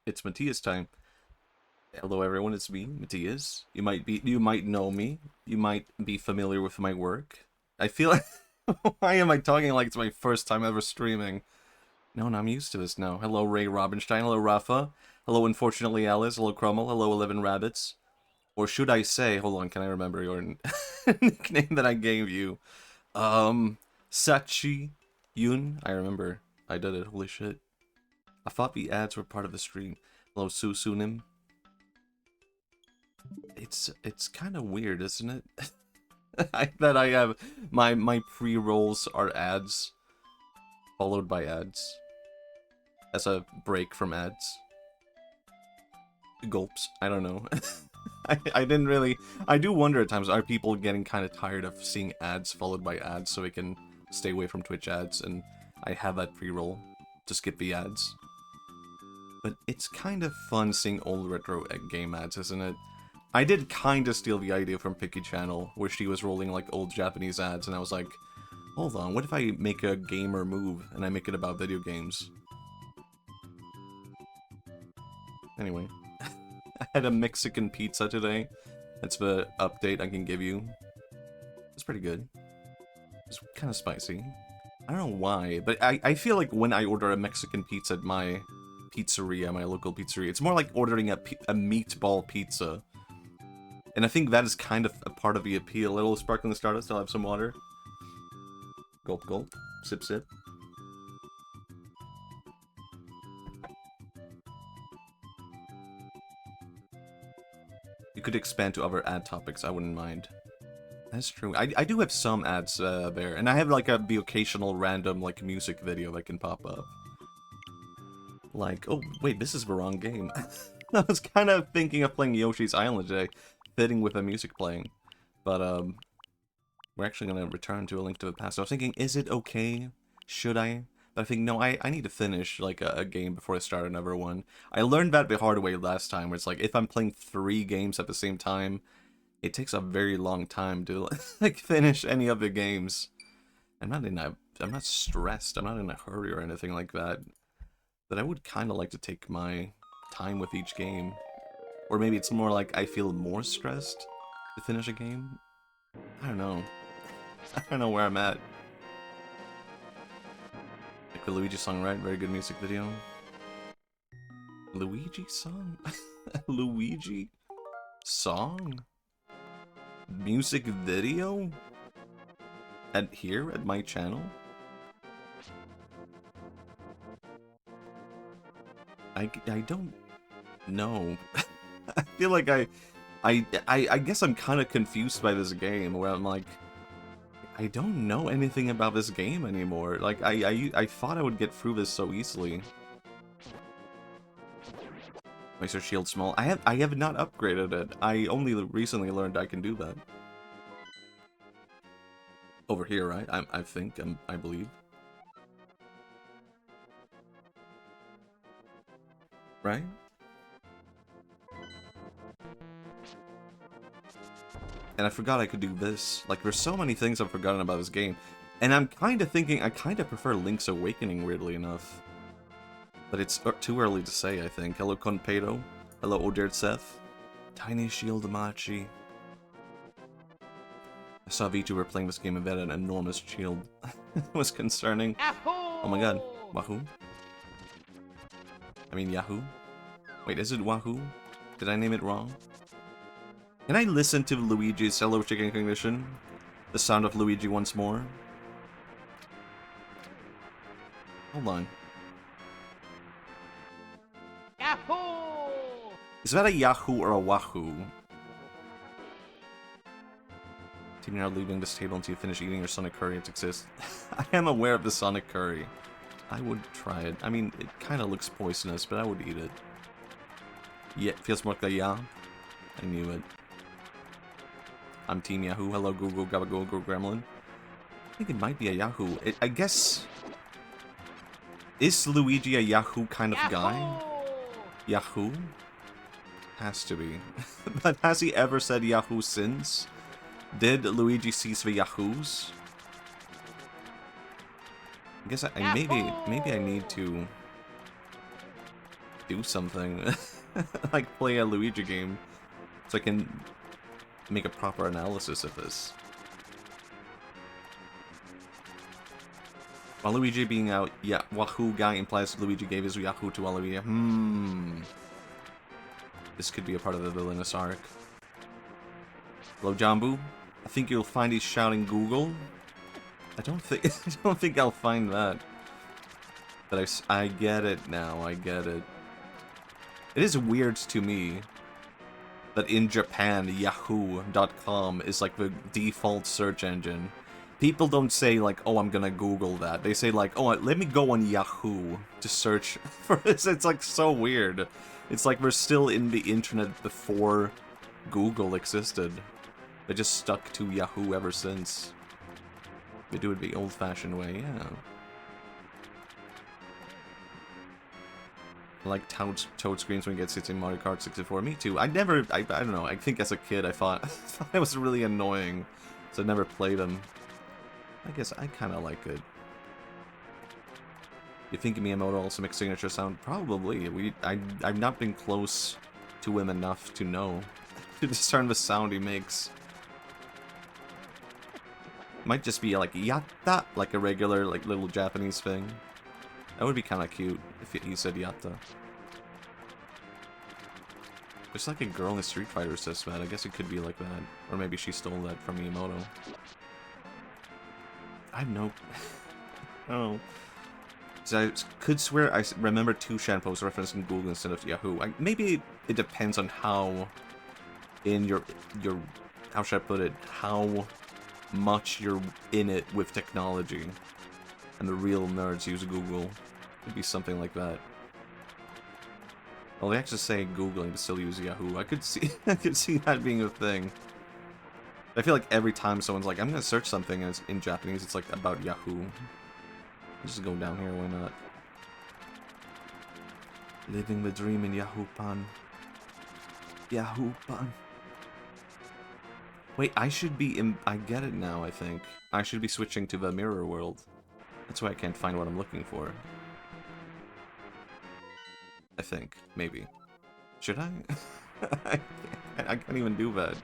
It's Matthias time. Hello everyone, it's me, Matthias. You might know me. You might be familiar with my work. I feel like why am I talking like it's my first time ever streaming? No, I'm used to this now. Hello Ray Robinstein, hello Rafa. Hello Unfortunately Alice, hello Crummel, hello 11 Rabbits. Or should I say, hold on, can I remember your nickname that I gave you? Sachi Yun. I remember. I did it, holy shit. I thought the ads were part of the stream. Hello Susunim. It's kind of weird, isn't it? That I have my pre-rolls are ads followed by ads as a break from ads. Gulps. I don't know. I didn't really. I do wonder at times, are people getting kind of tired of seeing ads followed by ads so we can stay away from Twitch ads? And I have that pre-roll to skip the ads. But it's kind of fun seeing old retro game ads, isn't it? I did kind of steal the idea from Picky Channel, where she was rolling like old Japanese ads, and I was like, hold on, what if I make a gamer move and I make it about video games? Anyway, I had a Mexican pizza today. That's the update I can give you. It's pretty good. It's kind of spicy. I don't know why, but I feel like when I order a Mexican pizza at my pizzeria, my local pizzeria, it's more like ordering a meatball pizza. And I think that is kind of a part of the appeal. A little sparkling Stardust, I'll have some water. Gulp, gulp. Sip, sip. You could expand to other ad topics, I wouldn't mind. That's true. I do have some ads there. And I have like the occasional random like music video that can pop up. Like, oh, wait, this is the wrong game. I was kind of thinking of playing Yoshi's Island today. Fitting with the music playing, but we're actually gonna return to A Link to the Past. I was thinking, is it okay? Should I? But I think no. I need to finish like a game before I start another one. I learned that the hard way last time, where it's like if I'm playing 3 games at the same time, it takes a very long time to like finish any of the games. I'm not stressed. I'm not in a hurry or anything like that. But I would kind of like to take my time with each game. Or maybe it's more like I feel more stressed to finish a game? I don't know. I don't know where I'm at. Like the Luigi song, right? Very good music video. Luigi song? Luigi song? Music video? Here at my channel? I don't know. I feel like I guess I'm kind of confused by this game, where I'm like, I don't know anything about this game anymore. Like, I thought I would get through this so easily. Makes your shield small. I have not upgraded it. I only recently learned I can do that. Over here, right? I believe. Right? And I forgot I could do this. Like, there's so many things I've forgotten about this game. And I'm kind of thinking I kind of prefer Link's Awakening, weirdly enough. But it's too early to say, I think. Hello, Conpedo. Hello, Odeard Seth. Tiny Shield Machi. I saw a VTuber playing this game and had an enormous shield. It was concerning. Yahoo! Oh my god. Wahoo? I mean, Yahoo? Wait, is it Wahoo? Did I name it wrong? Can I listen to Luigi's Hello Chicken Ignition? The sound of Luigi once more? Hold on. Yahoo! Is that a Yahoo or a Wahoo? Team, you're not leaving this table until you finish eating your Sonic Curry. It exists. I am aware of the Sonic Curry. I would try it. I mean, it kind of looks poisonous, but I would eat it. Yeah, feels more like a yeah. I knew it. I'm Team Yahoo. Hello, Google Gabagool Gremlin. I think it might be a Yahoo. I guess... Is Luigi a Yahoo kind of guy? Yahoo? Has to be. But has he ever said Yahoo since? Did Luigi cease the Yahoos? I guess maybe I need to do something. Like, play a Luigi game. So I can make a proper analysis of this. Waluigi being out, yeah, Wahoo guy implies Luigi gave his Yahoo to Waluigi. This could be a part of the villainous arc. Hello, Jambu. I think you'll find he's shouting Google. I don't think I'll find that. But I get it now, I get it. It is weird to me that in Japan, Yahoo.com is like the default search engine. People don't say like, oh, I'm gonna Google that. They say like, oh, let me go on Yahoo to search for this. It's like so weird. It's like we're still in the internet before Google existed. They just stuck to Yahoo ever since. They do it the old-fashioned way, yeah. I like Toad screams when he gets hit in Mario Kart 64. Me too. I don't know, I think as a kid I thought it was really annoying. So I never played them. I guess I kinda like it. You think Miyamoto also makes signature sound? Probably. I've not been close to him enough to know. To discern the sound he makes. Might just be like yatta, like a regular, like little Japanese thing. That would be kind of cute if he said yatta. There's like a girl in Street Fighter says that. I guess it could be like that, or maybe she stole that from Miyamoto. I have no. Oh. So I could swear I remember two Shanpos referencing Google instead of Yahoo. Maybe it depends on how, in your, how should I put it, how much you're in it with technology. And the real nerds use Google. Could be something like that. Well, they actually say Googling but still use Yahoo. I could see that being a thing. I feel like every time someone's like, I'm gonna search something and it's in Japanese, it's like about Yahoo. Just go down here, why not? Living the dream in Yahoo-pan. Yahoo-pan. Wait, I should be in... I get it now, I think. I should be switching to the mirror world. That's why I can't find what I'm looking for. I think. Maybe. Should I? I can't even do that.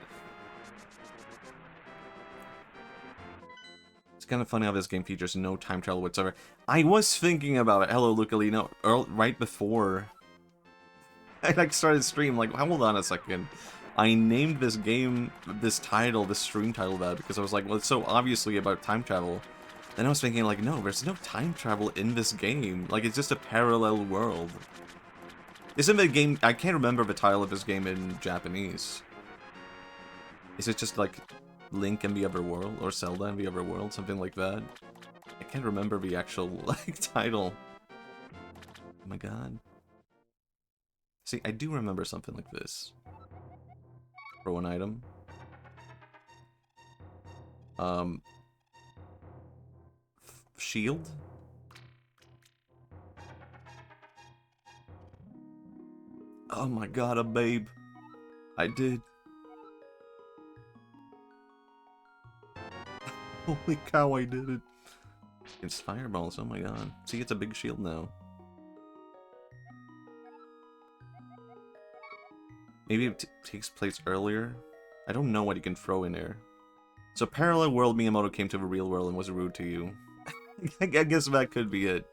It's kind of funny how this game features no time travel whatsoever. I was thinking about it. Hello, Lucalino. Right before I like started the stream, like, hold on a second. I named this game, this stream title that because I was like, well, it's so obviously about time travel. Then I was thinking, like, no, there's no time travel in this game. Like, it's just a parallel world. Isn't the game... I can't remember the title of this game in Japanese. Is it just, like, Link in the Other World? Or Zelda in the Other World? Something like that? I can't remember the actual, like, title. Oh my god. See, I do remember something like this. Throw an item. Shield? Oh my god, a babe. I did. Holy cow, I did it. It's fireballs, oh my god. See, it's a big shield now. Maybe it takes place earlier? I don't know what you can throw in there. So parallel world Miyamoto came to the real world and was rude to you. I guess that could be it.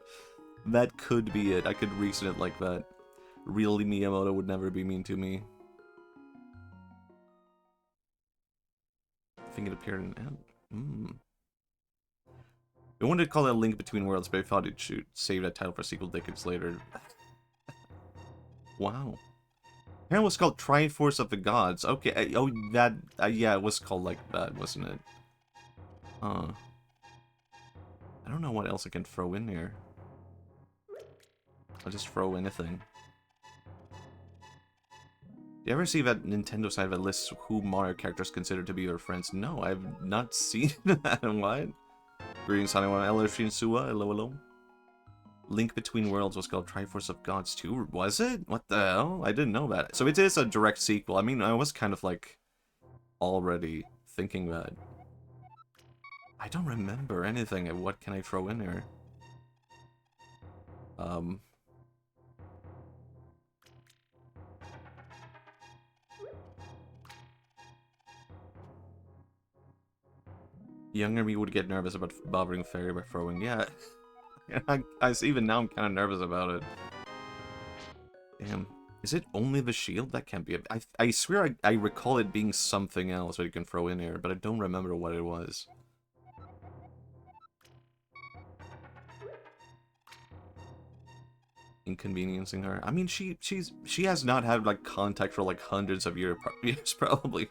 That could be it. I could reason it like that. Really, Miyamoto would never be mean to me. I think it appeared in... I wanted to call it a Link Between Worlds, but I thought it should save that title for sequel decades later. Wow. Apparently it was called Triforce of the Gods. Okay, oh, that... yeah, it was called like that, wasn't it? I don't know what else I can throw in here. I'll just throw anything. Do you ever see that Nintendo side that lists who Mario characters consider to be your friends? No, I've not seen that. What? Greetings, Honeyone. Hello, Shinsua. Hello, hello. Link Between Worlds was called Triforce of Gods 2. Was it? What the hell? I didn't know that. So it is a direct sequel. I mean, I was kind of like already thinking that. I don't remember anything. What can I throw in there? Younger me would get nervous about bothering fairy by throwing. Yeah, even now I'm kind of nervous about it. Damn. Is it only the shield? That can't be it. I swear I recall it being something else that you can throw in here, but I don't remember what it was. Inconveniencing her. I mean, she has not had like contact for like hundreds of years probably.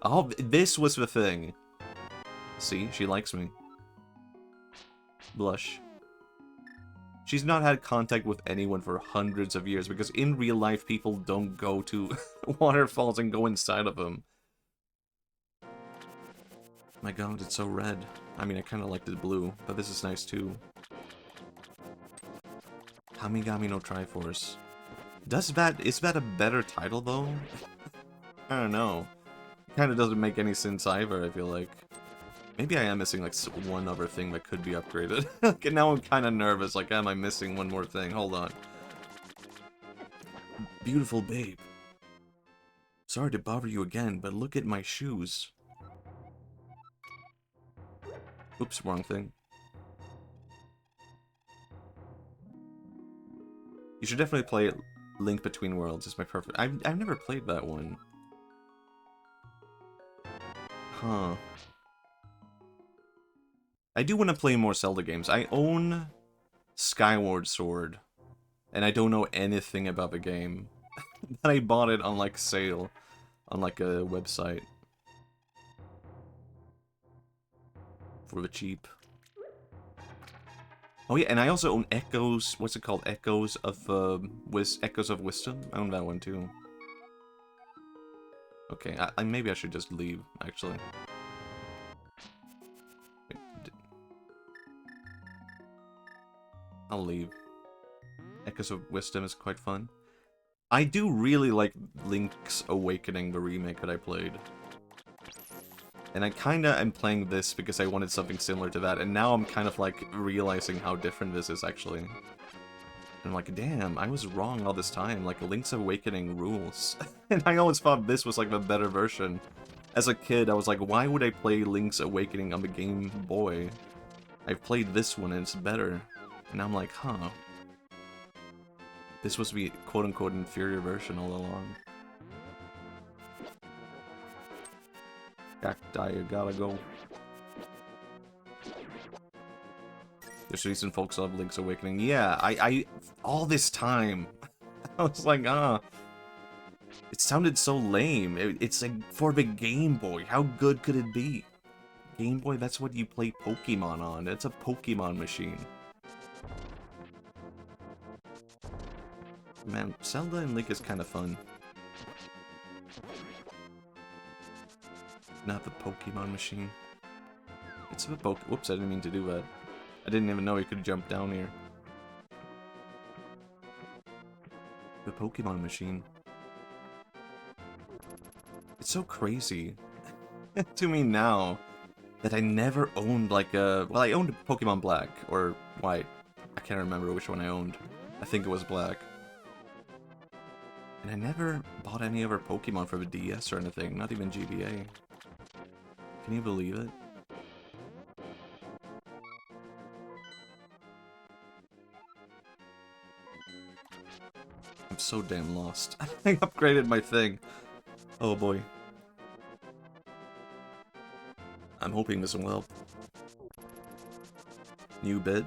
Oh, this was the thing. See, she likes me. Blush. She's not had contact with anyone for hundreds of years, because in real life, people don't go to waterfalls and go inside of them. My god, it's so red. I mean, I kind of liked it blue, but this is nice too. Hamigami no Triforce. Is that a better title, though? I don't know. Kind of doesn't make any sense either, I feel like. Maybe I am missing, like, one other thing that could be upgraded. Okay, now I'm kind of nervous, like, am I missing one more thing? Hold on. Beautiful babe. Sorry to bother you again, but look at my shoes. Oops, wrong thing. You should definitely play Link Between Worlds. It's my perfect... I've never played that one. Huh. I do want to play more Zelda games. I own Skyward Sword, and I don't know anything about the game. But I bought it on, like, sale on, like, a website. For the cheap. Oh yeah, and I also own Echoes, what's it called? Echoes of Wisdom? I own that one too. Okay, maybe I should just leave, actually. I'll leave. Echoes of Wisdom is quite fun. I do really like Link's Awakening, the remake that I played. And I kinda am playing this because I wanted something similar to that, and now I'm kind of like realizing how different this is actually. And I'm like, damn, I was wrong all this time, like Link's Awakening rules. And I always thought this was like the better version. As a kid, I was like, why would I play Link's Awakening on the Game Boy? I've played this one and it's better. And I'm like, huh. This was the quote-unquote inferior version all along. Cacti, you gotta go. There's reason folks love Link's Awakening. Yeah, I all this time, I was like, it sounded so lame. It's like, for the Game Boy, how good could it be? Game Boy, that's what you play Pokemon on. It's a Pokemon machine. Man, Zelda and Link is kind of fun. Not the Pokemon machine. It's the Whoops, I didn't mean to do that. I didn't even know you could jump down here. The Pokemon machine. It's so crazy to me now that I never owned like a... Well, I owned Pokemon Black, or White. I can't remember which one I owned. I think it was Black. And I never bought any other Pokemon for the DS or anything, not even GBA. Can you believe it? I'm so damn lost. I upgraded my thing. Oh boy. I'm hoping this will help. New bit?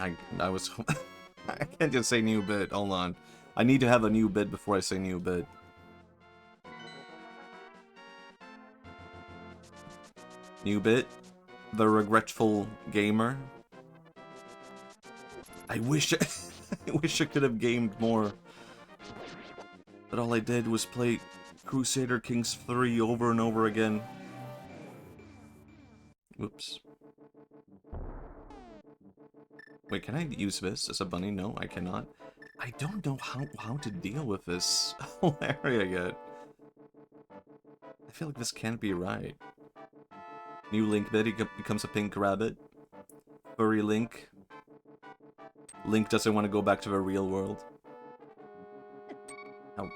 I was... I can't just say new bit, hold on. I need to have a new bit before I say new bit. New bit? The regretful gamer? I wish I could have gamed more. But all I did was play Crusader Kings 3 over and over again. Whoops. Wait, can I use this as a bunny? No, I cannot. I don't know how to deal with this whole area yet. I feel like this can't be right. New Link bit, he becomes a pink rabbit. Furry Link. Link doesn't want to go back to the real world. Ow.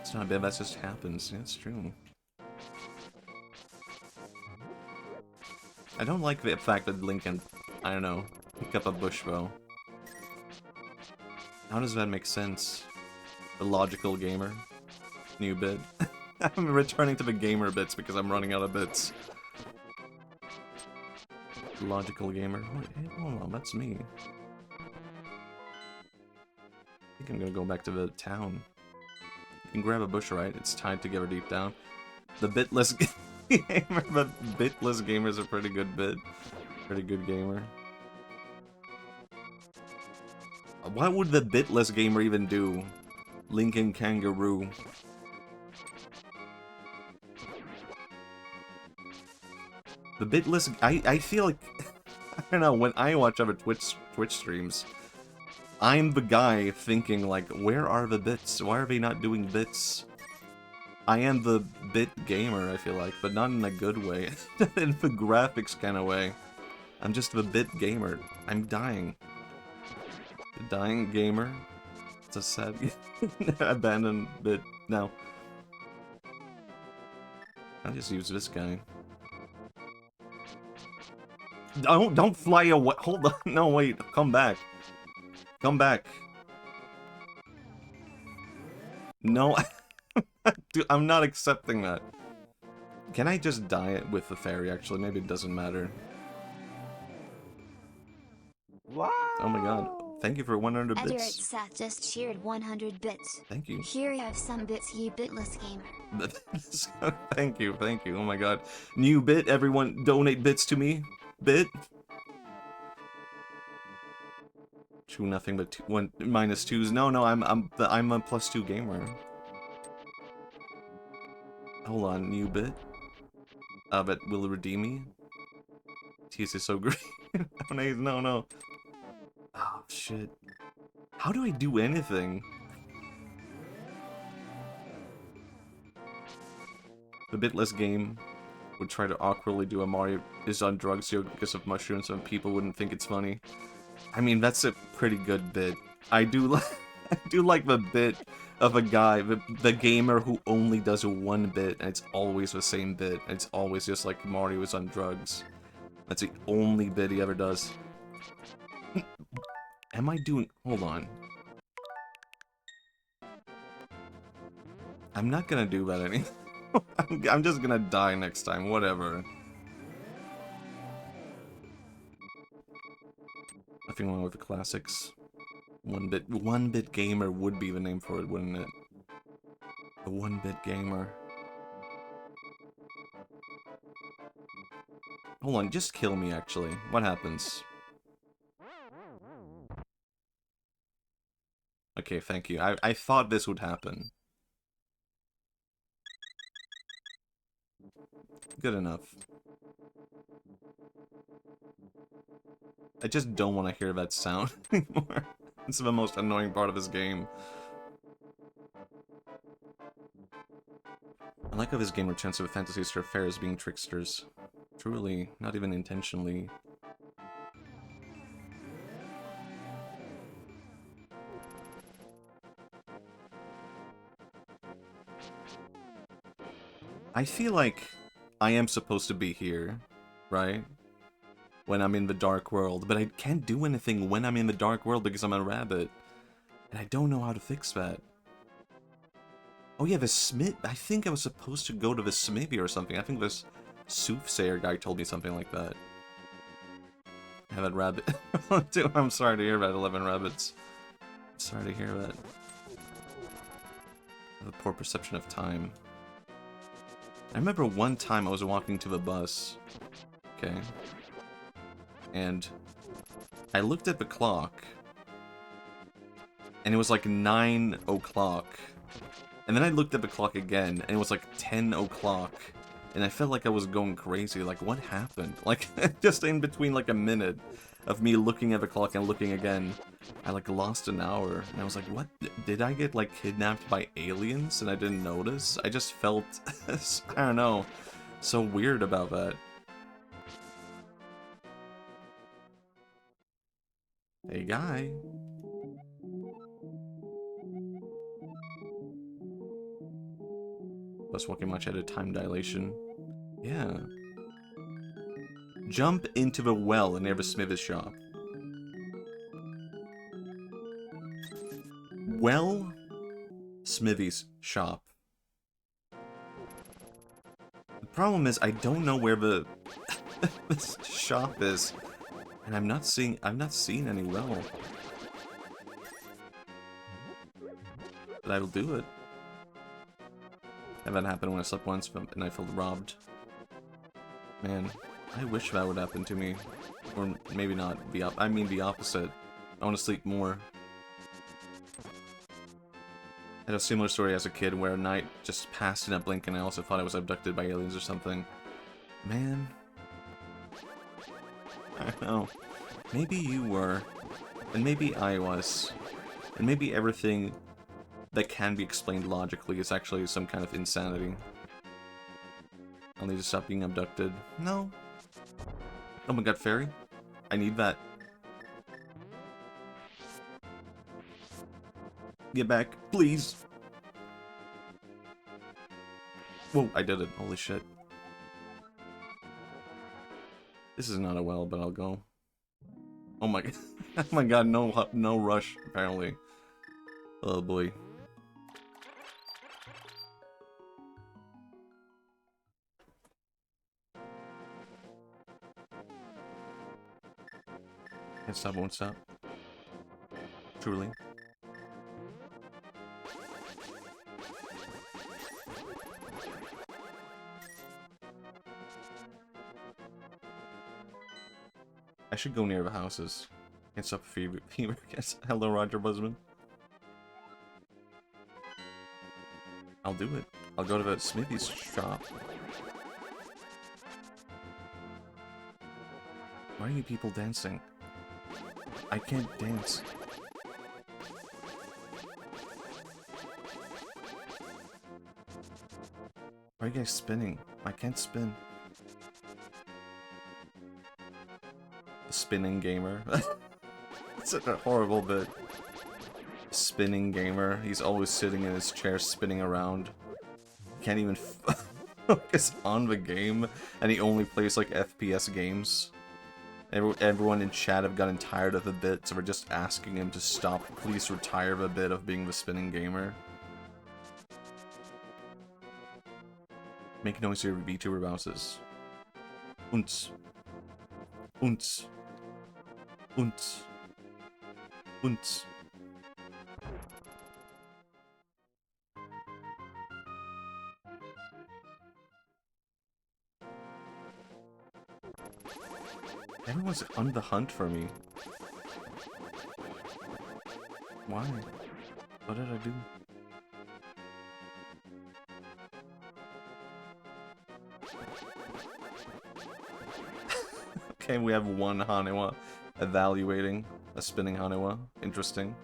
It's not bad, that just happens. Yeah, it's true. I don't like the fact that Link can, I don't know, pick up a bush bow. How does that make sense? The logical gamer. New bit. I'm returning to the gamer bits because I'm running out of bits. Logical gamer. Wait, hey, hold on, that's me. I think I'm gonna go back to the town. You can grab a bush, right? It's tied together deep down. The bitless gamer, the bitless gamer is a pretty good bit. Pretty good gamer. What would the bitless gamer even do? Lincoln Kangaroo. The bitless... I feel like... I don't know, when I watch other Twitch streams, I'm the guy thinking, like, where are the bits? Why are they not doing bits? I am the bit gamer, I feel like, but not in a good way. In the graphics kind of way. I'm just the bit gamer. I'm dying. The dying gamer. It's a sad... abandoned bit. No. I'll just use this guy. Don't fly away. Hold on. No, wait. Come back. Come back. No. Dude, I'm not accepting that. Can I just die with the fairy, actually? Maybe it doesn't matter. Wow. Oh my god. Thank you for 100 Edward bits. Seth just shared 100 bits. Thank you. Here you have some bits, you bitless gamer. Thank you, thank you. Oh my god. New bit, everyone donate bits to me. Bit. True, nothing but one minus twos. No, I'm a +2 gamer. Hold on, new bit. But will it redeem me? TS is so great. No. Oh shit. How do I do anything? The bitless game would try to awkwardly do a Mario is on drugs joke because of mushrooms and people wouldn't think it's funny. I mean, that's a pretty good bit. I do like the bit of a guy, the gamer who only does one bit, and it's always the same bit, and it's always just like Mario is on drugs. That's the only bit he ever does. Am I doing... Hold on. I'm not gonna do that anymore. I'm just gonna die next time, whatever. Nothing wrong with the classics. One bit gamer would be the name for it, wouldn't it? The 1-bit gamer. Hold on, just kill me actually. What happens? Okay, thank you. I thought this would happen. Good enough. I just don't want to hear that sound anymore. It's the most annoying part of this game. I like how this game returns to the fantasies for fairies being tricksters. Truly, not even intentionally. I feel like I am supposed to be here, right? When I'm in the dark world, but I can't do anything when I'm in the dark world because I'm a rabbit. And I don't know how to fix that. Oh yeah, the smith. I think I was supposed to go to the smithy or something. I think this soothsayer guy told me something like that. I have that rabbit. I'm sorry to hear that, 11 rabbits. I'm sorry to hear that. I have a poor perception of time. I remember one time I was walking to the bus. Okay. And I looked at the clock. And it was like 9 o'clock. And then I looked at the clock again, and it was like 10 o'clock. And I felt like I was going crazy. Like, what happened? Like, just in between like a minute of me looking at the clock and looking again, I like lost an hour. And I was like, what? Did I get like kidnapped by aliens and I didn't notice? I just felt, I don't know, so weird about that. Hey, guy. Plus walking much at a time dilation. Yeah. Jump into the well near the smith's shop. Well, Smithy's shop. The problem is I don't know where the this shop is, and I've not seen any well. But I will do it. And that happened when I slept once and I felt robbed. Man, I wish that would happen to me. Or maybe not. I mean the opposite. I want to sleep more. I had a similar story as a kid where a night just passed in a blink and I also thought I was abducted by aliens or something. Man. I don't know. Maybe you were. And maybe I was. And maybe everything that can be explained logically is actually some kind of insanity. I'll need to stop being abducted. No. Oh my god, fairy? I need that. Get back, please. Whoa, I did it. Holy shit. This is not a well, but I'll go. Oh my god. Oh my god, no rush, apparently. Oh boy. Can't stop, won't stop. Truly. I should go near the houses. Can't stop fever. Hello, Roger Busman. I'll do it. I'll go to the Smithy's shop. Why are you people dancing? I can't dance. Why are you guys spinning? I can't spin. The spinning gamer. It's such a horrible bit. Spinning gamer. He's always sitting in his chair spinning around. Can't even focus on the game. And he only plays like FPS games. Everyone in chat have gotten tired of the bit, so we're just asking him to stop. Please retire the bit of being the spinning gamer. Make noise to your VTuber bounces. Unts. Unts. Unts. Unts. Everyone's on the hunt for me. Why? What did I do? Okay, we have one Haniwa evaluating a spinning Haniwa. Interesting.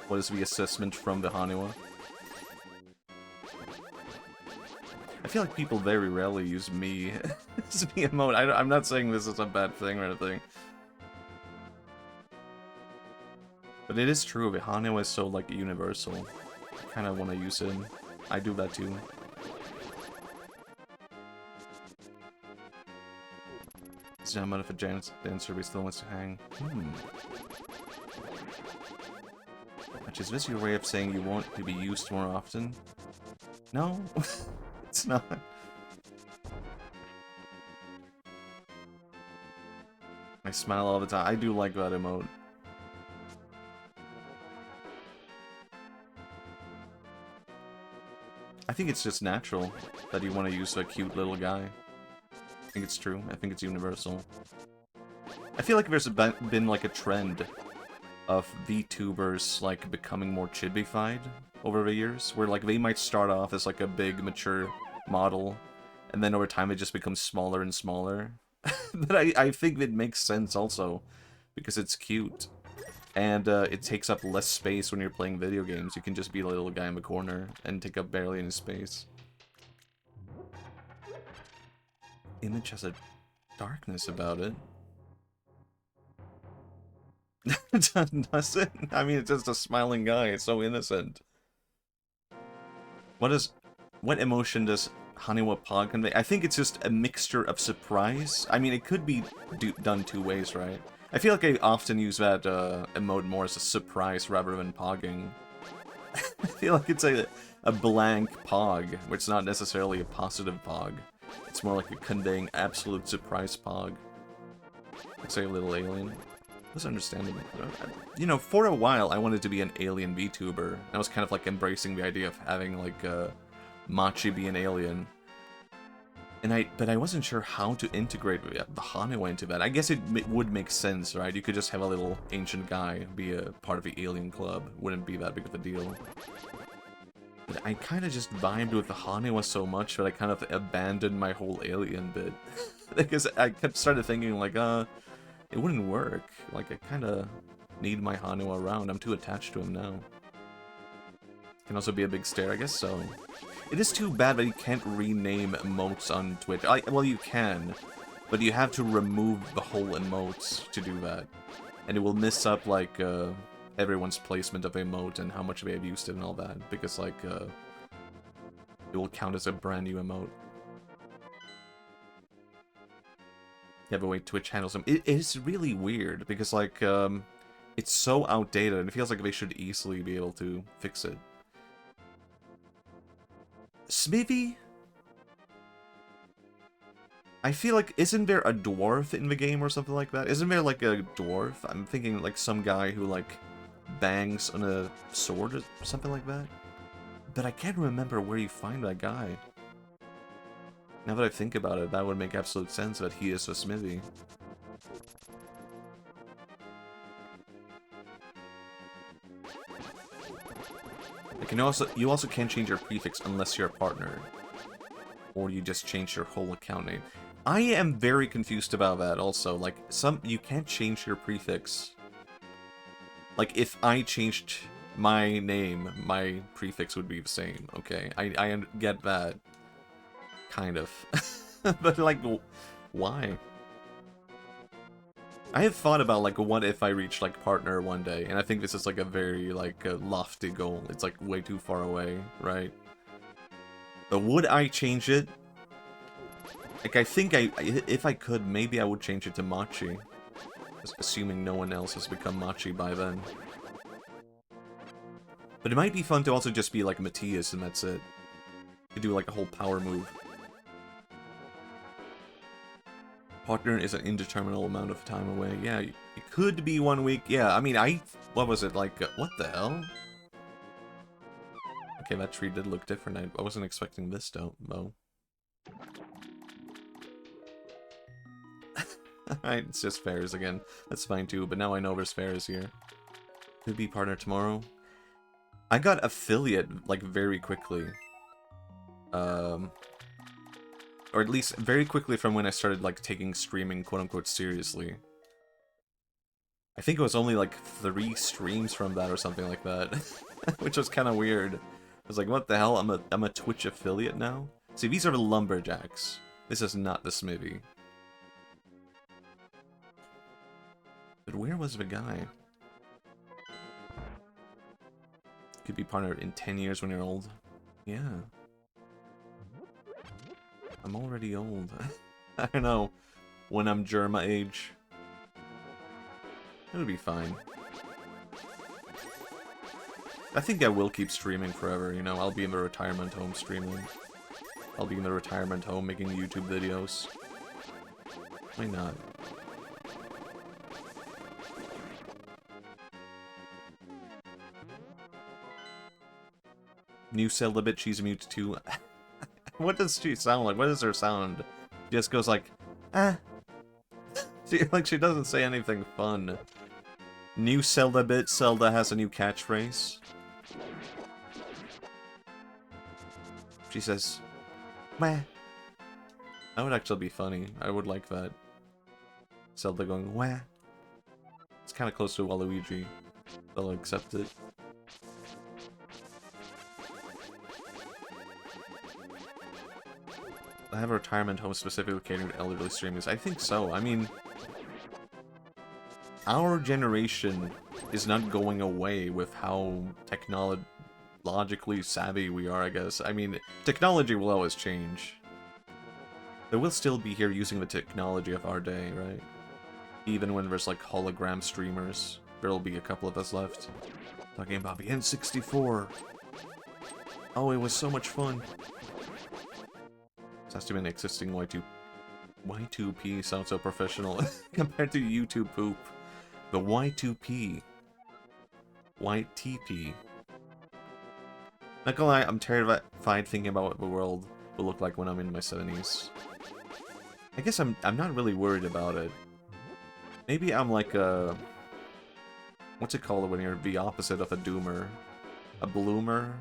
What is the assessment from the Haniwa? I feel like people very rarely use me as Miyamoto. I'm not saying this is a bad thing or anything. But it is true, the Haniwa is so, like, universal. I kind of want to use it. I do that too. It's not amount if a dancer but still wants to hang. Which is this your way of saying you want to be used more often? No, it's not. I smile all the time. I do like that emote. I think it's just natural that you want to use a cute little guy. I think it's true. I think it's universal. I feel like there's been like a trend of VTubers like becoming more chibified over the years, where like they might start off as like a big mature model, and then over time it just becomes smaller and smaller. But I think it makes sense also, because it's cute. And it takes up less space when you're playing video games. You can just be a little guy in the corner and take up barely any space. Image has a darkness about it. Does it? I mean, it's just a smiling guy. It's so innocent. What emotion does Haniwa Pog convey. I think it's just a mixture of surprise. I mean, it could be done two ways, right? I feel like I often use that emote more as a surprise rather than pogging. I feel like it's a blank pog, which is not necessarily a positive pog. It's more like a conveying absolute surprise pog. Looks like a little alien. That's understandable. You know, for a while, I wanted to be an alien VTuber. I was kind of like embracing the idea of having like Machi be an alien. But I wasn't sure how to integrate the Haniwa into that. I guess it would make sense, right? You could just have a little ancient guy be a part of the alien club. Wouldn't be that big of a deal. But I kind of just vibed with the Haniwa so much that I kind of abandoned my whole alien bit. Because I started thinking like, it wouldn't work. Like, I kind of need my Haniwa around. I'm too attached to him now. Can also be a big stare, I guess so. It is too bad that you can't rename emotes on Twitch. Well, you can, but you have to remove the whole emotes to do that. And it will miss up, like, everyone's placement of emote and how much they have used it and all that. Because, like, it will count as a brand new emote. Yeah, but wait, Twitch handles them. It is really weird, because, like, it's so outdated, and it feels like they should easily be able to fix it. Smithy? I feel like, isn't there a dwarf in the game or something like that? Isn't there, like, a dwarf? I'm thinking, like, some guy who, like, bangs on a sword or something like that. But I can't remember where you find that guy. Now that I think about it, that would make absolute sense that he is a Smithy. You also can't change your prefix unless you're a partner. Or you just change your whole account name. I am very confused about that also. Like, you can't change your prefix. Like, if I changed my name, my prefix would be the same, okay? I get that. Kind of. But, like, why? I have thought about, like, what if I reach, like, partner one day, and I think this is, like, a very, like, lofty goal. It's, like, way too far away, right? But would I change it? Like, I think if I could, maybe I would change it to Machi. Assuming no one else has become Machi by then. But it might be fun to also just be, like, Matthias, and that's it. You do, like, a whole power move. Partner is an indeterminate amount of time away. Yeah, it could be 1 week. Yeah, I mean, what was it, like, what the hell? Okay, that tree did look different. I wasn't expecting this, though. Alright, it's just fairs again. That's fine, too, but now I know there's fairs here. Could be partner tomorrow. I got affiliate, like, very quickly. Or at least very quickly from when I started, like, taking streaming quote-unquote seriously. I think it was only, like, 3 streams from that or something like that. Which was kind of weird. I was like, what the hell? I'm a Twitch affiliate now? See, these are the lumberjacks. This is not the Smithy. But where was the guy? Could be partner in 10 years when you're old. Yeah. I'm already old. I don't know. When I'm Germa age. It'll be fine. I think I will keep streaming forever, you know. I'll be in the retirement home streaming. I'll be in the retirement home making YouTube videos. Why not? New celibate, she's mute too. What does she sound like? What is her sound? She just goes like, ah. She doesn't say anything fun. New celibate, Zelda has a new catchphrase. She says, meh. That would actually be funny. I would like that. Zelda going, wah. It's kind of close to Waluigi. They'll accept it. I have a retirement home specifically catering to elderly streamers. I think so. I mean, our generation is not going away with how logically savvy we are, I guess. I mean, technology will always change. But we'll still be here using the technology of our day, right? Even when there's like hologram streamers, there'll be a couple of us left. Talking about the N64. Oh, it was so much fun. This has to be an existing Y2P sounds so professional compared to YouTube poop. The Y2P. YTP. Not gonna lie, I'm terrified thinking about what the world will look like when I'm in my 70s. I guess I'm not really worried about it. Maybe I'm like a... What's it called when you're the opposite of a doomer? A bloomer?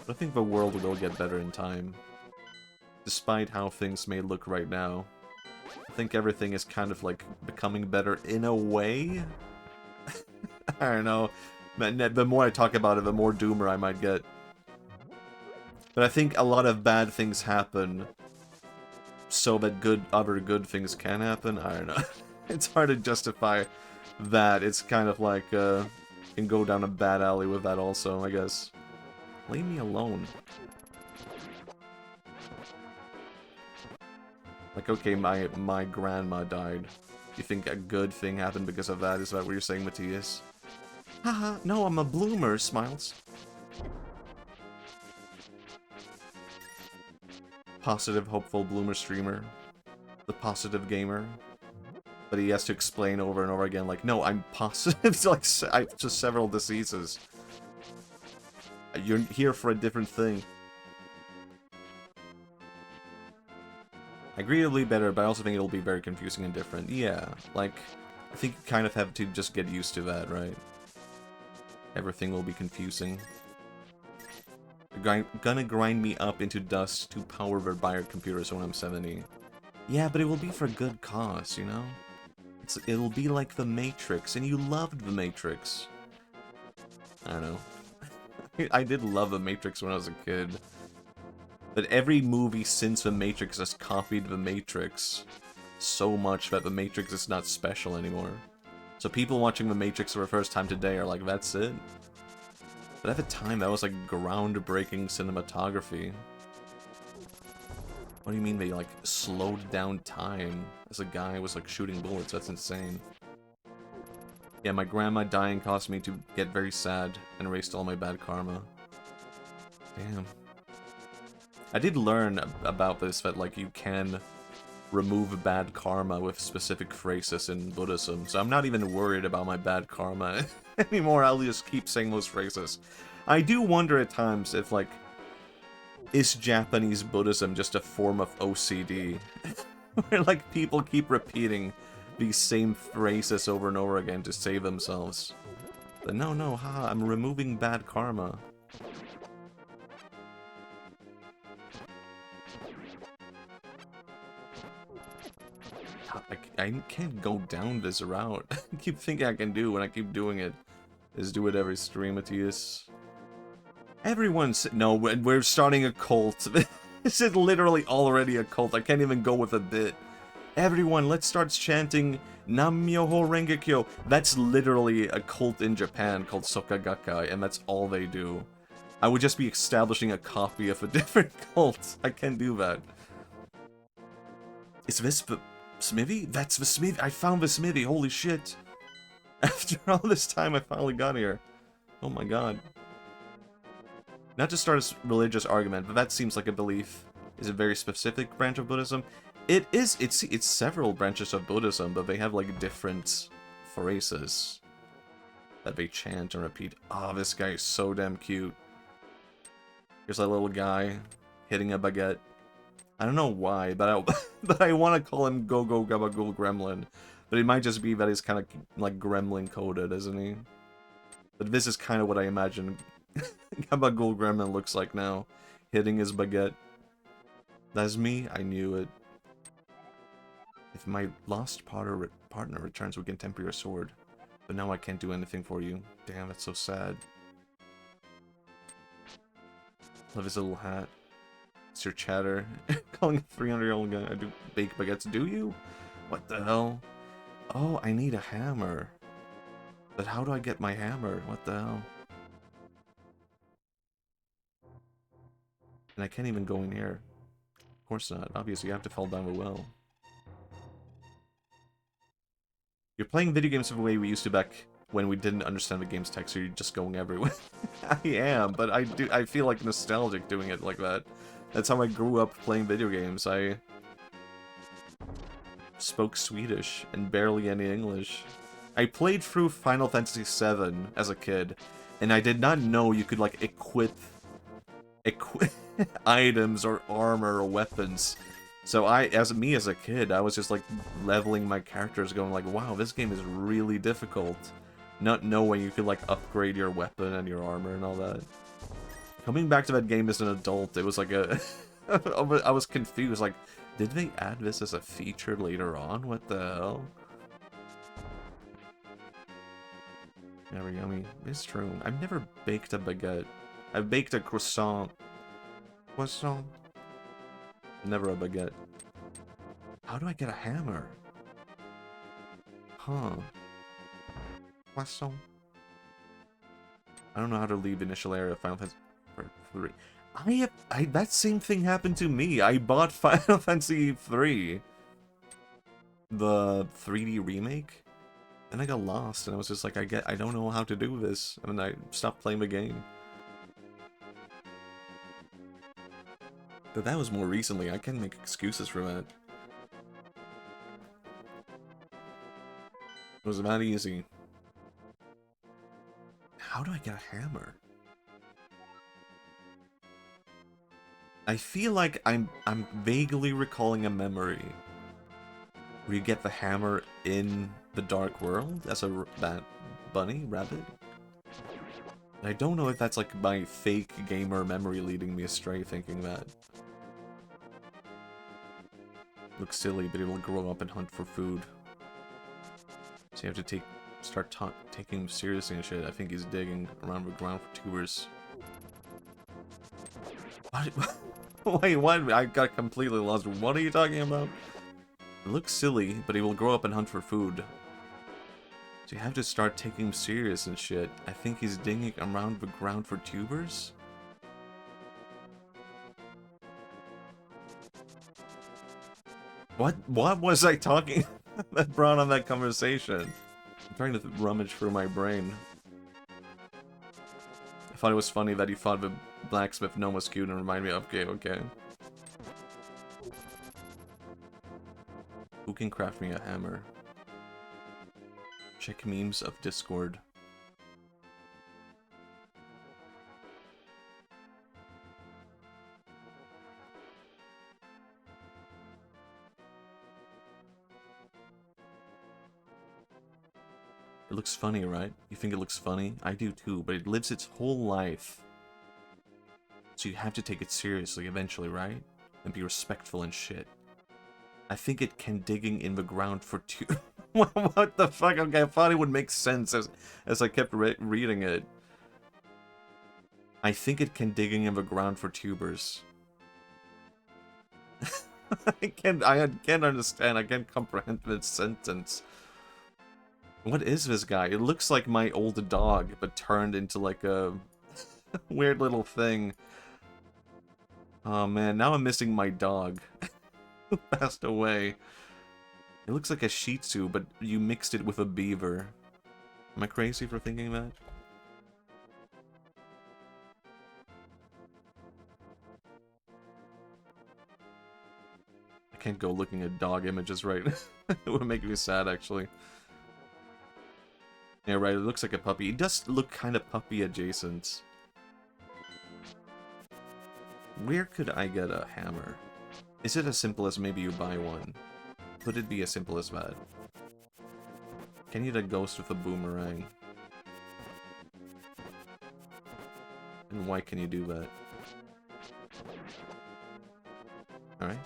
I think the world will get better in time. Despite how things may look right now. I think everything is kind of like becoming better in a way? I don't know. The more I talk about it, the more doomer I might get. But I think a lot of bad things happen so that other good things can happen. I don't know. It's hard to justify that. It's kind of like, can go down a bad alley with that also, I guess. Leave me alone. Like, okay, my grandma died. You think a good thing happened because of that? Is that what you're saying, Matthias? Haha, no, I'm a bloomer, Smiles. Positive, hopeful bloomer streamer. The positive gamer. But he has to explain over and over again, like, no, I'm positive to, like, to several diseases. You're here for a different thing. I agree it'll be better, but I also think it'll be very confusing and different. Yeah, like, I think you kind of have to just get used to that, right? Everything will be confusing. They're gonna grind me up into dust to power their buyer computers when I'm 70. Yeah, but it will be for good cause, you know? It'll be like The Matrix, and you loved The Matrix. I don't know. I did love The Matrix when I was a kid. But every movie since The Matrix has copied The Matrix so much that The Matrix is not special anymore. So people watching The Matrix for the first time today are like, that's it? But at the time, that was like groundbreaking cinematography. What do you mean they like slowed down time as a guy was like shooting bullets? That's insane. Yeah, my grandma dying caused me to get very sad and erased all my bad karma. Damn. I did learn about this, that like you can remove bad karma with specific phrases in Buddhism, so I'm not even worried about my bad karma anymore. I'll just keep saying those phrases. I do wonder at times if, like, is Japanese Buddhism just a form of OCD? Where, like, people keep repeating these same phrases over and over again to save themselves. But no, haha, I'm removing bad karma. I can't go down this route. I keep thinking I can do when I keep doing it. Is do it every stream, Matthias. No, we're starting a cult. This is literally already a cult. I can't even go with a bit. Everyone, let's start chanting Nam-myoho Renge-kyo. That's literally a cult in Japan called Sokagakai, and that's all they do. I would just be establishing a copy of a different cult. I can't do that. Is this the smithy? That's the smithy. I found the smithy. Holy shit. After all this time, I finally got here. Oh my god. Not to start a religious argument, but that seems like a belief. Is a very specific branch of Buddhism. It is. It's several branches of Buddhism, but they have like different phrases that they chant and repeat. Oh, this guy is so damn cute. Here's a little guy hitting a baguette. I don't know why, but I want to call him Go Go Gabagool Gremlin. But it might just be that he's kind of like gremlin coded, isn't he? But this is kind of what I imagine Gabagool Gremlin looks like now, hitting his baguette. That's me. I knew it. If my lost partner returns, we can temper your sword. But now I can't do anything for you. Damn, that's so sad. Love his little hat. It's your chatter. Calling a 300-year-old guy. I do bake baguettes. Do you? What the hell? Oh, I need a hammer. But how do I get my hammer? What the hell? And I can't even go in here. Of course not. Obviously, you have to fall down the well. You're playing video games the way we used to back when we didn't understand the game's text, so you're just going everywhere. I am, but I feel like nostalgic doing it like that. That's how I grew up playing video games. I spoke Swedish and barely any English. I played through Final Fantasy VII as a kid, and I did not know you could, like, equip items or armor or weapons. So as a kid, I was just, like, leveling my characters, going like, wow, this game is really difficult. Not knowing you could, like, upgrade your weapon and your armor and all that. Coming back to that game as an adult, it was like a... I was confused, like, did they add this as a feature later on? What the hell? Never yummy. It's true. I've never baked a baguette. I've baked a croissant. Croissant? Never a baguette. How do I get a hammer? Huh. Croissant. I don't know how to leave initial area of Final Fantasy 3. That same thing happened to me. I bought Final Fantasy 3. The 3D remake. And I got lost, and I was just like, I don't know how to do this. And I stopped playing the game. But that was more recently. I can't make excuses for that. It was that easy. How do I get a hammer? I feel like I'm vaguely recalling a memory where you get the hammer in the Dark World as a rabbit. I don't know if that's like my fake gamer memory leading me astray thinking that. Looks silly, but it'll grow up and hunt for food. So you have to start taking him seriously and shit. I think he's digging around the ground for tubers. What? Wait, what? I got completely lost. What are you talking about? It looks silly, but he will grow up and hunt for food. So you have to start taking him serious and shit. I think he's digging around the ground for tubers? What was I talking that brought on that conversation? I'm trying to rummage through my brain. I thought it was funny that he thought the blacksmith gnome was cute and reminded me of, okay. Who can craft me a hammer? Check memes of Discord. It looks funny, right? You think it looks funny? I do too, but it lives its whole life. So you have to take it seriously eventually, right? And be respectful and shit. I think it can digging in the ground for two... What the fuck? Okay, I thought it would make sense as I kept reading it. I think it can digging in the ground for tubers. I can't understand. I can't comprehend this sentence. What is this guy? It looks like my old dog, but turned into like a weird little thing. Oh man, now I'm missing my dog. Who passed away. It looks like a Shih Tzu, but you mixed it with a beaver. Am I crazy for thinking that? I can't go looking at dog images right now. It would make me sad, actually. Yeah, right, it looks like a puppy. It does look kind of puppy adjacent. Where could I get a hammer? Is it as simple as maybe you buy one? Could it be as simple as that? Can you get a ghost with a boomerang? And why can you do that? Alright.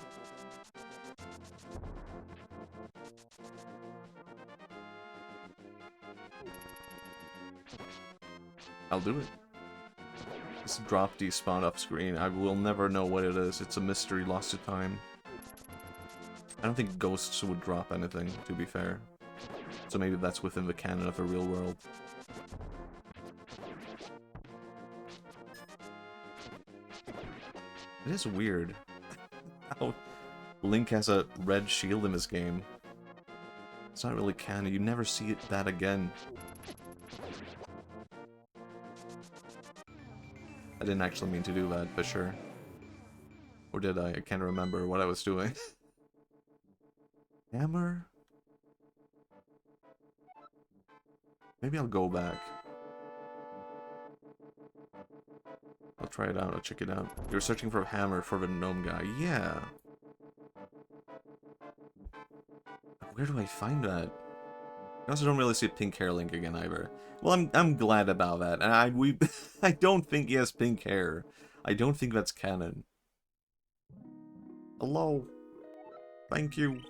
I'll do it. This drop despawned off screen. I will never know what it is. It's a mystery lost to time. I don't think ghosts would drop anything, to be fair. So maybe that's within the canon of the real world. It is weird how Link has a red shield in this game. It's not really canon. You never see that again. I didn't actually mean to do that, but sure. Or did I? I can't remember what I was doing. Hammer? Maybe I'll go back. I'll try it out. I'll check it out. You're searching for a hammer for the gnome guy. Yeah. Where do I find that? I also don't really see pink hair Link again either. Well, I'm glad about that. And I don't think he has pink hair. I don't think that's canon. Hello. Thank you.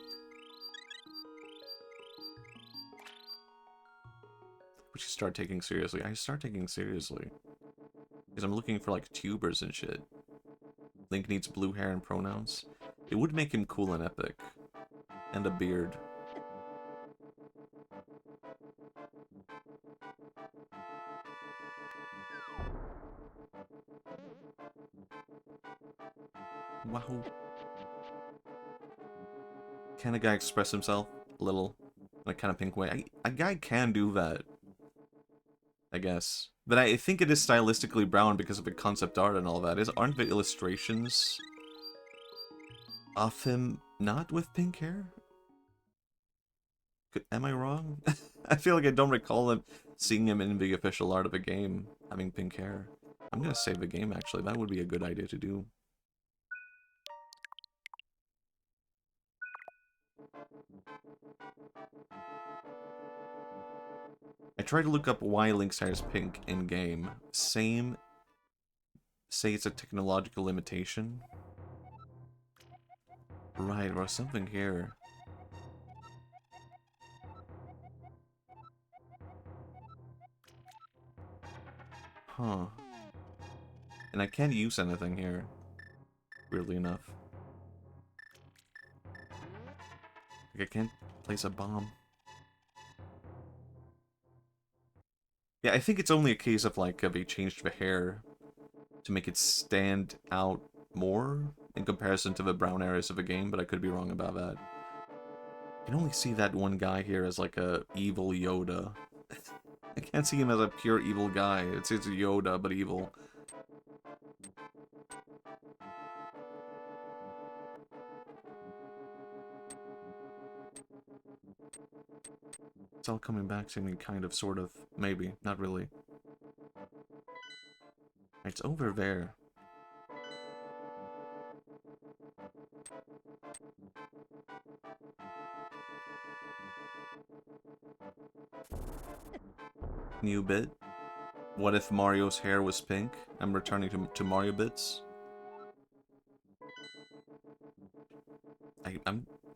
We should start taking seriously. I start taking seriously. Because I'm looking for like tubers and shit. Link needs blue hair and pronouns. It would make him cool and epic. And a beard. Wow. Can a guy express himself a little in a kind of pink way? A guy can do that, I guess. But I think it is stylistically brown because of the concept art and all that. Aren't the illustrations of him not with pink hair? Am I wrong? I feel like I don't recall seeing him in the official art of the game having pink hair. I'm gonna save the game, actually. That would be a good idea to do. I tried to look up why Link's hair is pink in-game. Say it's a technological limitation. Right, there's something here. Huh. And I can't use anything here. Weirdly enough. Like I can't place a bomb. Yeah, I think it's only a case of like they changed the hair to make it stand out more in comparison to the brown areas of the game, but I could be wrong about that. I can only see that one guy here as like a evil Yoda. I can't see him as a pure evil guy. It's Yoda, but evil. It's all coming back to me, kind of, sort of. Maybe. Not really. It's over there. New bit. What if Mario's hair was pink? I'm returning to Mario bits.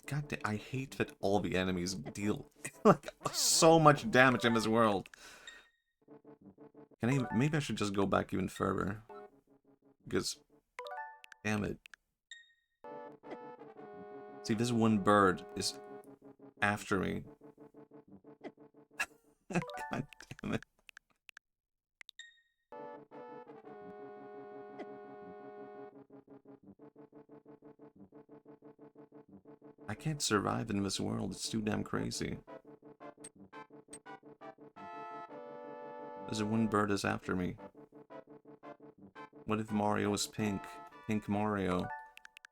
God, I hate that all the enemies deal like so much damage in this world. Maybe I should just go back even further. Because, damn it. See, this one bird is after me. God damn it. I can't survive in this world. It's too damn crazy. There's one bird is after me. What if Mario is pink? Pink Mario.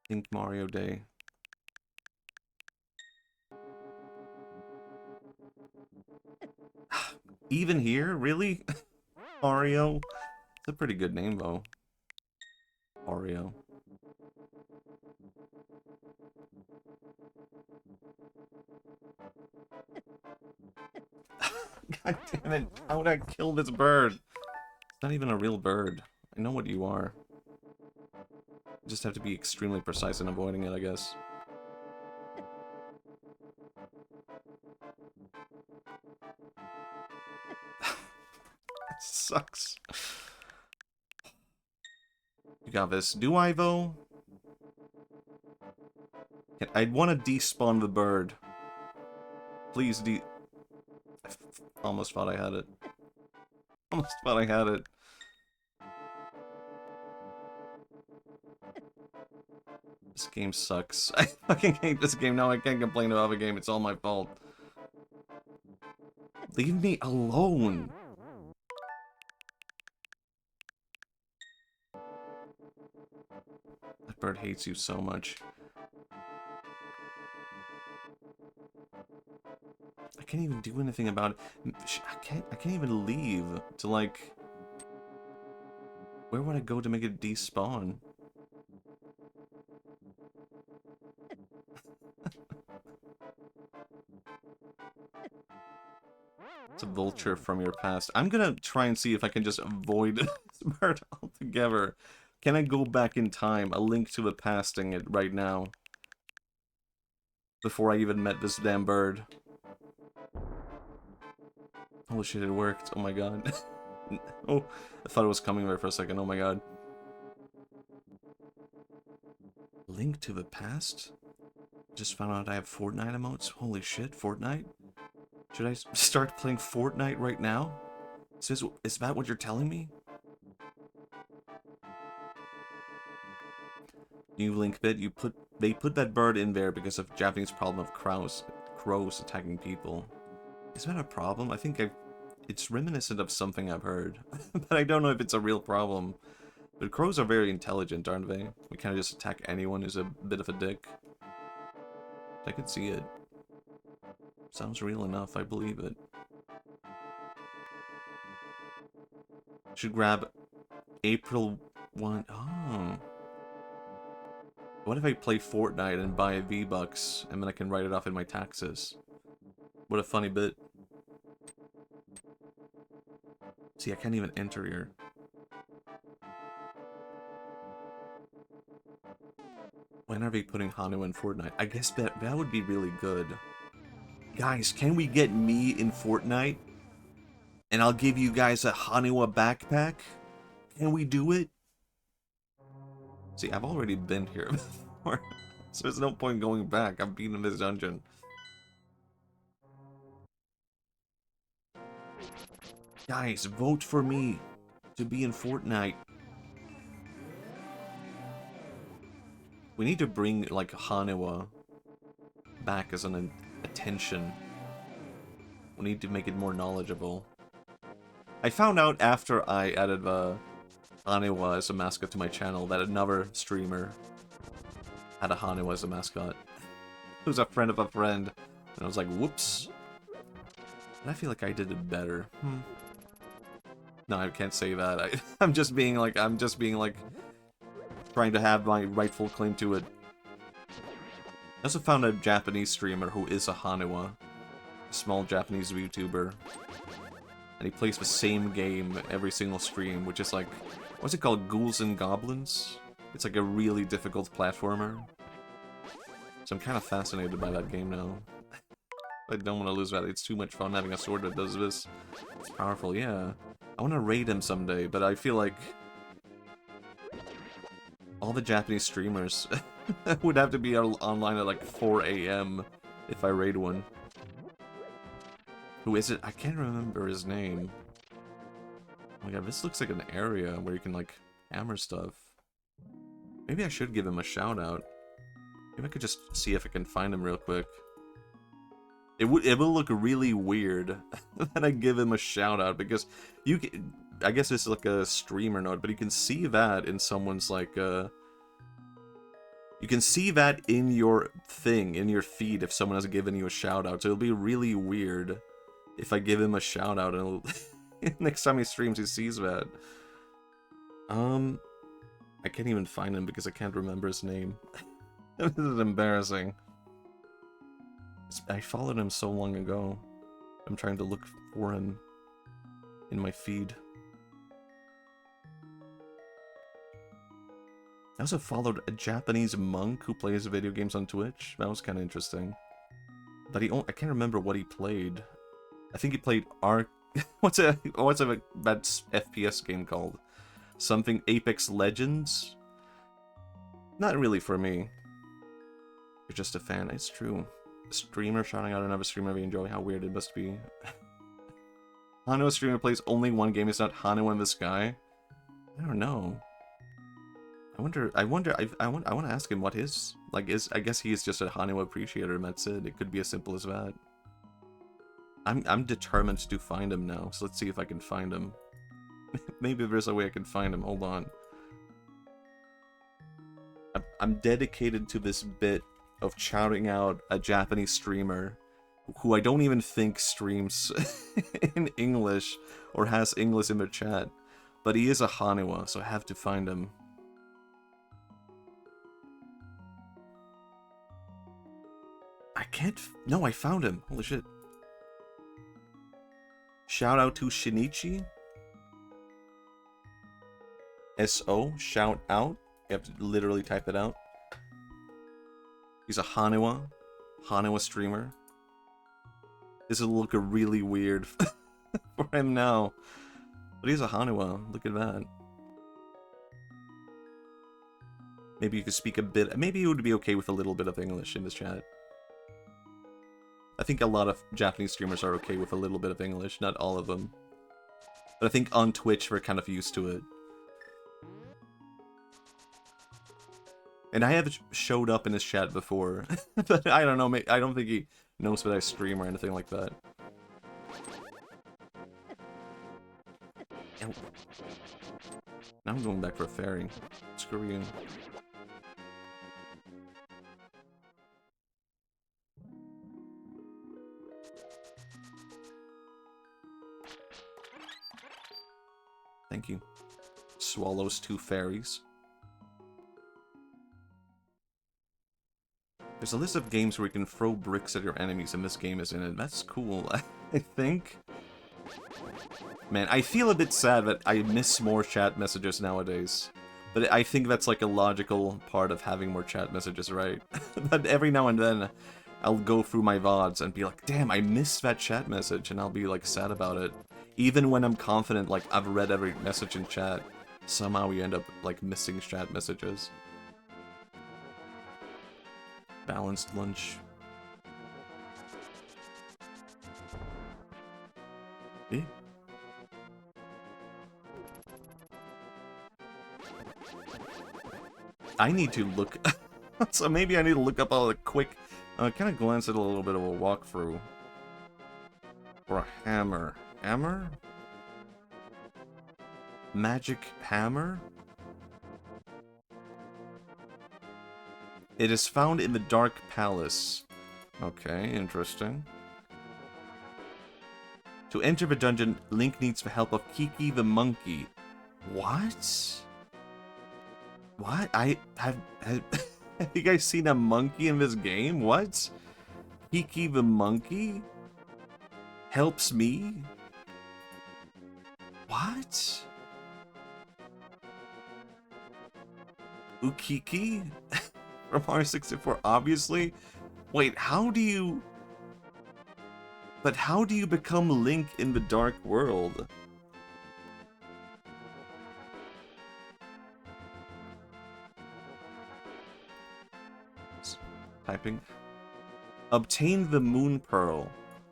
Pink Mario Day. Even here? Really? Mario? It's a pretty good name, though. Mario. God damn it. How would I kill this bird? It's not even a real bird. I know what you are. You just have to be extremely precise in avoiding it, I guess. It sucks. You got this. Do I, though? I'd want to despawn the bird. Please I almost thought I had it. Almost thought I had it. This game sucks. I fucking hate this game. Now I can't complain about the game. It's all my fault. Leave me alone. That bird hates you so much. I can't even do anything about it. I can't even leave to, like... Where would I go to make it despawn? It's a vulture from your past. I'm gonna try and see if I can just avoid this bird altogether. Can I go back in time? A link to the pasting it right now. Before I even met this damn bird. Holy shit, it worked. Oh my god. Oh, I thought it was coming there for a second. Oh my god. Link to the past? Just found out I have Fortnite emotes? Holy shit, Fortnite? Should I start playing Fortnite right now? Is that what you're telling me? New link bit, they put that bird in there because of Japanese problem of crows attacking people. Is that a problem? I think it's reminiscent of something I've heard, but I don't know if it's a real problem. But crows are very intelligent, aren't they? We can't just attack anyone who's a bit of a dick. I could see it. Sounds real enough, I believe it. Should grab April 1. Oh. What if I play Fortnite and buy V-Bucks, and then I can write it off in my taxes? What a funny bit. See, I can't even enter here. When are they putting Hanua in Fortnite? I guess that would be really good. Guys, can we get me in Fortnite? And I'll give you guys a Hanua backpack? Can we do it? See, I've already been here before, so there's no point going back. I've been in this dungeon. Guys, vote for me to be in Fortnite. We need to bring, like, Hanua back as an attention. We need to make it more knowledgeable. I found out after I added Hanua as a mascot to my channel that another streamer had a Hanua as a mascot. Who's a friend of a friend. And I was like, whoops. And I feel like I did it better. No, I can't say that. I'm just being like, trying to have my rightful claim to it. I also found a Japanese streamer who is a Hanua. A small Japanese YouTuber. And he plays the same game every single stream, which is like, what's it called? Ghouls and Goblins? It's like a really difficult platformer. So I'm kind of fascinated by that game now. I don't want to lose that. It's too much fun having a sword that does this. It's powerful, yeah. I want to raid him someday, but I feel like all the Japanese streamers would have to be online at like 4 AM if I raid one. Who is it? I can't remember his name. Oh my god, this looks like an area where you can, like, hammer stuff. Maybe I should give him a shout out. Maybe I could just see if I can find him real quick. It will look really weird that I give him a shout out, because you can, I guess it's like a streamer note, but you can see that in someone's, like, you can see that in your thing, in your feed, if someone has given you a shout out. So it'll be really weird if I give him a shout out and next time he streams he sees that. I can't even find him because I can't remember his name. This is embarrassing. I followed him so long ago. I'm trying to look for him in my feed. I also followed a Japanese monk who plays video games on Twitch. That was kind of interesting. But I can't remember what he played. I think he played what's that FPS game called? Something Apex Legends? Not really for me. You're just a fan. It's true. A streamer shouting out another streamer we enjoy. How weird it must be. Hanua streamer plays only one game. It's not Hanua in the Sky. I don't know. I want to ask him what his, like, is. I guess he is just a Haniwa appreciator, and that's it. It could be as simple as that. I'm determined to find him now, so let's see if I can find him. Maybe there's a way I can find him. Hold on. I'm dedicated to this bit of shouting out a Japanese streamer who I don't even think streams in English or has English in their chat. But he is a Haniwa, so I have to find him. I can't... No, I found him. Holy shit. Shout out to Shinichi. S-O, shout out. You have to literally type it out. He's a Haniwa streamer. This will look really weird for him now. But he's a Haniwa. Look at that. Maybe you could speak a bit... Maybe you would be okay with a little bit of English in this chat. I think a lot of Japanese streamers are okay with a little bit of English. Not all of them. But I think on Twitch we're kind of used to it. And I have showed up in his chat before. But I don't know, I don't think he knows that I stream or anything like that. Now I'm going back for a fairing. Screw you. Thank you. Swallows 2 fairies. There's a list of games where you can throw bricks at your enemies, and this game is in it. That's cool, I think. Man, I feel a bit sad that I miss more chat messages nowadays. But I think that's like a logical part of having more chat messages, right? But every now and then, I'll go through my VODs and be like, damn, I missed that chat message, and I'll be like sad about it. Even when I'm confident, like, I've read every message in chat, somehow you end up, like, missing chat messages. Balanced lunch. Eh? I need to look... So maybe I need to look up all the quick... kind of glance at a little bit of a walkthrough. For a hammer. Hammer? Magic hammer? It is found in the Dark Palace. Okay, interesting. To enter the dungeon, Link needs the help of Kiki the monkey. What? What? Have you guys seen a monkey in this game? What? Kiki the monkey helps me? What? Ukiki? From R64, obviously? Wait, how do you... But how do you become Link in the Dark World? Typing. Obtain the Moon Pearl,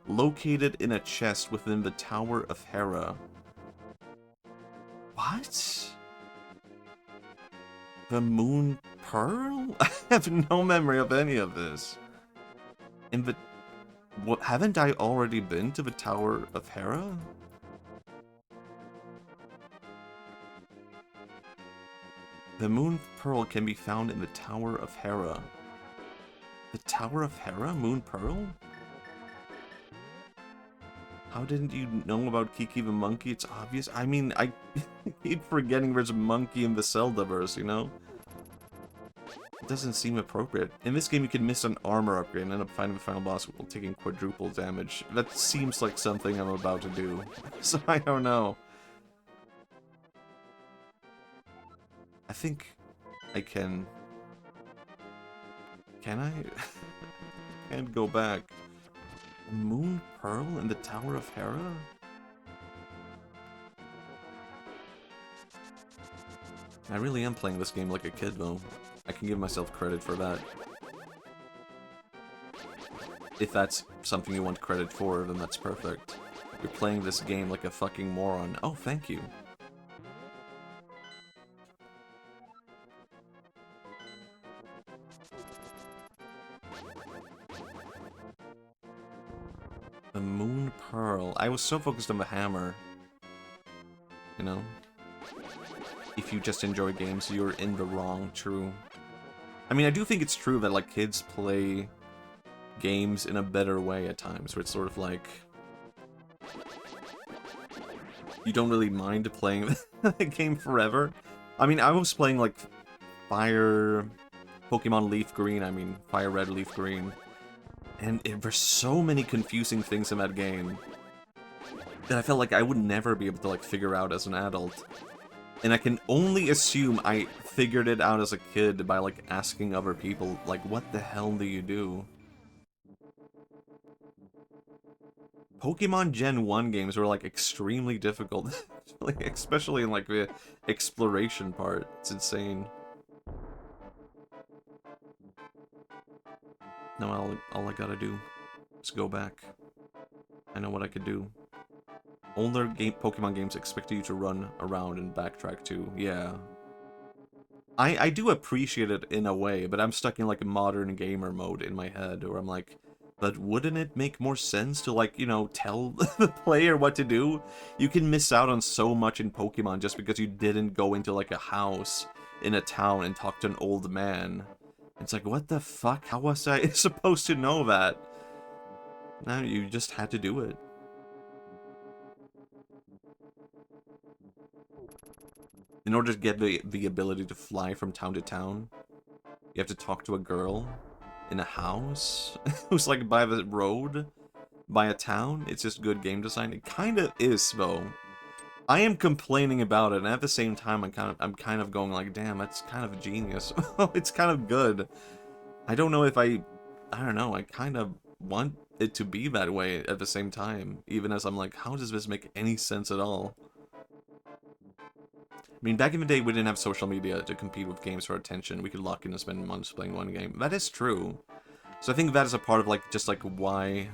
located in a chest within the Tower of Hera. What? The Moon Pearl? I have no memory of any of this. In the... What, haven't I already been to the Tower of Hera? The Moon Pearl can be found in the Tower of Hera. The Tower of Hera? Moon Pearl? How didn't you know about Kiki the monkey? It's obvious. I mean, I keep forgetting there's a monkey in the Zeldaverse, you know? It doesn't seem appropriate. In this game, you can miss an armor upgrade and end up finding the final boss while taking quadruple damage. That seems like something I'm about to do. So I don't know. I think I can... Can I? Can't go back. Moon Pearl in the Tower of Hera? I really am playing this game like a kid, though. I can give myself credit for that. If that's something you want credit for, then that's perfect. You're playing this game like a fucking moron. Oh, thank you. The Moon Pearl. I was so focused on the hammer. You know? If you just enjoy games, you're in the wrong, true. I mean, I do think it's true that, like, kids play games in a better way at times, where it's sort of like... You don't really mind playing the game forever. I mean, I was playing, like, Fire... Pokemon Leaf Green, I mean, Fire Red Leaf Green. And there's so many confusing things in that game that I felt like I would never be able to, like, figure out as an adult. And I can only assume I figured it out as a kid by, like, asking other people, like, what the hell do you do? Pokemon Gen 1 games were, like, extremely difficult. Especially in, like, the exploration part. It's insane. No, all I gotta do is go back. I know what I could do. Older Pokemon games expect you to run around and backtrack too. Yeah. I do appreciate it in a way, but I'm stuck in, like, a modern gamer mode in my head, where I'm like, but wouldn't it make more sense to, like, you know, tell the player what to do? You can miss out on so much in Pokemon just because you didn't go into, like, a house in a town and talk to an old man. It's like, what the fuck? How was I supposed to know that? No, you just had to do it. In order to get the ability to fly from town to town, you have to talk to a girl in a house who's, like, by the road, by a town. It's just good game design. It kind of is, though. I am complaining about it, and at the same time, I'm kind of going like, damn, that's kind of genius. It's kind of good. I don't know if I don't know. I kind of want it to be that way at the same time, even as I'm like, how does this make any sense at all? I mean, back in the day, we didn't have social media to compete with games for attention. We could lock in and spend months playing one game. That is true. So I think that is a part of, like, just, like, why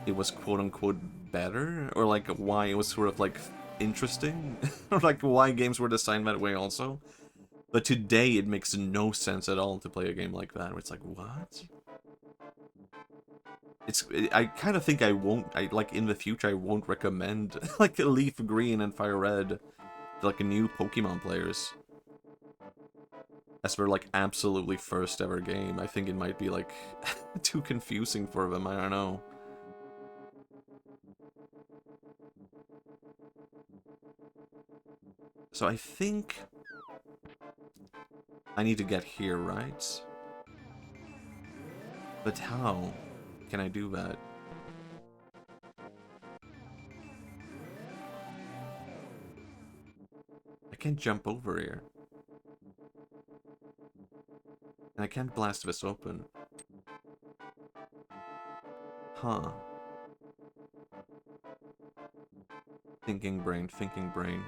it was quote-unquote better, or, like, why it was sort of, like, interesting, or, like, why games were designed that way also. But today, it makes no sense at all to play a game like that, where it's like, what? I kind of think I won't, like, in the future, I won't recommend, like, Leaf Green and Fire Red to, like, new Pokemon players. As for, like, absolutely first ever game, I think it might be, like, too confusing for them, I don't know. So I think I need to get here, right? But how can I do that? I can't jump over here. And I can't blast this open. Huh. Thinking brain, thinking brain.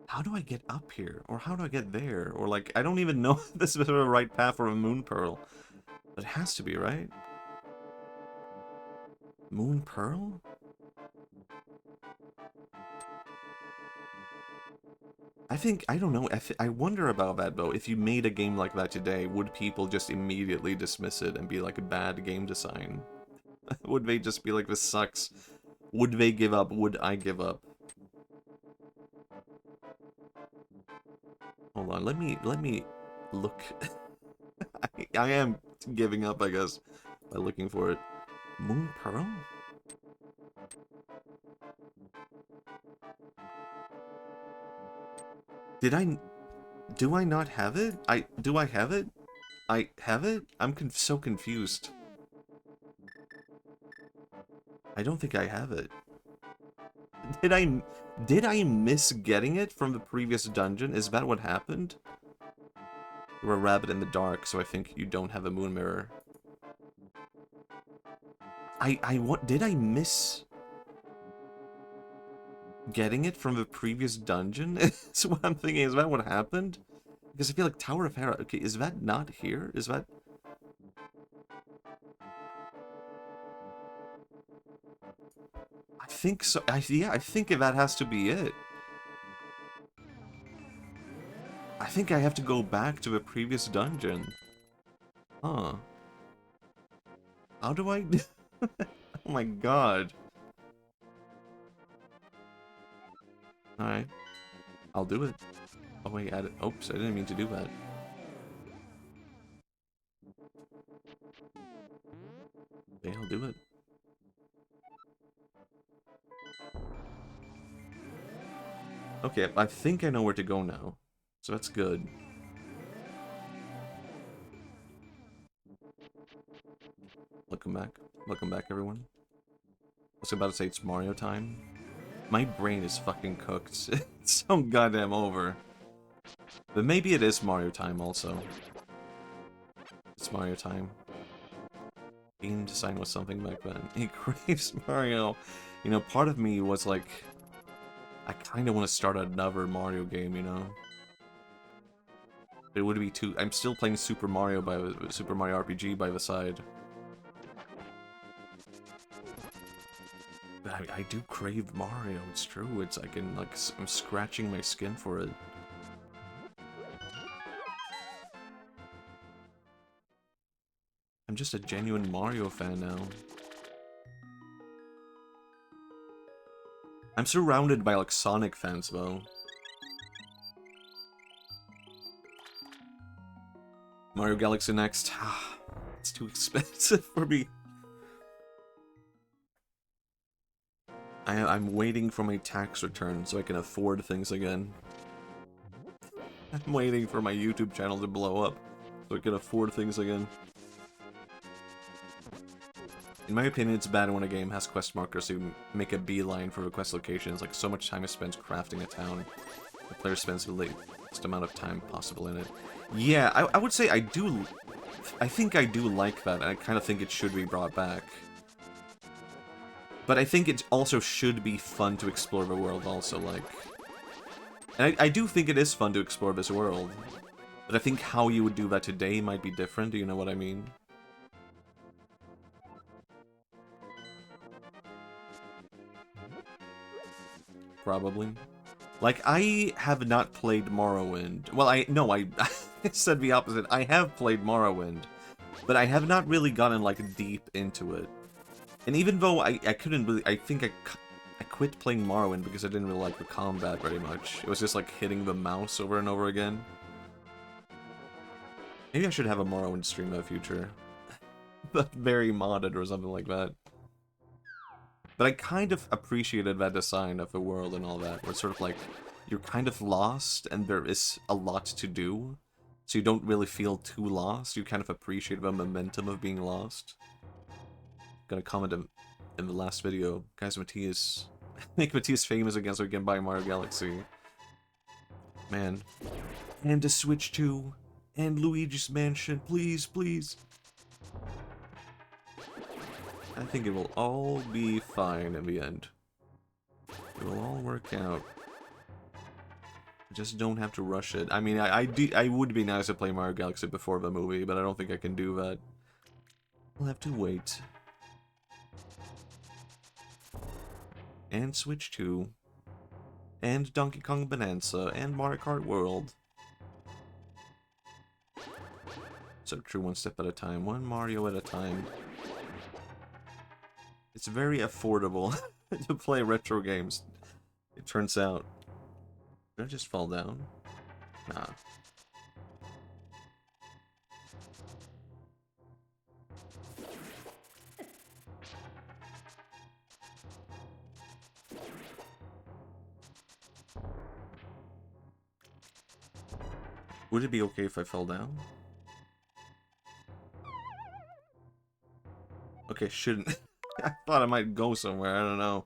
How do I get up here? Or how do I get there? Or, like, I don't even know if this is the right path for a Moon Pearl. But it has to be, right? Moon Pearl? I think, I don't know, I wonder about that, though. If you made a game like that today, would people just immediately dismiss it and be like a bad game design? Would they just be like, this sucks? Would they give up? Would I give up? Hold on, let me look. I am giving up, I guess, by looking for it. Moon Pearl? Do I not have it? Do I have it? I have it? I'm so confused. I don't think I have it. Did I miss getting it from the previous dungeon? Is that what happened? You're a rabbit in the dark, so I think you don't have a moon mirror. Did I miss getting it from the previous dungeon? Is what I'm thinking. Is that what happened? Because I feel like Tower of Hera. Okay, is that not here? Is that... I think so. Yeah, I think that has to be it. I think I have to go back to the previous dungeon. Huh. How do I... Oh my god. Alright. I'll do it. Oh wait, add it. Oops, I didn't mean to do that. Okay, I'll do it. Okay, I think I know where to go now. So that's good. Welcome back. Welcome back, everyone. I was about to say it's Mario time. My brain is fucking cooked. It's so goddamn over. But maybe it is Mario time also. It's Mario time. Game design was something back then. He craves Mario. You know, part of me was like, I kind of want to start another Mario game, you know? It would be too... I'm still playing Super Mario RPG by the side. But I do crave Mario, it's true. It's like, I'm scratching my skin for it. I'm just a genuine Mario fan now. I'm surrounded by, like, Sonic fans, though. Mario Galaxy Next. It's too expensive for me. I'm waiting for my tax return so I can afford things again. I'm waiting for my YouTube channel to blow up so I can afford things again. In my opinion, it's bad when a game has quest markers who make a beeline for request locations. Like, so much time is spent crafting a town. The player spends the least amount of time possible in it. Yeah, I would say I do... I think I do like that, and I kind of think it should be brought back. But I think it also should be fun to explore the world also, like... And I do think it is fun to explore this world. But I think how you would do that today might be different, do you know what I mean? Probably. Like, I have not played Morrowind. Well, I said the opposite. I have played Morrowind, but I have not really gotten, like, deep into it. And even though I couldn't really... I think I quit playing Morrowind because I didn't really like the combat very much. It was just, like, hitting the mouse over and over again. Maybe I should have a Morrowind stream in the future. But very modded or something like that. But I kind of appreciated that design of the world and all that, where it's sort of like, you're kind of lost, and there is a lot to do, so you don't really feel too lost, you kind of appreciate the momentum of being lost. Gonna comment in the last video, guys, Matthias, make Matthias famous again so we can buy Mario Galaxy. Man. And a Switch 2, and Luigi's Mansion, please, please. I think it will all be fine in the end. It will all work out. Just don't have to rush it. I mean, I would be nice to play Mario Galaxy before the movie, but I don't think I can do that. We'll have to wait. And Switch 2. And Donkey Kong Bonanza. And Mario Kart World. So true, one step at a time. One Mario at a time. It's very affordable to play retro games, it turns out. Did I just fall down? Nah. Would it be okay if I fell down? Okay, shouldn't. I thought I might go somewhere, I don't know.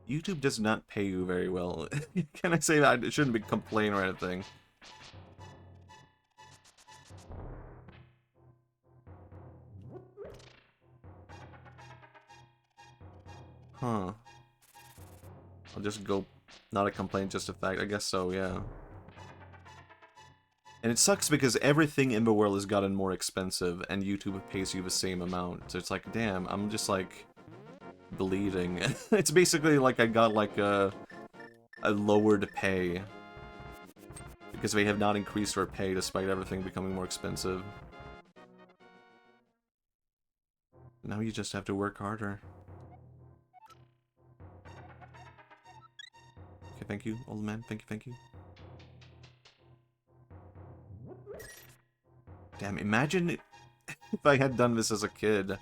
YouTube does not pay you very well. Can I say that? It shouldn't be complain or anything. Huh. I'll just go... Not a complaint, just a fact. I guess so, yeah. And it sucks because everything in the world has gotten more expensive and YouTube pays you the same amount. So it's like, damn, I'm just like bleeding. It's basically like I got like a lowered pay because they have not increased our pay despite everything becoming more expensive. Now you just have to work harder. Okay, thank you, old man. Thank you, thank you. Damn, imagine if I had done this as a kid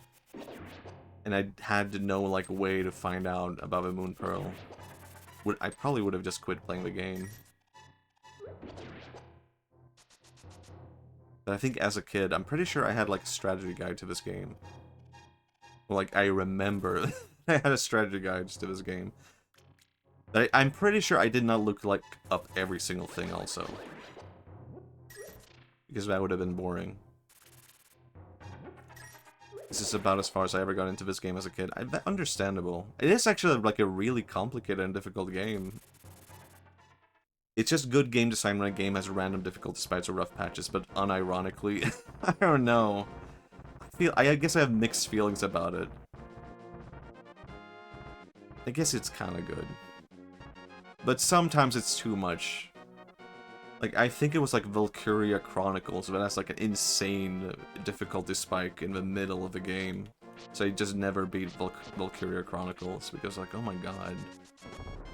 and I had no like way to find out about the Moon Pearl. I probably would have just quit playing the game. But I think as a kid, I'm pretty sure I had like a strategy guide to this game. Well, like, I remember I had a strategy guide to this game. I'm pretty sure I did not look like up every single thing also. Because that would have been boring. This is about as far as I ever got into this game as a kid. Understandable. It is actually like a really complicated and difficult game. It's just good game design when a game has random difficulty spikes or rough patches, but unironically, I don't know. I guess I have mixed feelings about it. I guess it's kind of good. But sometimes it's too much. Like, I think it was like Valkyria Chronicles, but that's like an insane difficulty spike in the middle of the game. So I just never beat Valkyria Chronicles, because like, oh my god.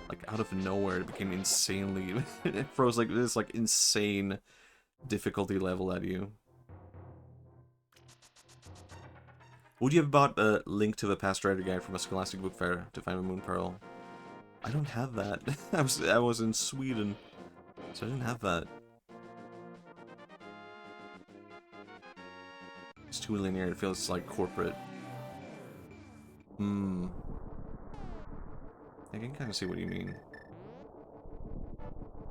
Like, out of nowhere, it became insanely... it throws like this like insane difficulty level at you. Would you have bought a Link to the Past Writer Guide from a Scholastic Book Fair to find the Moon Pearl? I don't have that. I was in Sweden, so I didn't have that. It's too linear, it feels like corporate. I can kind of see what you mean.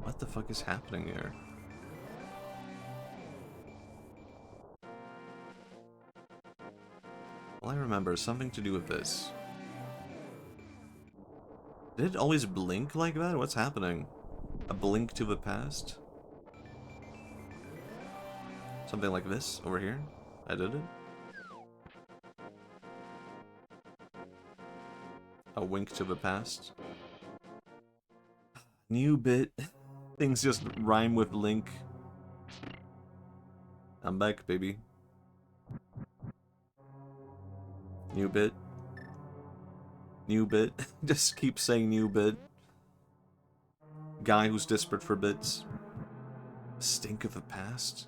What the fuck is happening here? Well, I remember something to do with this. Did it always blink like that? What's happening? A blink to the past? Something like this over here? I did it? A wink to the past? New bit. Things just rhyme with link. I'm back, baby. New bit. New bit. Just keep saying new bit. Guy who's desperate for bits. The stink of a past?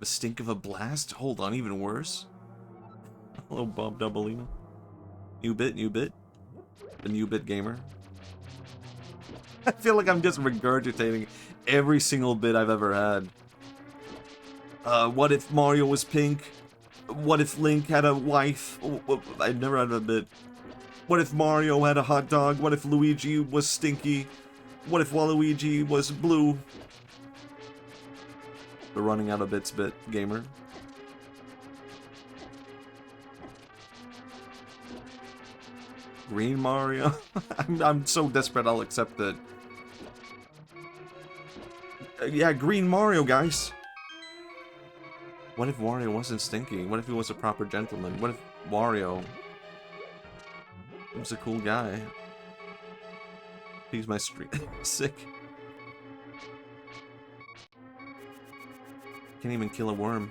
The stink of a blast? Hold on, even worse. Hello, Bob Doubleina. New bit, new bit. The new bit gamer. I feel like I'm just regurgitating every single bit I've ever had. What if Mario was pink? What if Link had a wife? Oh, I've never had a bit. What if Mario had a hot dog? What if Luigi was stinky? What if Waluigi was blue? We're running out of bits, bit gamer. Green Mario? I'm so desperate I'll accept it. Yeah, Green Mario, guys. What if Wario wasn't stinky? What if he was a proper gentleman? What if Wario was a cool guy? He's my street. Sick. Can't even kill a worm.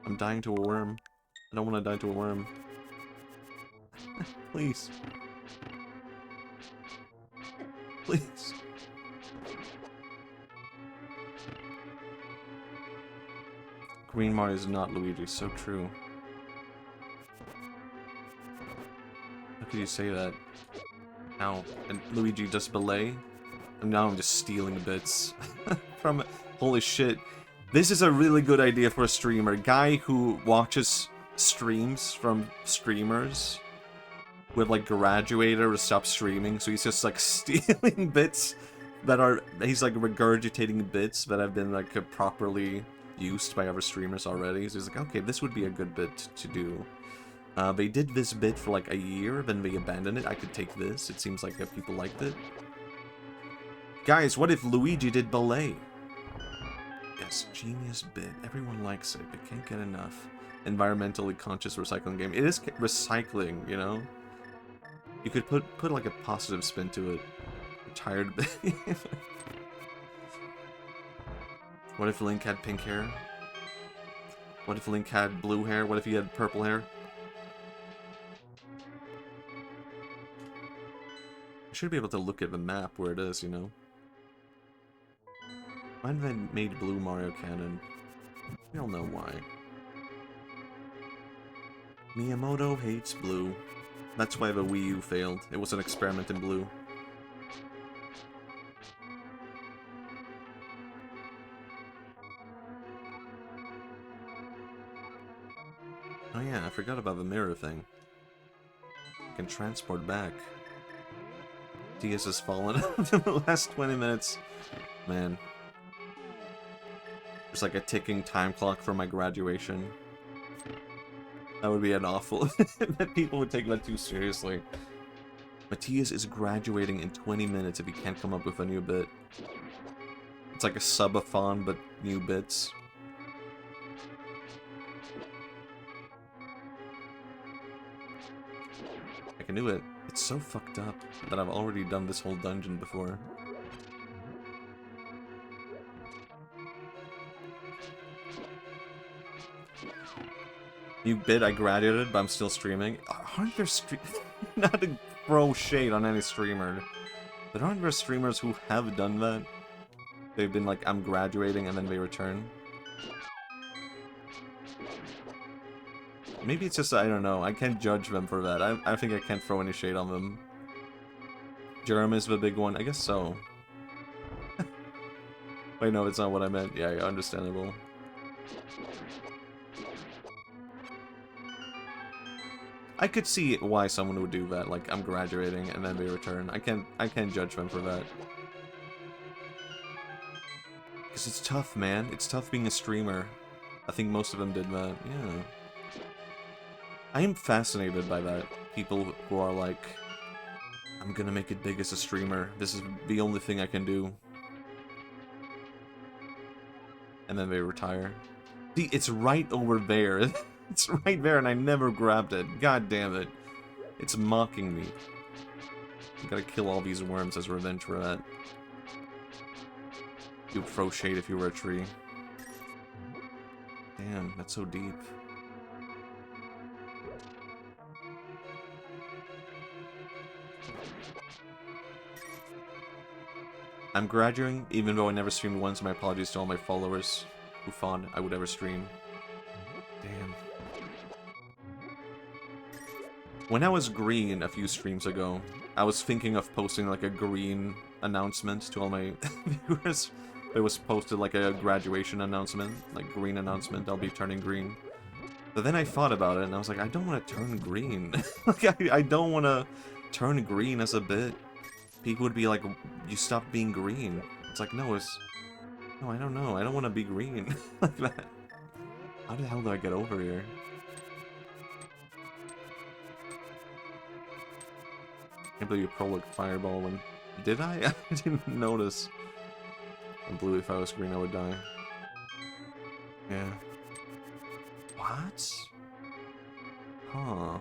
I'm dying to a worm. I don't want to die to a worm. Please. Please. Green Mario is not Luigi, so true. How could you say that? Ow. And Luigi does belay? And now I'm just stealing bits from... Holy shit. This is a really good idea for a streamer. Guy who watches streams from streamers would like graduate or stop streaming, so he's just like stealing bits that are... He's like regurgitating bits that have been like properly used by other streamers already. So he's like, okay, this would be a good bit to do. They did this bit for like a year, then they abandoned it. I could take this. It seems like people liked it. Guys, what if Luigi did ballet? Yes, genius bit. Everyone likes it. They can't get enough. Environmentally conscious recycling game. It is recycling, you know? You could put like a positive spin to it. Retired bit. What if Link had pink hair? What if Link had blue hair? What if he had purple hair? I should be able to look at the map where it is, you know? Why did they made blue Mario canon? We all know why. Miyamoto hates blue. That's why the Wii U failed. It was an experiment in blue. Oh yeah, I forgot about the mirror thing. I can transport back. DS has fallen in the last 20 minutes. Man. There's like a ticking time clock for my graduation. That would be an awful... that people would take that too seriously. Matthias is graduating in 20 minutes if he can't come up with a new bit. It's like a subathon, but new bits. I can do it. It's so fucked up that I've already done this whole dungeon before. New bit, I graduated, but I'm still streaming. Aren't there not to throw shade on any streamer, but aren't there streamers who have done that? They've been like, I'm graduating, and then they return. Maybe it's just, I don't know, I can't judge them for that. I think I can't throw any shade on them. Jerem is the big one, I guess so. Wait, no, it's not what I meant. Yeah, understandable. I could see why someone would do that, like, I'm graduating, and then they return. I can't judge them for that. Because it's tough, man. It's tough being a streamer. I think most of them did that, yeah. I am fascinated by that. People who are like, I'm gonna make it big as a streamer. This is the only thing I can do. And then they retire. See, it's right over there. It's right there and I never grabbed it. God damn it. It's mocking me. I gotta kill all these worms as revenge for that. You'd throw shade if you were a tree. Damn, that's so deep. I'm graduating, even though I never streamed once. My apologies to all my followers who thought I would ever stream. Damn. When I was green a few streams ago, I was thinking of posting like a green announcement to all my viewers. It was posted like a graduation announcement, like green announcement, I'll be turning green. But then I thought about it and I was like, I don't want to turn green. Like, I don't want to turn green as a bit. People would be like, you stopped being green. It's like, no, no, I don't know. I don't want to be green. Like that. How the hell do I get over here? I can't believe you prologue fireball when... Did I? I didn't notice. I'm blue. If I was green, I would die. Yeah. What? Huh.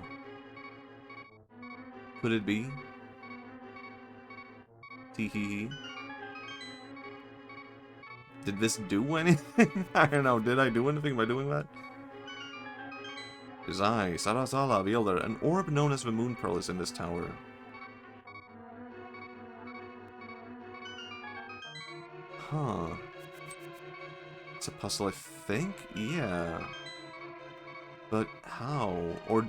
Could it be? Teehee. Did this do anything? I don't know. Did I do anything by doing that? His eye. Sarazala, the Elder. An orb known as the Moon Pearl is in this tower. Huh. It's a puzzle, I think? Yeah. But how? Or...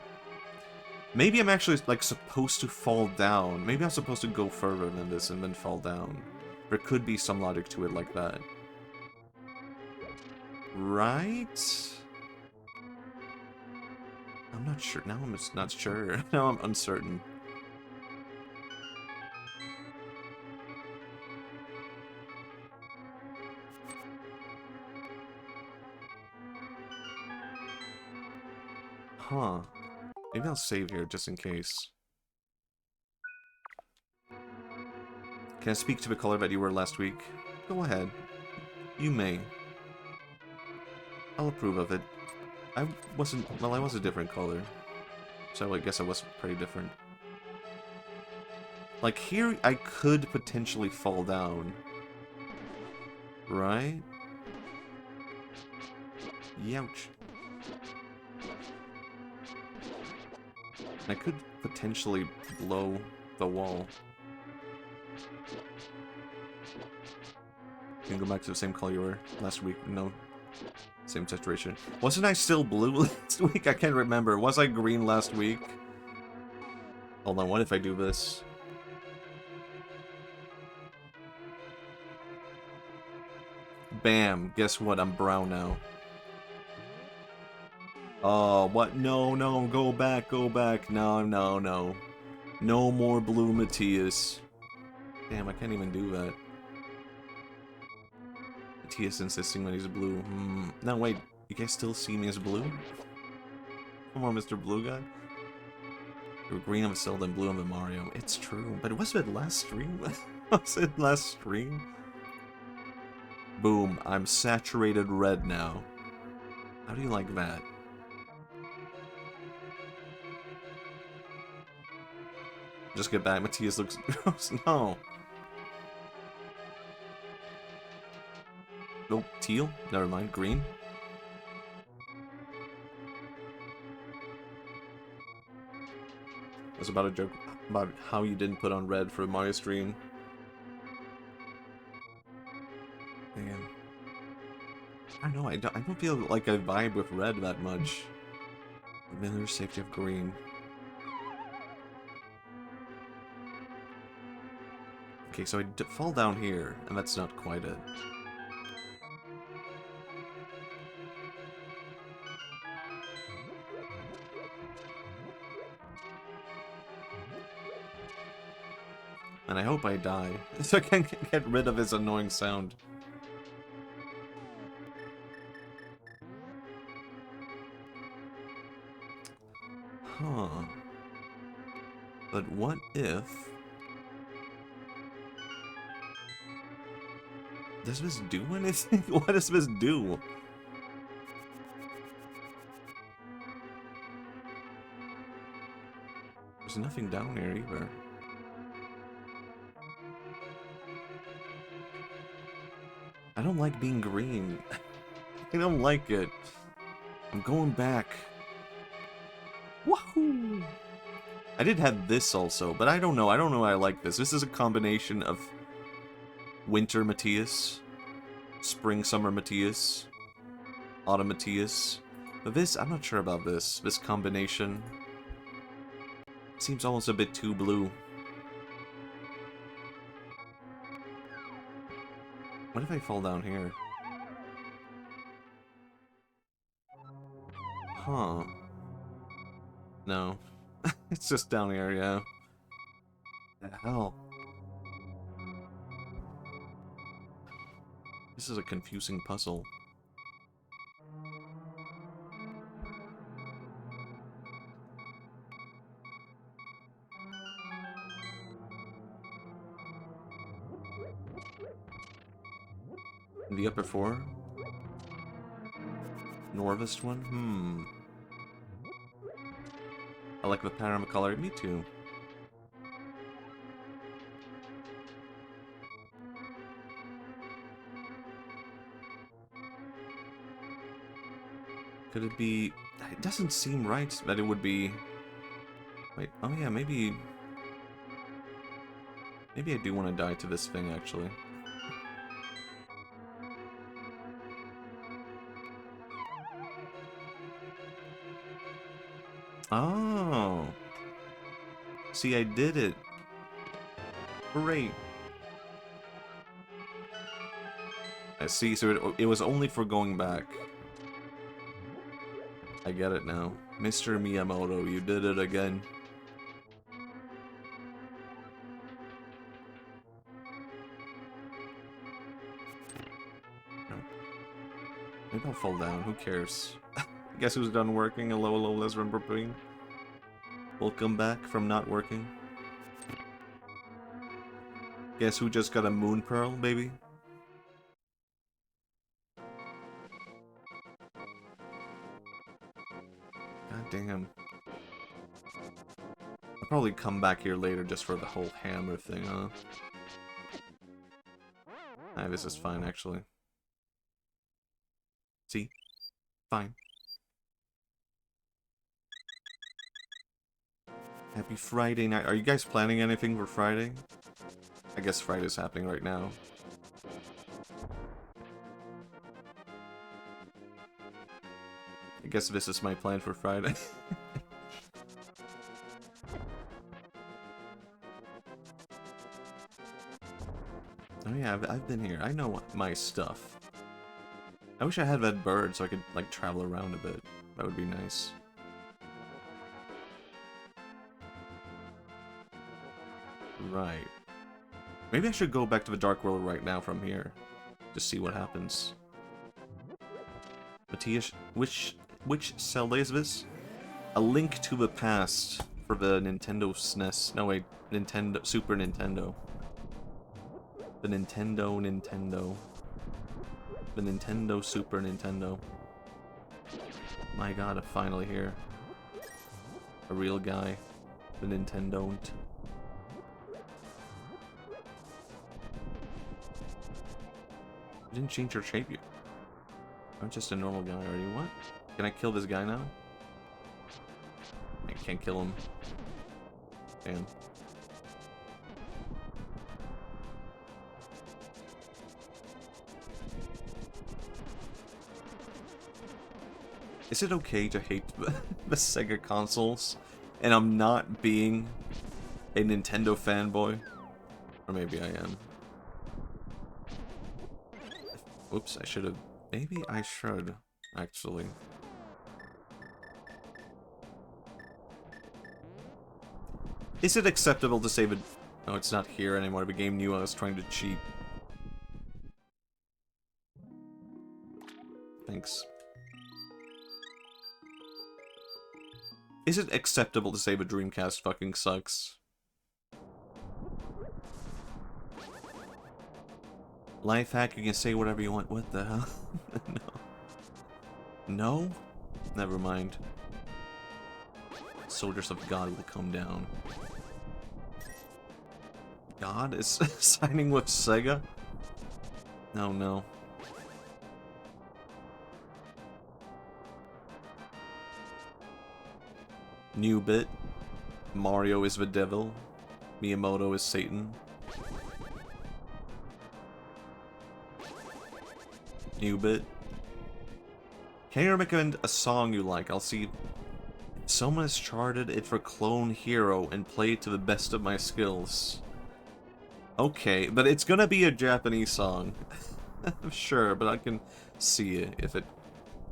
Maybe I'm actually, like, supposed to fall down. Maybe I'm supposed to go further than this and then fall down. There could be some logic to it like that. Right? I'm not sure. Now I'm just not sure. Now I'm uncertain. Huh. Maybe I'll save here just in case. Can I speak to the color that you were last week? Go ahead. You may. I'll approve of it. I wasn't... Well, I was a different color. So I guess I was pretty different. Like, here, I could potentially fall down. Right? Youch. I could potentially blow the wall. You can go back to the same color you were last week. No. Same saturation. Wasn't I still blue last week? I can't remember. Was I green last week? Hold on, what if I do this? Bam. Guess what? I'm brown now. Oh, what? No, no. Go back, go back. No, no, no. No more blue Matthias. Damn, I can't even do that. Matthias insisting that he's blue. No, wait. You guys still see me as blue? Come on, Mr. Blue Guy. You were green on Zelda and blue on the Mario. It's true. But was it last stream? Was it last stream? Boom. I'm saturated red now. How do you like that? Just get back. Matthias looks gross. No. Nope. Teal? Never mind. Green? It was about a joke about how you didn't put on red for a Mario stream. Damn. I don't know. I don't feel like I vibe with red that much. Miller, safety of green. Okay, so I fall down here, and that's not quite it. And I hope I die, so I can get rid of his annoying sound. Huh. But what if... Does this do anything? What does this do? There's nothing down here either. I don't like being green. I don't like it. I'm going back. Woohoo! I did have this also, but I don't know. I don't know why I like this. This is a combination of Winter Matthias, Spring Summer Matthias, Autumn Matthias. But this, I'm not sure about this. This combination seems almost a bit too blue. What if I fall down here? Huh. No. It's just down here, yeah. The hell? This is a confusing puzzle. The upper four? Norvest one? I like the pattern of color. Me too. Could it be... It doesn't seem right that it would be... Wait, oh yeah, maybe... Maybe I do want to die to this thing, actually. Oh! See, I did it! Great! I see, so it was only for going back. I get it now. Mr. Miyamoto, you did it again. No. Maybe I'll fall down, who cares? Guess who's done working? Hello, hello, let's remember being. Welcome back from not working. Guess who just got a moon pearl, baby? God damn. I'll probably come back here later just for the whole hammer thing, huh? Ah, this is fine, actually. See? Fine. Happy Friday night. Are you guys planning anything for Friday? I guess Friday's happening right now. I guess this is my plan for Friday. Oh yeah, I've been here. I know my stuff. I wish I had that bird so I could, like, travel around a bit. That would be nice. Right. Maybe I should go back to the Dark World right now from here. Just see what happens. Matthias, which Zelda is this? A Link to the Past for the Nintendo SNES. No wait, Super Nintendo. The Nintendo. The Nintendo Super Nintendo. My god, I'm finally here. A real guy. The Nintendo. You didn't change your shape yet. I'm just a normal guy, are you? What? Can I kill this guy now? I can't kill him. Damn. Is it okay to hate the Sega consoles? And I'm not being a Nintendo fanboy? Or maybe I am. Oops, I should have... Maybe I should, actually. Is it acceptable to save it? Oh, it's not here anymore. The game knew I was trying to cheat. Thanks. Is it acceptable to say the Dreamcast fucking sucks? Life hack, you can say whatever you want. What the hell? No. No? Never mind. Soldiers of God will come down. God is signing with Sega? No, no. New bit. Mario is the devil. Miyamoto is Satan. New bit. Can you recommend a song you like? I'll see. Someone has charted it for Clone Hero and played to the best of my skills. Okay, but it's gonna be a Japanese song. Sure, but I can see it if it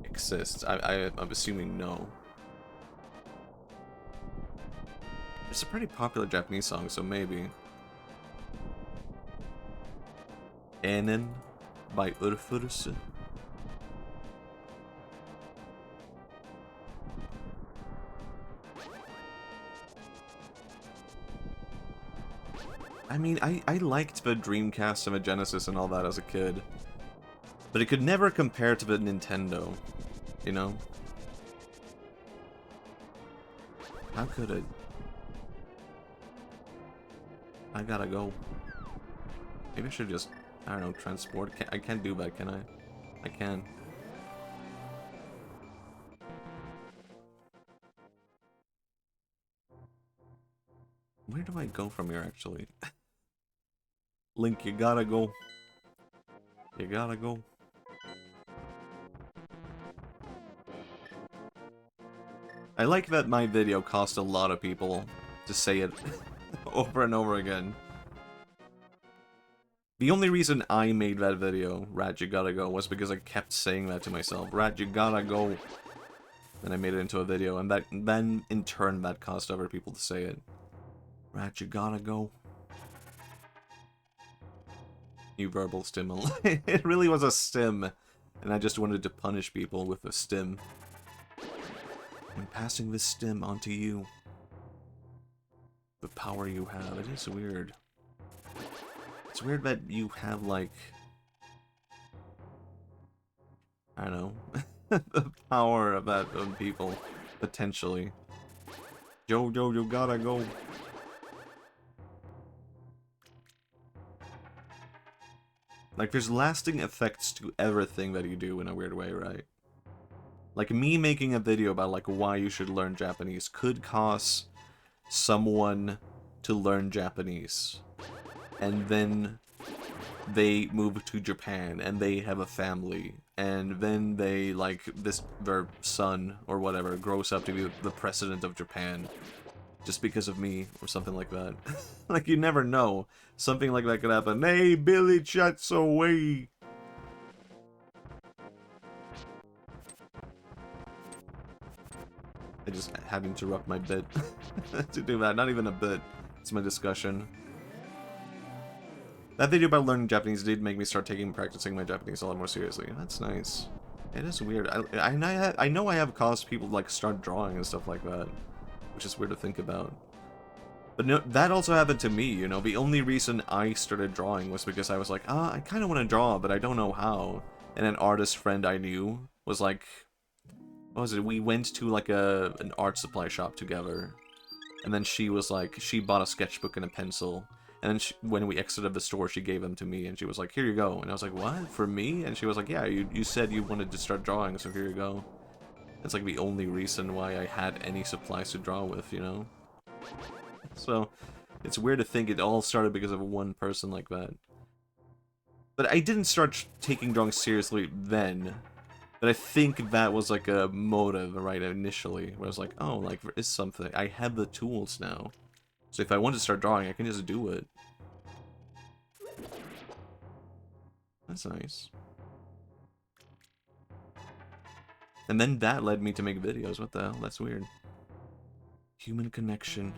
exists. I'm assuming no. It's a pretty popular Japanese song, so maybe. Enen by Urfurus. I mean, I liked the Dreamcast and the Genesis and all that as a kid. But it could never compare to the Nintendo, you know? How could it? I gotta go. Maybe I should just, I don't know, transport. I can't do that, can I? I can. Where do I go from here, actually? Link, you gotta go. You gotta go. I like that my video cost a lot of people to say it over and over again. The only reason I made that video, Rat, you gotta go, was because I kept saying that to myself. Rat, you gotta go. And I made it into a video, and then in turn that caused other people to say it. Rat, you gotta go. New verbal stimul. It really was a stim, and I just wanted to punish people with a stim. I'm passing this stim onto you. The power you have. It is weird. It's weird that you have, like... I don't know. The power of that on people. Potentially. Jojo, you gotta go. Like, there's lasting effects to everything that you do in a weird way, right? Like, me making a video about, like, why you should learn Japanese could cause someone to learn Japanese. And then they move to Japan, and they have a family. And then they, like, their son, or whatever, grows up to be the president of Japan. Just because of me, or something like that. Like, you never know. Something like that could happen. Hey, Billy Chats away! I just had to interrupt my bit to do that. Not even a bit. It's my discussion. That video about learning Japanese did make me start practicing my Japanese a lot more seriously. That's nice. It is weird. I know I have caused people to, like, start drawing and stuff like that, which is weird to think about. But no, that also happened to me, you know. The only reason I started drawing was because I was like, I kind of want to draw, but I don't know how. And an artist friend I knew was like, what was it? We went to, like, an art supply shop together. And then she was like, she bought a sketchbook and a pencil. And then when we exited the store, she gave them to me, and she was like, here you go. And I was like, what? For me? And she was like, yeah, you said you wanted to start drawing, so here you go. That's like the only reason why I had any supplies to draw with, you know? So, it's weird to think it all started because of one person like that. But I didn't start taking drawing seriously then. But I think that was like a motive, right, initially. Where I was like, oh, like, there is something. I have the tools now. So if I want to start drawing, I can just do it. That's nice. And then that led me to make videos. What the hell? That's weird. Human connection.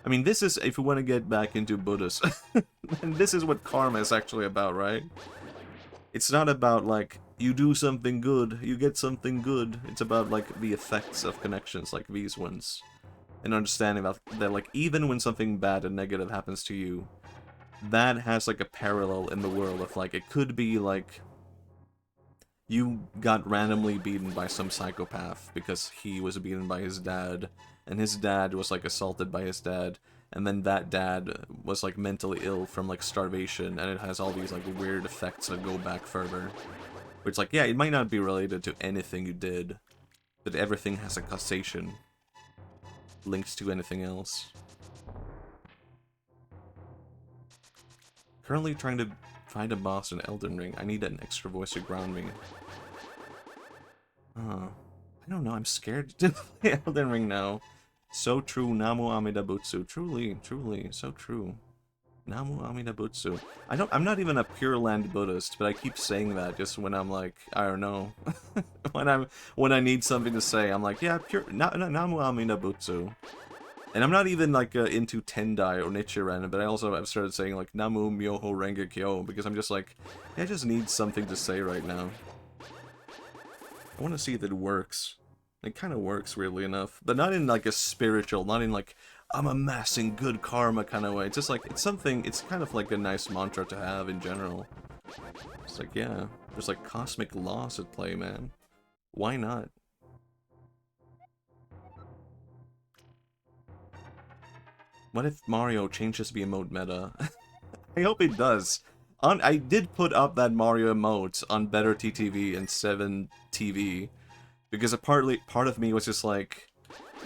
I mean, this is, if we want to get back into Buddhist, and this is what karma is actually about, right? It's not about, like, you do something good, you get something good. It's about, like, the effects of connections, like these ones. And understanding that, like, even when something bad and negative happens to you, that has, like, a parallel in the world of, like, it could be, like, you got randomly beaten by some psychopath because he was beaten by his dad, and his dad was, like, assaulted by his dad, and then that dad was, like, mentally ill from, like, starvation, and it has all these, like, weird effects that go back further. Which, like, yeah, it might not be related to anything you did, but everything has a causation linked to anything else. Currently trying to find a boss in Elden Ring. I need an extra voice to ground me. I don't know, I'm scared to play Elden Ring now. So true, Namu Amida Butsu. Truly, truly, so true. Namu Amida Butsu. I'm not even a Pure Land Buddhist, but I keep saying that just when I'm like, I don't know. when I need something to say, I'm like, yeah, Namu Amida Butsu. And I'm not even, like, into Tendai or Nichiren, but I've started saying, like, Namu Myoho Renge Kyo, because I'm just like, I just need something to say right now. I want to see if it works. It kind of works, weirdly enough. But not in, like, a spiritual, not in, like, I'm amassing good karma kind of way. It's just, like, it's something, it's kind of, like, a nice mantra to have in general. It's like, yeah, there's, like, cosmic laws at play, man. Why not? What if Mario changes the emote meta? I hope it does. I did put up that Mario emote on Better TTV and 7TV, because a part of me was just like,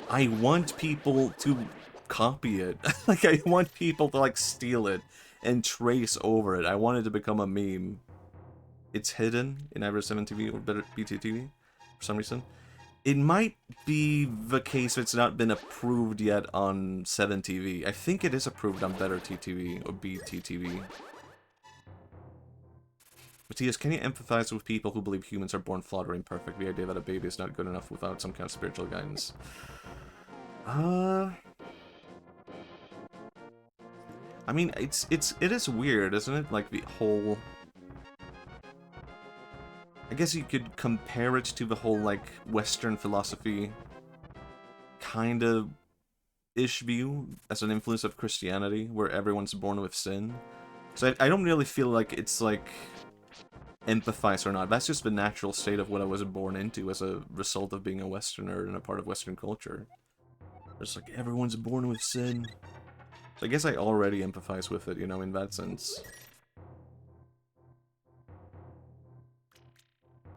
I want people to copy it. Like, I want people to, like, steal it and trace over it. I want it to become a meme. It's hidden in either 7TV or Better BTTV for some reason. It might be the case if it's not been approved yet on 7TV. I think it is approved on Better TTV or BTTV. Matthias, can you empathize with people who believe humans are born flawed or imperfect? The idea that a baby is not good enough without some kind of spiritual guidance. I mean, it is weird, isn't it? Like, the whole... I guess you could compare it to the whole, like, Western philosophy kind of ish view as an influence of Christianity, where everyone's born with sin. So I don't really feel like it's, like, empathize or not. That's just the natural state of what I was born into as a result of being a Westerner and a part of Western culture. It's like, everyone's born with sin. So I guess I already empathize with it, you know, in that sense.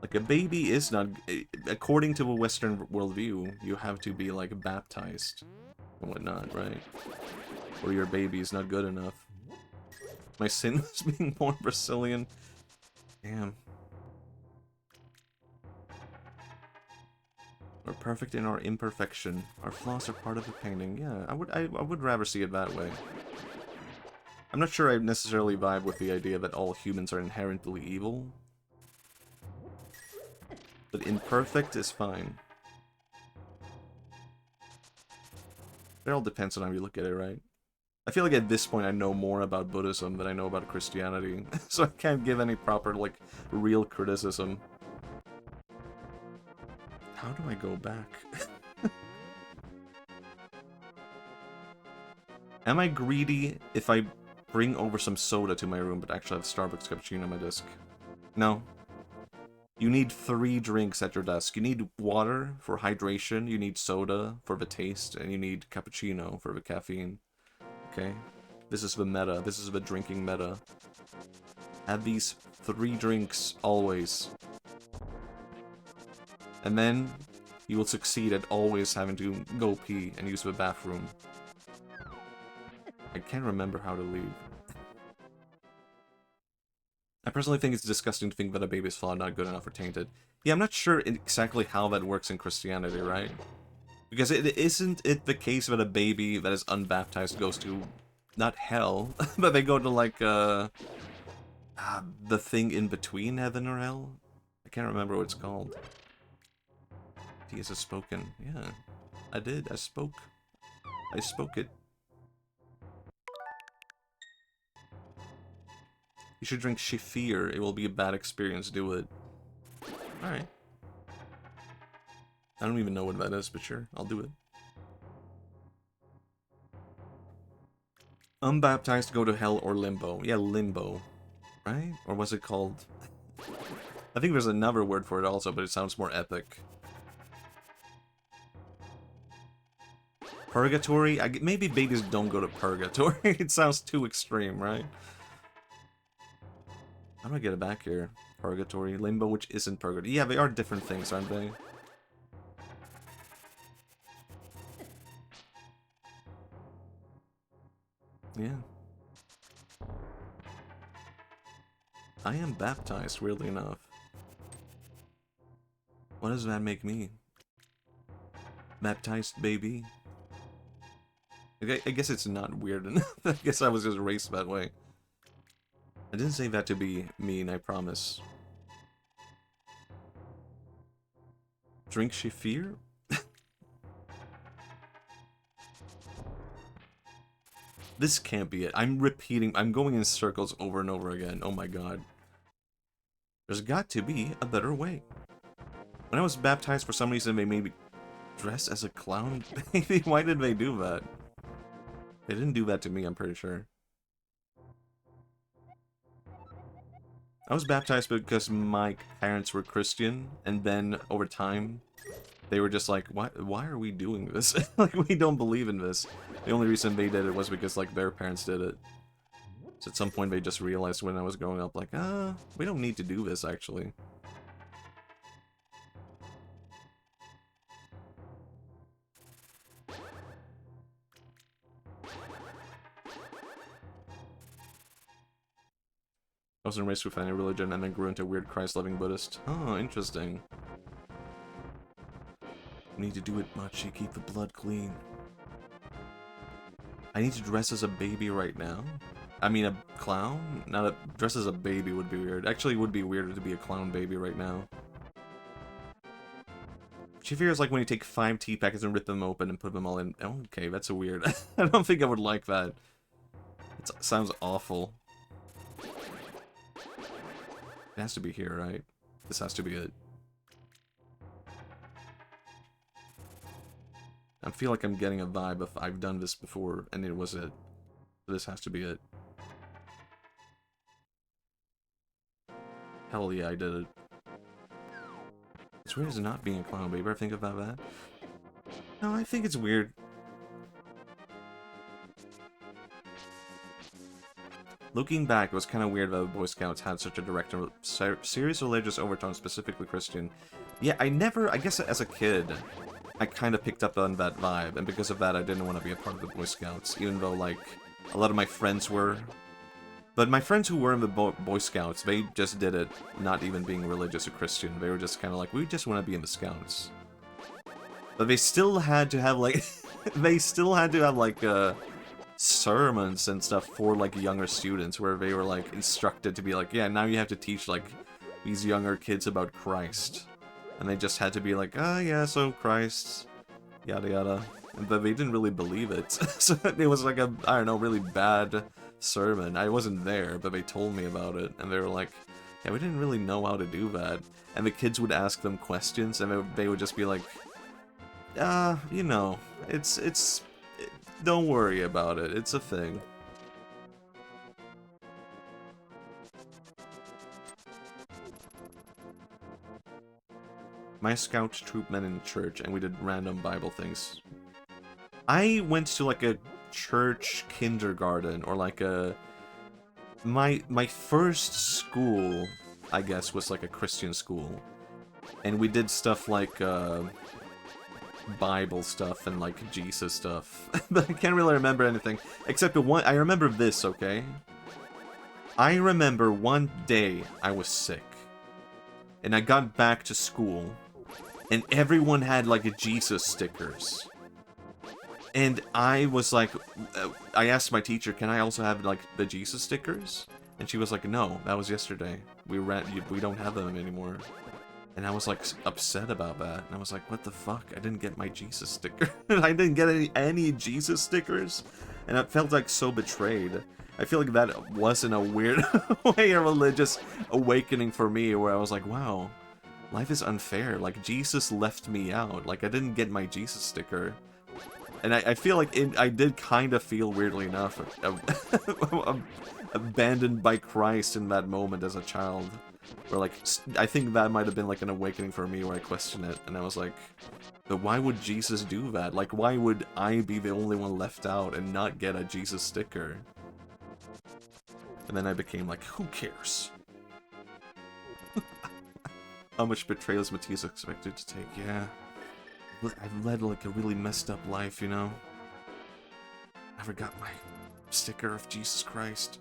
Like, a baby is not... According to a Western worldview, you have to be, like, baptized and whatnot, right? Or your baby is not good enough. My sin was being born Brazilian. Damn. We're perfect in our imperfection. Our flaws are part of the painting. Yeah, I would rather see it that way. I'm not sure I necessarily vibe with the idea that all humans are inherently evil. But imperfect is fine. It all depends on how you look at it, right? I feel like at this point I know more about Buddhism than I know about Christianity, so I can't give any proper, like, real criticism. How do I go back? Am I greedy if I bring over some soda to my room but actually have Starbucks cappuccino on my desk? No. You need 3 drinks at your desk. You need water for hydration, you need soda for the taste, and you need cappuccino for the caffeine. Okay? This is the meta. This is the drinking meta. Have these 3 drinks always. And then you will succeed at always having to go pee and use the bathroom. I can't remember how to leave. I personally think it's disgusting to think that a baby's flawed, not good enough, or tainted. Yeah, I'm not sure exactly how that works in Christianity, right? Because isn't it the case that a baby that is unbaptized goes to, not hell, but they go to, like, the thing in between heaven or hell? I can't remember what it's called. He has spoken. Yeah, I did. I spoke. I spoke it. You should drink Shifir. It will be a bad experience. Do it. Alright. I don't even know what that is, but sure. I'll do it. Unbaptized go to hell or limbo. Yeah, limbo. Right? Or was it called... I think there's another word for it also, but it sounds more epic. Purgatory? Maybe babies don't go to purgatory. It sounds too extreme, right? How do I get it back here? Purgatory, limbo, which isn't purgatory. Yeah, they are different things, aren't they? Yeah. I am baptized, weirdly enough. What does that make me? Baptized baby? I guess it's not weird enough. I guess I was just raised that way. I didn't say that to be mean, I promise. Drink Shifir? This can't be it. I'm going in circles over and over again. Oh my god. There's got to be a better way. When I was baptized, for some reason they made me dress as a clown baby. Why did they do that? They didn't do that to me, I'm pretty sure. I was baptized because my parents were Christian, and then over time, they were just like, why are we doing this? Like, we don't believe in this. The only reason they did it was because, like, their parents did it. So at some point they just realized when I was growing up, like, we don't need to do this, actually. I wasn't raised with any religion and then grew into a weird Christ-loving Buddhist. Oh, interesting. We need to do it, Machi. Keep the blood clean. I need to dress as a baby right now? I mean, a clown? Not a... Dress as a baby would be weird. Actually, it would be weirder to be a clown baby right now. Shifir is like when you take 5 tea packets and rip them open and put them all in... Oh, okay, that's a weird... I don't think I would like that. It sounds awful. It has to be here, right? This has to be it. I feel like I'm getting a vibe of I've done this before, and it was it. This has to be it. Hell yeah, I did it. It's weird as not being a clown, but you ever think about that? No, I think it's weird. Looking back, it was kind of weird that the Boy Scouts had such a direct and serious religious overtone, specifically Christian. Yeah, I guess as a kid, I kind of picked up on that vibe, and because of that, I didn't want to be a part of the Boy Scouts, even though, like, a lot of my friends were. But my friends who were in the Boy Scouts, they just did it not even being religious or Christian. They were just kind of like, we just want to be in the Scouts. But they still had to have, like, sermons and stuff for, like, younger students, where they were, like, instructed to be like, yeah, now you have to teach, like, these younger kids about Christ. And they just had to be like, ah, yeah, so Christ, yada yada. But they didn't really believe it. So it was like a, I don't know, really bad sermon. I wasn't there, but they told me about it. And they were like, yeah, we didn't really know how to do that. And the kids would ask them questions, and they would just be like, you know, don't worry about it. It's a thing. My scout troop met in church, and we did random Bible things. I went to, like, a church kindergarten, or, like, my first school, I guess, was, like, a Christian school. And we did stuff like, Bible stuff and, like, Jesus stuff. But I can't really remember anything, except the one, I remember this, okay? I remember one day I was sick, and I got back to school, and everyone had, like, Jesus stickers. And I was like, I asked my teacher, can I also have, like, the Jesus stickers? And she was like, no, that was yesterday. We don't have them anymore. And I was, like, upset about that. And I was like, what the fuck? I didn't get my Jesus sticker. I didn't get any Jesus stickers. And I felt, like, so betrayed. I feel like that wasn't a weird way, a religious awakening for me, where I was like, wow, life is unfair. Like, Jesus left me out. Like, I didn't get my Jesus sticker. And I feel like I did kind of feel, weirdly enough, abandoned by Christ in that moment as a child. Where, like, I think that might have been, like, an awakening for me where I questioned it. And I was like, but why would Jesus do that? Like, why would I be the only one left out and not get a Jesus sticker? And then I became like, who cares? How much betrayal is Matthias expected to take? Yeah. I've led, like, a really messed up life, you know? Never got my sticker of Jesus Christ.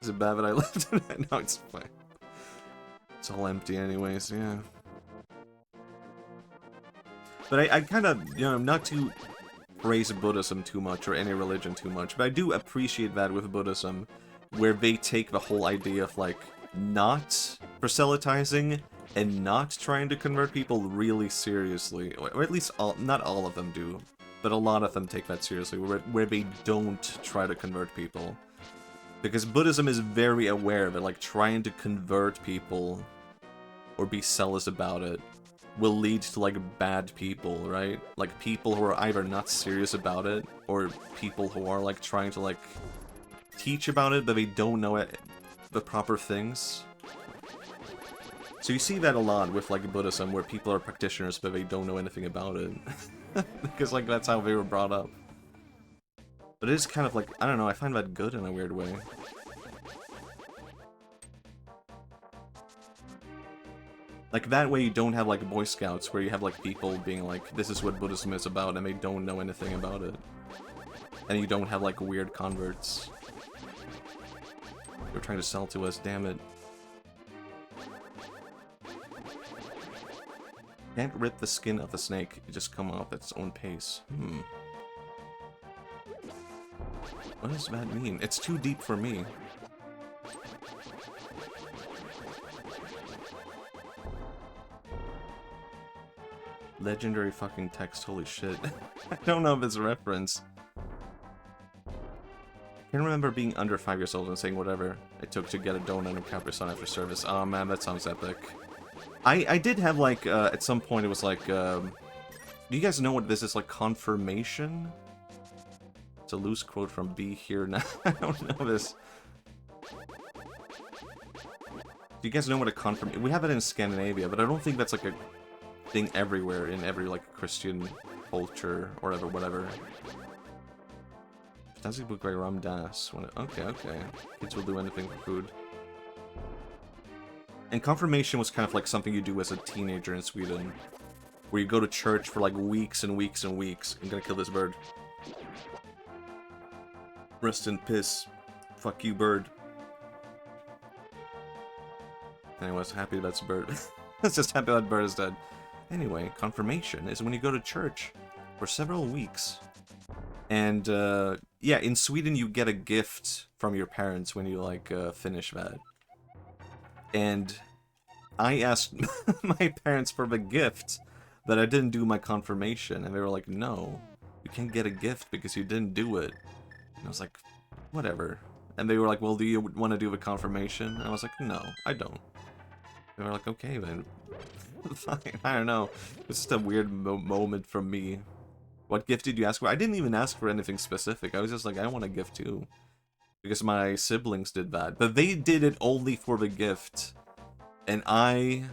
Is it bad that I left it? No, it's fine. It's all empty anyways, yeah. But I kind of, you know, not to praise Buddhism too much, or any religion too much, but I do appreciate that with Buddhism, where they take the whole idea of, like, not proselytizing and not trying to convert people really seriously. Or at least, not all of them do, but a lot of them take that seriously, where they don't try to convert people. Because Buddhism is very aware that, like, trying to convert people or be zealous about it will lead to, like, bad people, right? Like, people who are either not serious about it, or people who are, like, trying to, like, teach about it, but they don't know the proper things. So you see that a lot with, like, Buddhism, where people are practitioners, but they don't know anything about it. Because, like, that's how they were brought up. But it is kind of like, I don't know, I find that good in a weird way. Like, that way you don't have, like, Boy Scouts, where you have, like, people being like, this is what Buddhism is about, and they don't know anything about it. And you don't have, like, weird converts. They're trying to sell to us, damn it. Can't rip the skin of the snake, it just comes off at its own pace. What does that mean? It's too deep for me. Legendary fucking text, holy shit. I don't know if it's a reference. I can remember being under 5 years old and saying whatever it took to get a donut and Capri Sun after service. Oh man, that sounds epic. I did have, like, at some point it was like, do you guys know what this is, like, confirmation? It's a loose quote from Be Here Now. I don't know this. Do you guys know what a confirmation... We have it in Scandinavia, but I don't think that's like a thing everywhere in every like Christian culture or whatever. Fantastic book by Ram Dass. Okay, okay. Kids will do anything for food. And confirmation was kind of like something you do as a teenager in Sweden, where you go to church for like weeks and weeks and weeks. I'm gonna kill this bird. Rest in piss. Fuck you, bird. Anyways, happy that's a bird. It's just happy that bird is dead. Anyway, confirmation is when you go to church for several weeks. And, yeah, in Sweden you get a gift from your parents when you, like, finish that. And I asked my parents for the gift, but I didn't do my confirmation. And they were like, no, you can't get a gift because you didn't do it. And I was like, whatever. And they were like, well, do you want to do the confirmation? And I was like, no, I don't. They were like, okay, then. Fine, I don't know. It's just a weird moment from me. What gift did you ask for? I didn't even ask for anything specific. I was just like, I want a gift too. Because my siblings did that. But they did it only for the gift. And I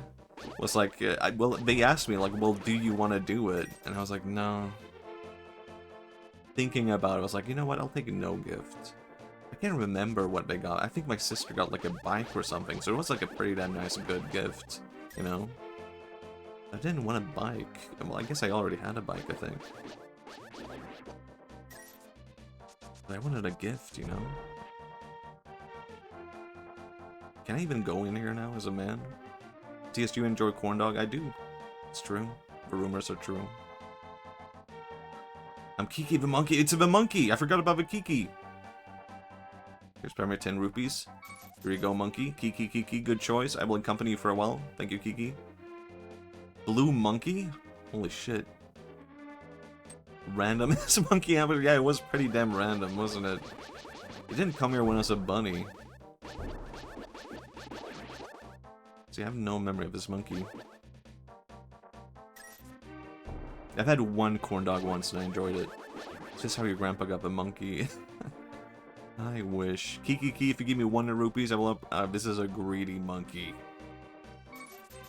was like, well, they asked me, like, well, do you want to do it? And I was like, no. Thinking about it, I was like, you know what? I'll take no gift. I can't remember what they got. I think my sister got, like, a bike or something. So it was, like, a pretty damn nice, good gift. You know? I didn't want a bike. Well, I guess I already had a bike, I think. But I wanted a gift, you know? Can I even go in here now as a man? TS, do you enjoy corn dog? I do. It's true. The rumors are true. I'm Kiki the monkey. It's the monkey! I forgot about the Kiki! Here's spare me 10 rupees. Here you go, monkey. Kiki, Kiki, good choice. I will accompany you for a while. Thank you, Kiki. Blue monkey? Holy shit. Random as monkey happened. Yeah, it was pretty damn random, wasn't it? It didn't come here when I was a bunny. See, I have no memory of this monkey. I've had one corn dog once and I enjoyed it. It's just how your grandpa got the monkey. I wish. Kiki, if you give me 100 rupees, I will up. This is a greedy monkey.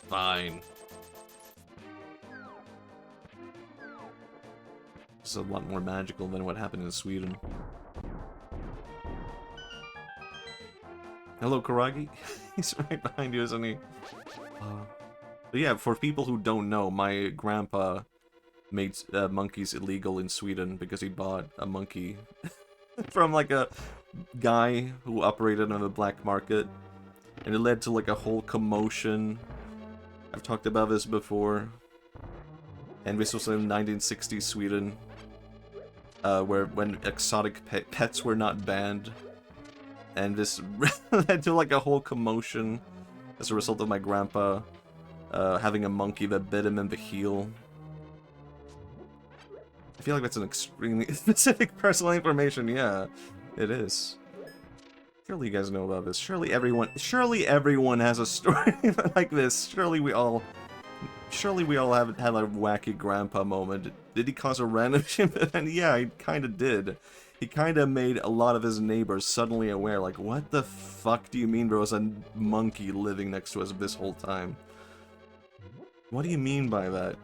Fine. This is a lot more magical than what happened in Sweden. Hello, Karagi. He's right behind you, isn't he? But yeah, for people who don't know, my grandpa made monkeys illegal in Sweden because he bought a monkey from like a guy who operated on the black market, and it led to like a whole commotion. I've talked about this before, and this was in 1960s Sweden, where when exotic pets were not banned, and this led to like a whole commotion as a result of my grandpa having a monkey that bit him in the heel. I feel like that's an extremely specific personal information. Yeah, it is. Surely you guys know about this. Surely everyone has a story like this. Surely we all have had a wacky grandpa moment. Did he cause a random ship event? Yeah, he kind of did. He kind of made a lot of his neighbors suddenly aware, like, what the fuck do you mean there was a monkey living next to us this whole time? What do you mean by that?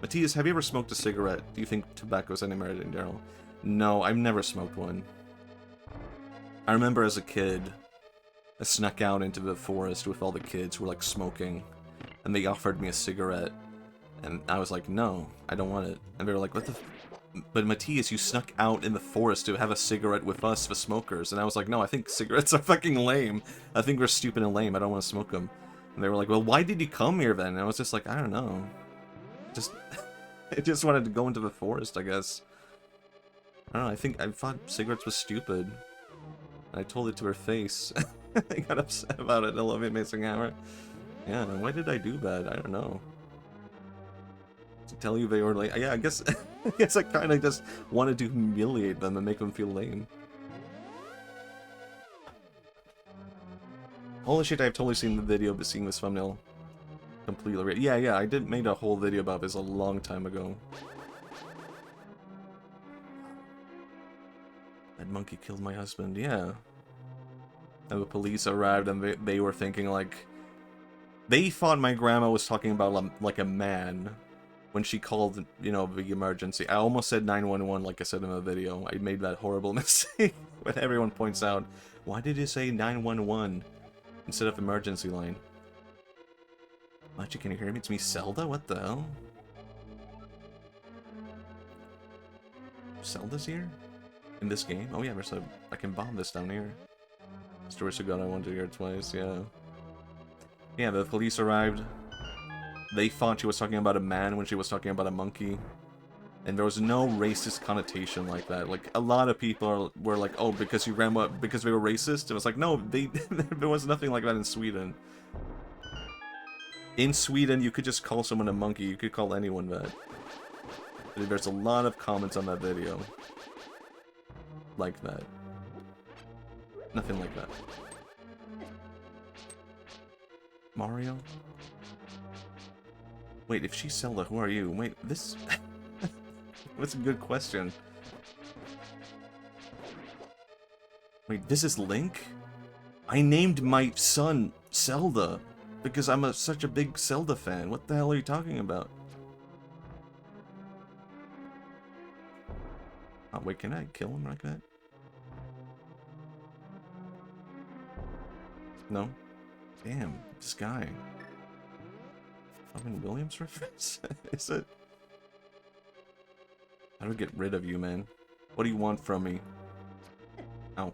Matthias, have you ever smoked a cigarette? Do you think tobacco is any merit in general? No, I've never smoked one. I remember as a kid, I snuck out into the forest with all the kids who were like smoking, and they offered me a cigarette, and I was like, no, I don't want it. And they were like, what the f— but Matthias, you snuck out in the forest to have a cigarette with us, the smokers. And I was like, no, I think cigarettes are fucking lame. I think we're stupid and lame. I don't want to smoke them. And they were like, well, why did you come here then? And I was just like, I don't know. I just wanted to go into the forest, I guess. I don't know, I thought cigarettes was stupid. I told it to her face. I got upset about it. I love it, Amazing Hammer. Yeah, why did I do that? I don't know. To tell you they were like, yeah, I guess I kind of just wanted to humiliate them and make them feel lame. Holy shit, I've totally seen the video of seeing this thumbnail. Completely. Yeah, I did made a whole video about this a long time ago. That monkey killed my husband, yeah. And the police arrived and they were thinking like, They thought my grandma was talking about like a man when she called, you know, the emergency. I almost said 911 like I said in the video. I made that horrible mistake. But everyone points out, why did you say 911 instead of emergency line? Machi, can you hear me? It's me, Zelda? What the hell? Zelda's here? In this game? Oh yeah, there's a... I can bomb this down here. Stories ago, I wanted to hear it twice, yeah. Yeah, the police arrived. They thought she was talking about a man when she was talking about a monkey. And there was no racist connotation like that. Like, a lot of people were like, oh, because you ran up, because they were racist? It was like, no, there was nothing like that in Sweden. In Sweden, you could just call someone a monkey. You could call anyone that. There's a lot of comments on that video. Like that. Nothing like that. Mario? Wait, if she's Zelda, who are you? Wait, this... That's a good question. Wait, this is Link? I named my son Zelda because I'm such a big Zelda fan. What the hell are you talking about? Oh, wait, can I kill him like that? No? Damn, this guy. Robin Williams reference? Is it? How do I get rid of you, man? What do you want from me? Ow.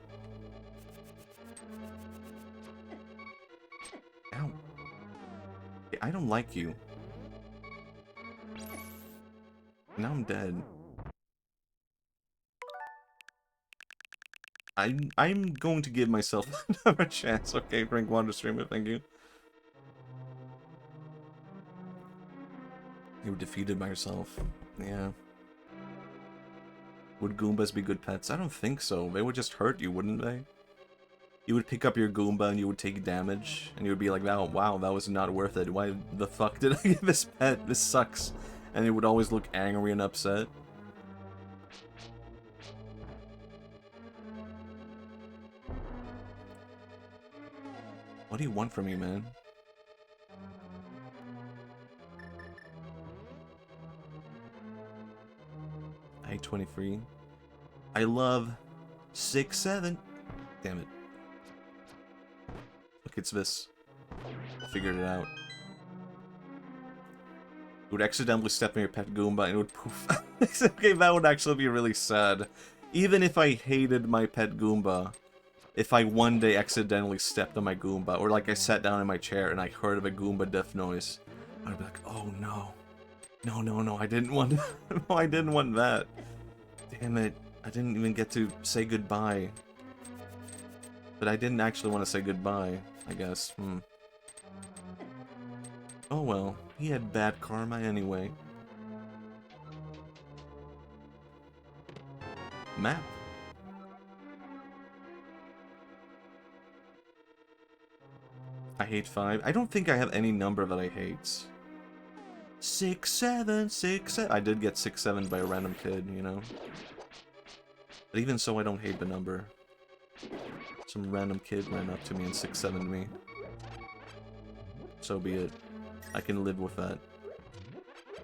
Ow. Yeah, I don't like you. Now I'm dead. I'm going to give myself another chance. Okay, Drink Water Streamer, thank you. You were defeated by yourself. Yeah. Would Goombas be good pets? I don't think so. They would just hurt you, wouldn't they? You would pick up your Goomba and you would take damage, and you would be like, oh, wow, that was not worth it. Why the fuck did I get this pet? This sucks. And it would always look angry and upset. What do you want from me, man? I-23. I love 6-7. Damn it. Look, it's this. I figured it out. It would accidentally step on your pet Goomba and it would poof. Okay, that would actually be really sad. Even if I hated my pet Goomba, if I one day accidentally stepped on my Goomba, or like I sat down in my chair and I heard of a Goomba death noise, I'd be like, oh no. No, no, no, I didn't want no, I didn't want that. Damn it. I didn't even get to say goodbye. But I didn't actually want to say goodbye, I guess. Oh well, he had bad karma anyway. Map. I hate 5. I don't think I have any number that I hate. 6, 7, 6, 7. I did get 6-7 by a random kid, you know. But even so, I don't hate the number. Some random kid ran up to me and 6-7'd me. So be it. I can live with that.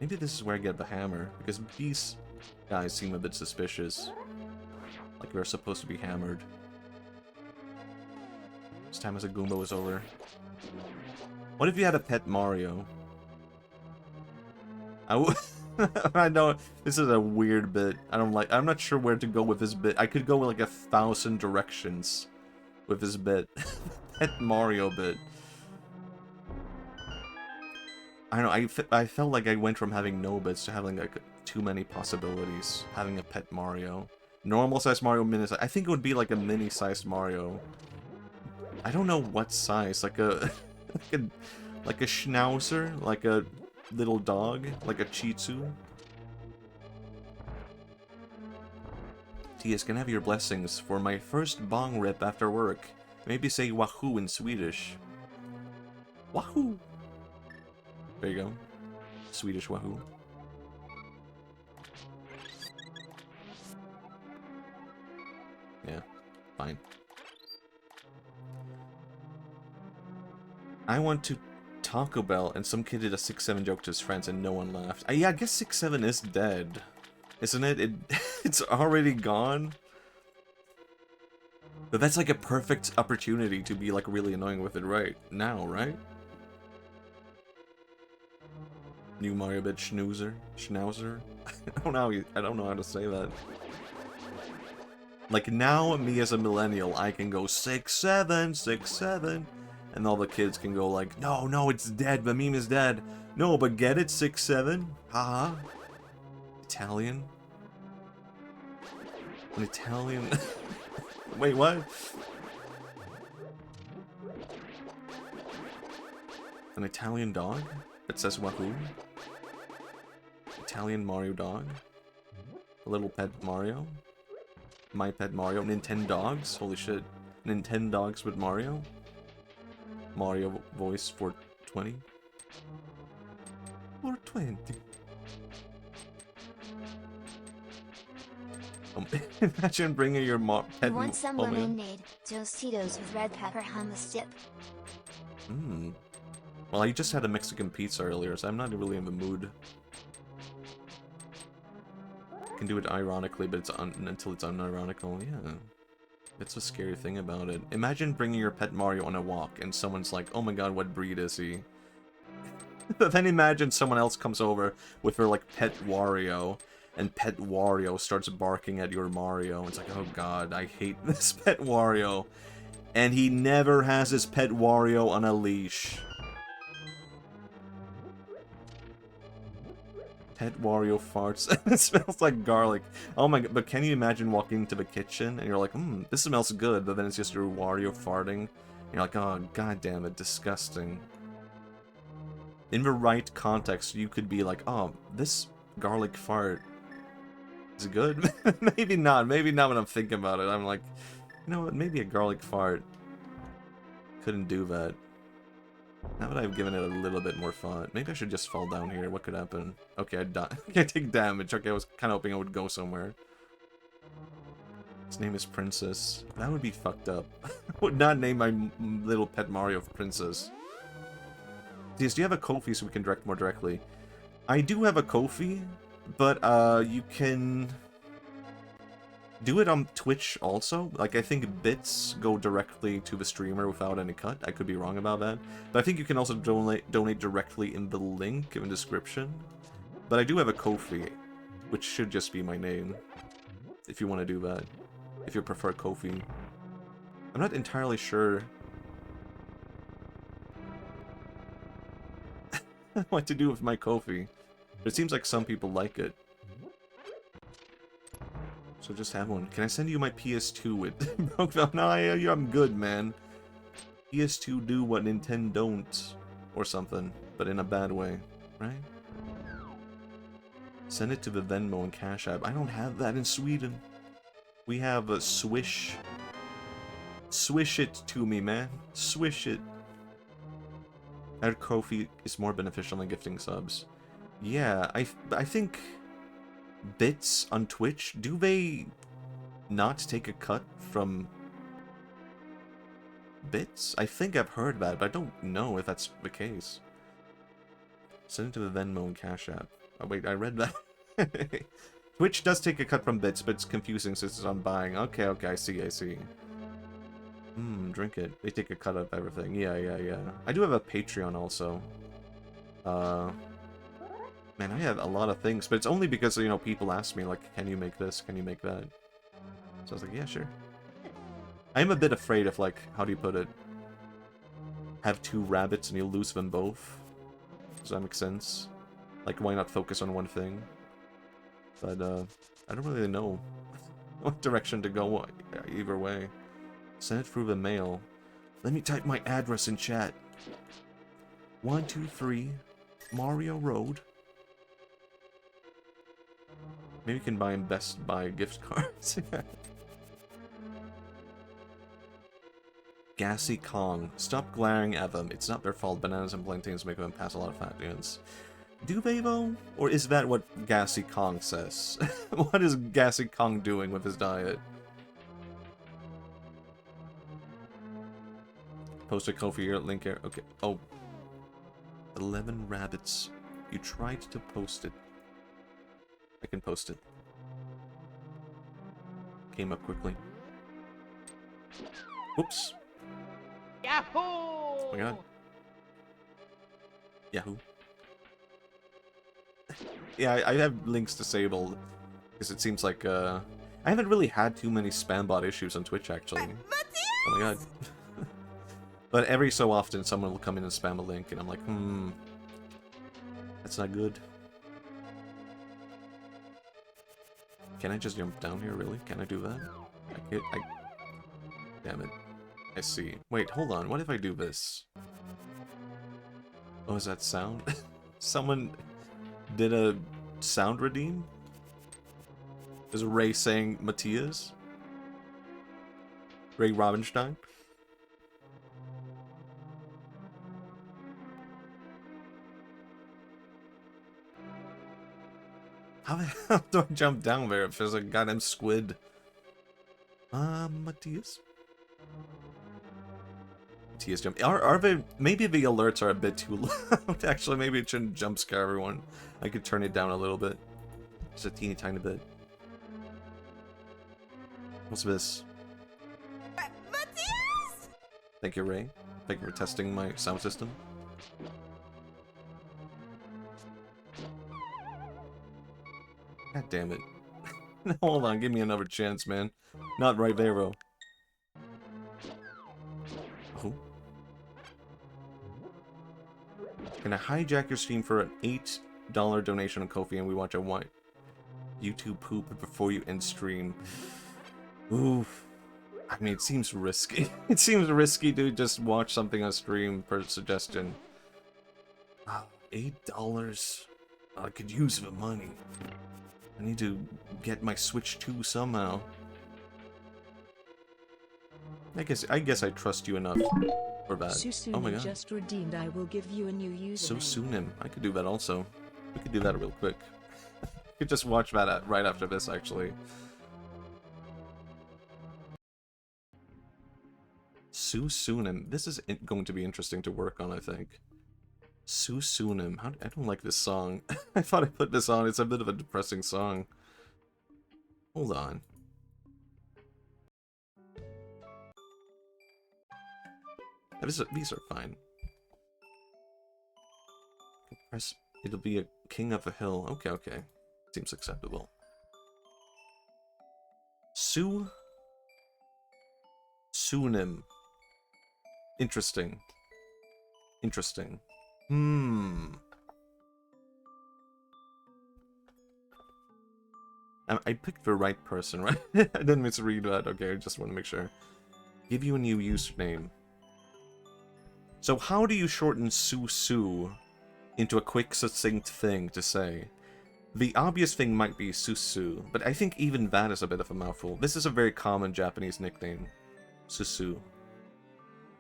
Maybe this is where I get the hammer, because these guys seem a bit suspicious. Like they're supposed to be hammered. This time as a Goomba was over. What if you had a pet Mario? I know this is a weird bit. I'm not sure where to go with this bit. I could go with like 1,000 directions with this bit. Pet Mario bit. I don't know, I felt like I went from having no bits to having like too many possibilities. Having a pet Mario. Normal sized Mario, mini size. I think it would be like a mini sized Mario. I don't know what size. Like a like a schnauzer, like a little dog, like a Shih Tzu. TS, can I have your blessings for my first bong rip after work? Maybe say wahoo in Swedish. Wahoo! There you go. Swedish wahoo. Yeah, fine. I want to Taco Bell, and some kid did a 6-7 joke to his friends and no one laughed. Yeah, I guess 6-7 is dead. Isn't it? It's already gone. But that's like a perfect opportunity to be like really annoying with it right now, right? New Mario bit Schnauzer. I don't know how to say that. Like now, me as a millennial, I can go 6-7, 6-7, and all the kids can go like, no, no, it's dead. The meme is dead. No, but get it, 6-7. Haha. Italian. An Italian. Wait, what? An Italian dog that says Wahoo? Italian Mario dog? A little pet Mario? My pet Mario? Nintendo dogs? Holy shit. Nintendo dogs with Mario? Mario voice 420? 420. Imagine bringing your pet You want some Mario. lemonade, Tostitos with red pepper hummus dip. Well, I just had a Mexican pizza earlier, so I'm not really in the mood. I can do it ironically, but it's until it's unironical. Yeah. That's the scary thing about it. Imagine bringing your pet Mario on a walk, and someone's like, oh my god, what breed is he? But then imagine someone else comes over with their, like, pet Wario, and pet Wario starts barking at your Mario. It's like, oh god, I hate this pet Wario. And he never has his pet Wario on a leash. Pet Wario farts. It smells like garlic. Oh my god, but can you imagine walking into the kitchen and you're like, this smells good, but then it's just your Wario farting. And you're like, oh god damn it, disgusting. In the right context, you could be like, oh, this garlic fart is good? Maybe not. Maybe not when I'm thinking about it. I'm like, you know what, maybe a garlic fart couldn't do that. Now that I've given it a little bit more thought, maybe I should just fall down here. What could happen? Okay, I die. I take damage. Okay, I was kind of hoping I would go somewhere. His name is Princess. That would be fucked up. I would not name my little pet Mario Princess. Please, do you have a Ko-fi so we can direct more directly? I do have a Ko-fi, but you can do it on Twitch also. Like, I think bits go directly to the streamer without any cut. I could be wrong about that. But I think you can also donate directly in the link in the description. But I do have a Ko-fi, which should just be my name, if you want to do that. If you prefer Ko-fi. I'm not entirely sure what to do with my Ko-fi. It seems like some people like it. So just have one. Can I send you my PS2 with... No, I'm good, man. PS2 do what Nintendo don't. Or something. But in a bad way. Right? Send it to the Venmo and Cash App. I don't have that in Sweden. We have a Swish. Swish it to me, man. Swish it. That Ko-fi is more beneficial than gifting subs. Yeah, I think... bits on Twitch, do they not take a cut from bits? I think I've heard that, but I don't know if that's the case. Send it to the Venmo and Cash App. Oh wait, I read that. Twitch does take a cut from bits, but it's confusing since it's on buying. Okay, I see. Drink it. They take a cut of everything. Yeah. I do have a Patreon also. Man, I have a lot of things, but it's only because, you know, people ask me, like, can you make this? Can you make that? So I was like, yeah, sure. I'm a bit afraid of, like, how do you put it? Have two rabbits and you lose them both. Does that make sense? Like, why not focus on one thing? But, I don't really know what direction to go either way. Send it through the mail. Let me type my address in chat. 123 Mario Road. Maybe you can buy in Best Buy gift cards. Gassy Kong. Stop glaring at them. It's not their fault. Bananas and plantains make them pass a lot of fat units. Do they though? Or is that what Gassy Kong says? What is Gassy Kong doing with his diet? Post a Ko-fi here, link here. Okay. Oh. 11 rabbits. You tried to post it. I can post it. Came up quickly. Oops. Yahoo! Oh my god. Yahoo. Yeah, I have links disabled. Because it seems like, I haven't really had too many spam bot issues on Twitch, actually. Oh my god. But every so often, someone will come in and spam a link, and I'm like, that's not good. Can I just jump down here, really? Can I do that? Damn it. I see. Wait, hold on. What if I do this? Oh, is that sound? Someone did a sound redeem? Is Ray saying Matthias? Ray Robinstein? How the hell do I jump down there if there's a goddamn squid? Matthias? Matthias jump. Are they... Maybe the alerts are a bit too loud. Actually, maybe it shouldn't jump scare everyone. I could turn it down a little bit. Just a teeny tiny bit. What's this? Matthias! Thank you, Ray. Thank you for testing my sound system. God damn it. Hold on, give me another chance, man. Not right there, bro. Oh. Can I hijack your stream for an $8 donation on Ko-fi and we watch a white YouTube poop before you end stream? Oof. I mean, it seems risky. It seems risky to just watch something on stream per suggestion. $8? I could use the money. I need to get my Switch 2 somehow. I guess I trust you enough for that. Susunim Oh my god. just redeemed. I will give you a new username. Susunim. I could do that also. We could do that real quick. We could just watch that right after this, actually. Susunim. This is going to be interesting to work on, I think. Susunim. I don't like this song. I thought I put this on. It's a bit of a depressing song. Hold on. These are fine. Press. It'll be a king of a hill. Okay, okay. Seems acceptable. Sunim. Interesting. Interesting. I picked the right person, right? I didn't misread that. Okay, I just want to make sure. Give you a new username. So how do you shorten Susu into a quick, succinct thing to say? The obvious thing might be Susu, but I think even that is a bit of a mouthful. This is a very common Japanese nickname. Susu.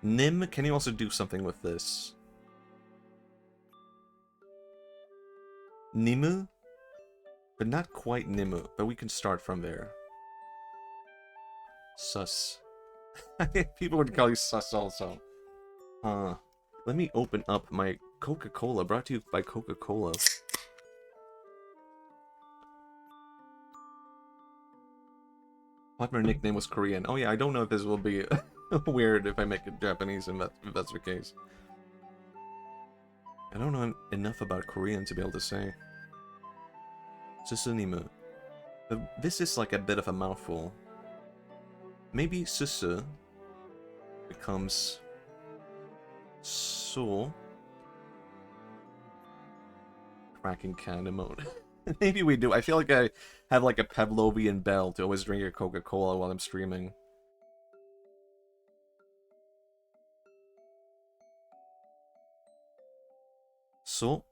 Nim, can you also do something with this? Nimu? But not quite Nimu, but we can start from there. Sus. People would call you Sus also. Let me open up my Coca-Cola, brought to you by Coca-Cola. What my nickname was Korean. Oh yeah, I don't know if this will be weird if I make it Japanese, if that's the case. I don't know enough about Korean to be able to say. Susunimu. This is like a bit of a mouthful. Maybe Susu becomes So. Cracking can emote. Maybe we do. I feel like I have like a Pavlovian bell to always drink a Coca-Cola while I'm streaming. So.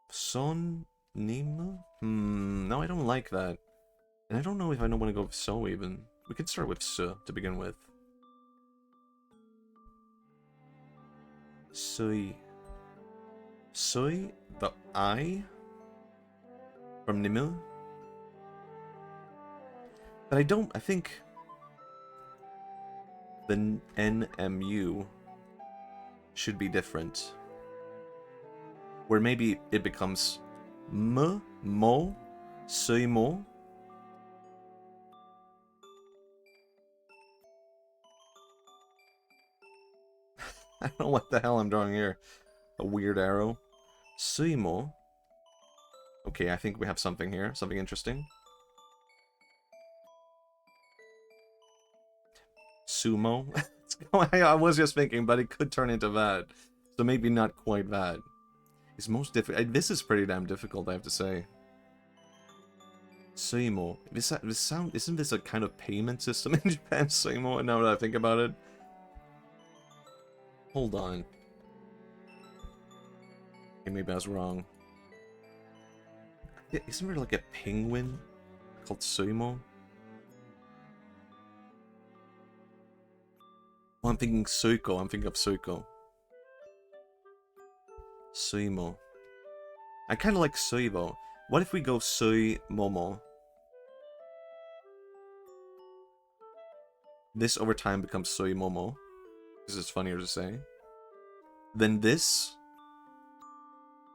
Son. Nim? No, I don't like that. And I don't know if I don't want to go with so even. We could start with so to begin with. Sui. Sui, the I from Nimil. But I think the NMU should be different. where maybe it becomes m, mo, suimo. I don't know what the hell I'm drawing here. A weird arrow. Suimo. Okay, I think we have something here. Something interesting. Sumo. I was just thinking, but it could turn into that. So maybe not quite that. It's most difficult. This is pretty damn difficult, I have to say. Suimo. This sound, isn't this a kind of payment system in Japan? Suimo, now that I think about it. Hold on. Okay, maybe I was wrong. Isn't there like a penguin called Suimo? Oh, I'm thinking Suiko. I'm thinking of Suiko. Suimo. I kind of like Suivo. What if we go Sui Momo? This over time becomes Sui Momo. This is funnier to say. Then this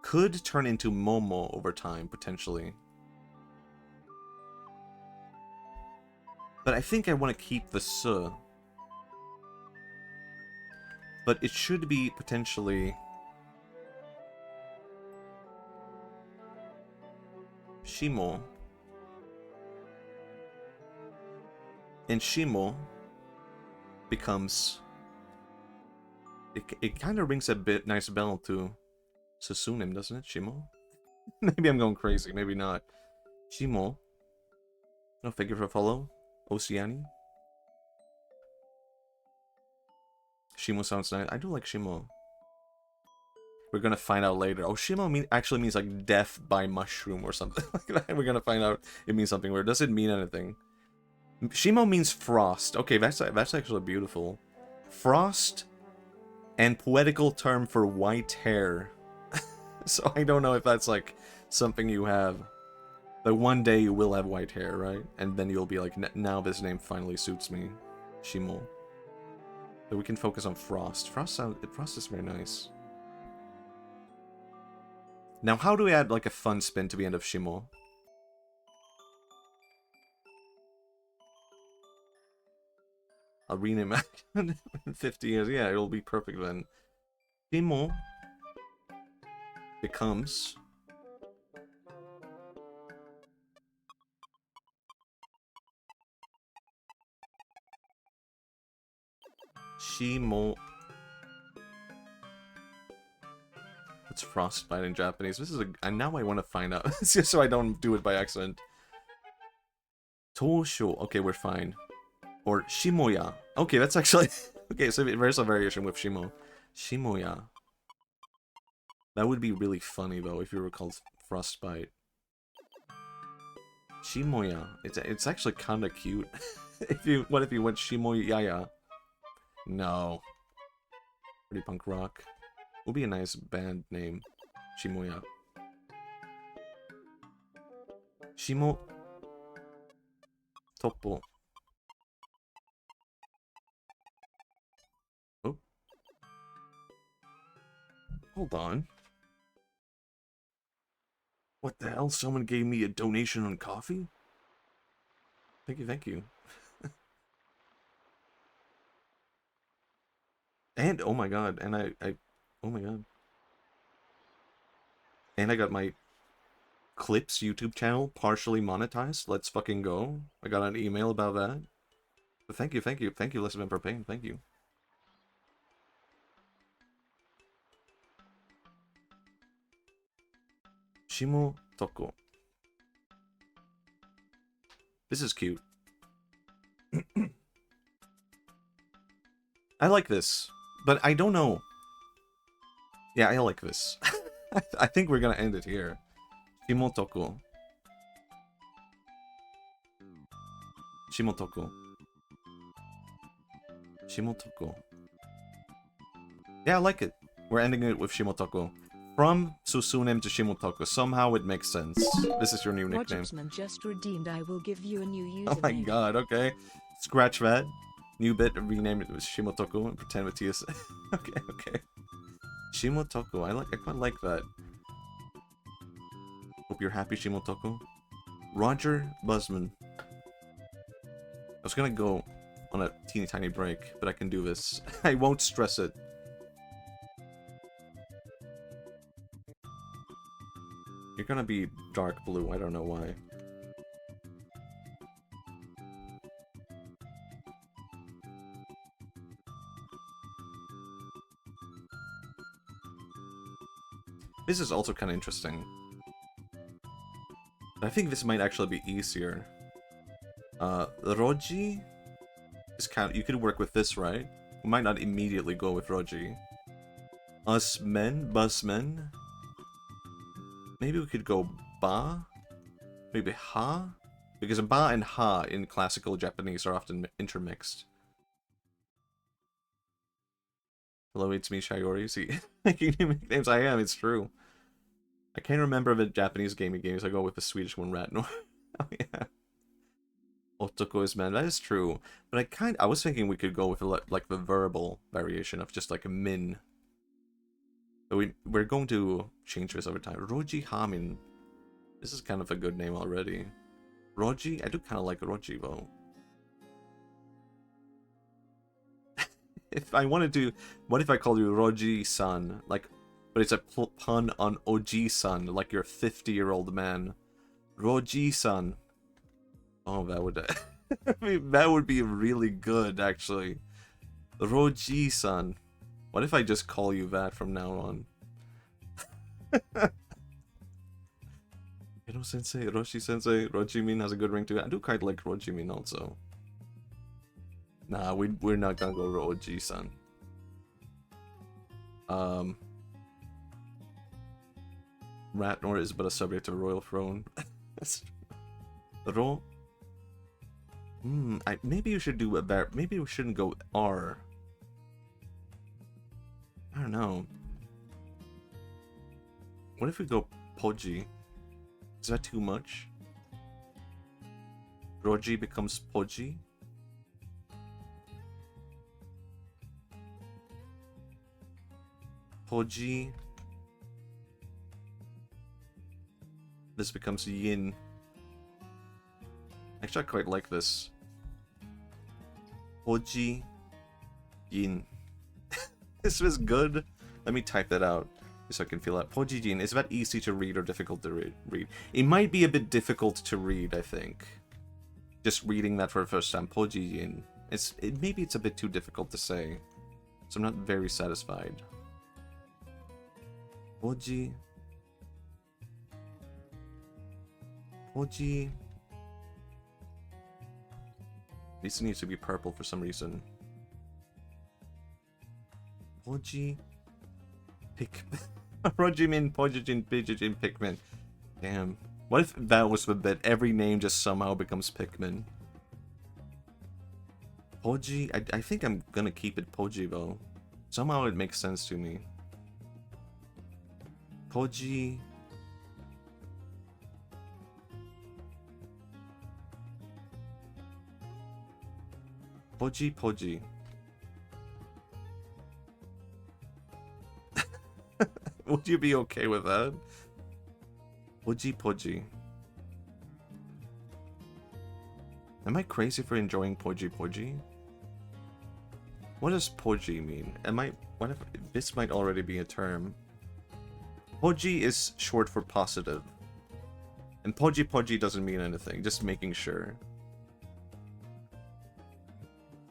could turn into Momo over time, potentially. But I think I want to keep the Su. But it should be potentially Shimo. And Shimo becomes... It kind of rings a bit nice bell to Susunim, doesn't it? Shimo? Maybe I'm going crazy, maybe not. Shimo. No, thank you for follow. Oceani. Shimo sounds nice. I do like Shimo. We're gonna find out later. Oh, Shimo actually means like death by mushroom or something like that. We're gonna find out it means something weird. Does it mean anything? Shimo means frost. Okay, that's actually beautiful. Frost and poetical term for white hair. So I don't know if that's like something you have. But one day you will have white hair, right? And then you'll be like, now this name finally suits me. Shimo. But we can focus on Frost. Frost is very nice. Now, how do we add like a fun spin to the end of Shimo? I'll rename it in 50 years. Yeah, it'll be perfect then. Shimo becomes Shimo. What's frostbite in Japanese? This is and now I want to find out. Just so I don't do it by accident. Tosho. Okay, we're fine. Or Shimoya. Okay, that's actually... Okay, so there's a variation with Shimo. Shimoya. That would be really funny, though, if you were called Frostbite. Shimoya. It's actually kind of cute. What if you went Shimoyaya? No. Pretty punk rock. Would be a nice band name. Shimoya. Shimo... Toppo. Oh. Hold on. What the hell? Someone gave me a donation on coffee? Thank you, thank you. And, oh my god, and oh my god. And I got my Clips YouTube channel partially monetized. Let's fucking go. I got an email about that. But thank you, Elizabeth, for paying. Thank you. Shimo Toko. This is cute. I like this, but I don't know. Yeah, I like this. I think we're gonna end it here. Shimotoko. Shimotoko. Shimotoko. Yeah, I like it. We're ending it with Shimotoko. From Susunem to Shimotoko. Somehow it makes sense. This is your new nickname. Rogersman just redeemed. I will give you a new username. Oh my god, okay. Scratch that. New bit, rename it with Shimotoko and pretend with TS. Okay. Shimotoko. I quite like that. Hope you're happy, Shimotoko. Roger Busman. I was gonna go on a teeny tiny break, but I can do this. I won't stress it. You're gonna be dark blue, I don't know why. This is also kind of interesting. I think this might actually be easier. Roji is kind of, you could work with this, right? We might not immediately go with Roji. Busmen. Maybe we could go ba? Maybe ha? Because ba and ha in classical Japanese are often intermixed. Hello, it's me, Shiori. See, making new nicknames. I am, it's true. I can't remember the Japanese gaming games. I go with the Swedish one, Ratnor. Oh, yeah. Otoko is man. That is true. But I was thinking we could go with, like, the verbal variation of just, like, a min. But we're going to change this over time. Roji Hamin. This is kind of a good name already. Roji? I do kind of like Roji, though. If I wanted to... What if I called you Roji-san? Like, but it's a pun on Oji-san, like your 50-year-old man. Roji-san. Oh, that would... I mean, that would be really good, actually. Roji-san. What if I just call you that from now on? Hiro-sensei, Roshi-sensei, Rojimin has a good ring to it. I do quite like Rojimin also. Nah, we're not gonna go Roji-san. Ratnor is but a subject of royal throne. Ro? Maybe you should do a better. Maybe we shouldn't go R. I don't know. What if we go Poji? Is that too much? Roji becomes Poji? Poji. This becomes Yin. Actually, I quite like this. Poji. Yin. This was good. Let me type that out so I can feel that. Poji Yin. Is that easy to read or difficult to read? It might be a bit difficult to read, I think. Just reading that for the first time. Poji Yin. Maybe it's a bit too difficult to say. So I'm not very satisfied. Poji. Poji. This needs to be purple for some reason. Poji. Pikmin. Rojimin, Pojijin, Pijijin, Pikmin. Damn. What if that was the bit? Every name just somehow becomes Pikmin. Poji. I think I'm gonna keep it Poji though. Somehow it makes sense to me. Poji. Poji. Would you be okay with that? Poji. Am I crazy for enjoying Poji? What does Poji mean? What if this might already be a term? Poji is short for positive. And Poji doesn't mean anything, just making sure.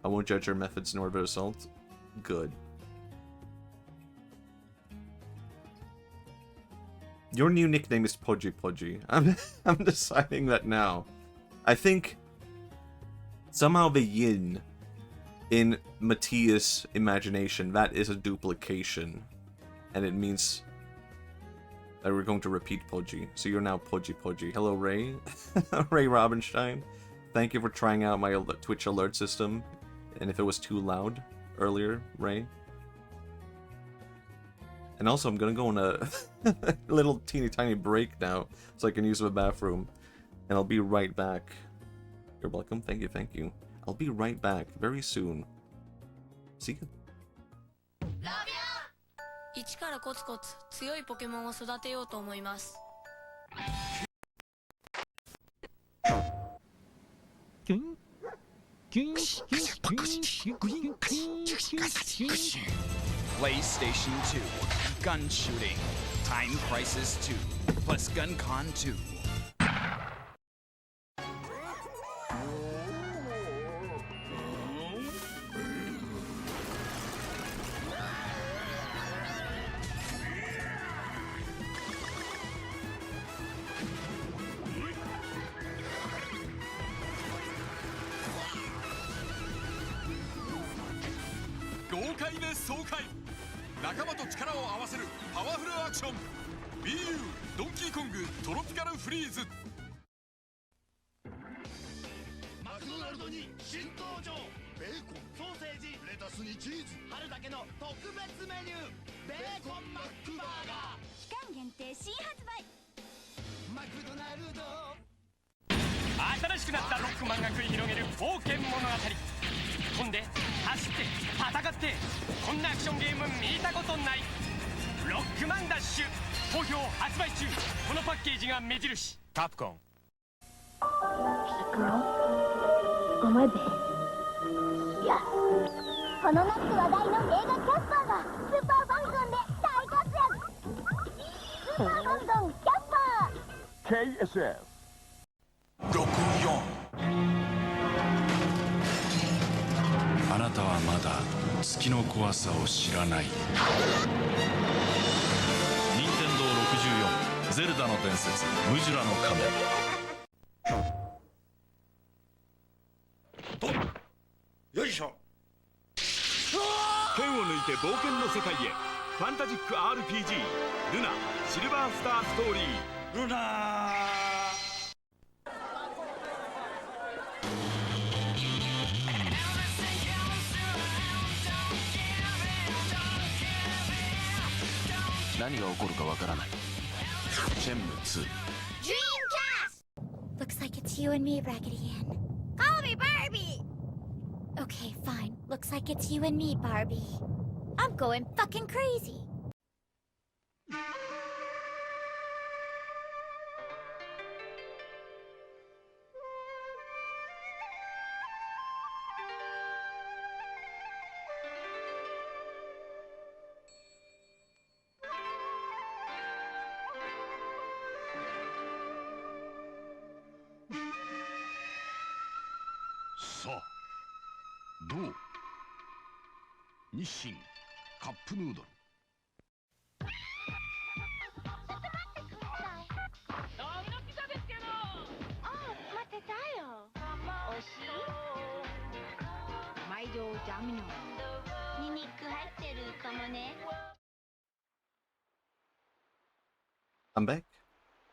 I won't judge your methods nor the result. Good. Your new nickname is Poji. I'm deciding that now. I think somehow the yin in Matthias' imagination, that is a duplication. And it means that we're going to repeat Poji. So you're now Poji. Hello, Ray. Ray Robinstein. Thank you for trying out my Twitch alert system. And if it was too loud earlier, Ray. And also, I'm gonna go on a little teeny tiny break now, so I can use the bathroom. And I'll be right back. You're welcome. Thank you. I'll be right back very soon. See you. 一からコツコツ強いポケモンを育てようと思います。PlayStation 2 Gun Shooting Time Crisis 2 plus Gun Con 2. 豪快で爽快仲間と力を合わせるパワフルアクション Wii U ドンキーコングトロピカルフリーズマクドナルドに新登場ベーコンソーセージレタスにチーズ春だけの特別メニューベーコンマックバーガー期間限定新発売マクドナルド新しくなったロックマンが繰り広げる冒険物語。飛んで走って戦ってこんなアクションゲーム見たことない。ロックマンダッシュ好評発売中。このパッケージが目印。カプコン。 お前べいやこの夏話題の映画キャスターがスーパーファミコンで大活躍スーパーファミコンキャスター KSF 64あなたはまだ月の怖さを知らない。任天堂64ゼルダの伝説ムジュラの仮面。よいしょ剣を抜いて冒険の世界へファンタジック RPG ルナシルバースターストーリールナ何が起こるかわからない。チェンム2。 Looks like it's you and me, Raggedy Ann. Call me Barbie! Okay, fine. Looks like it's you and me, Barbie. I'm going fucking crazy.さあどう日清カップヌードル毎度ダミノ。ニンニク入ってるかもね。 I'm back.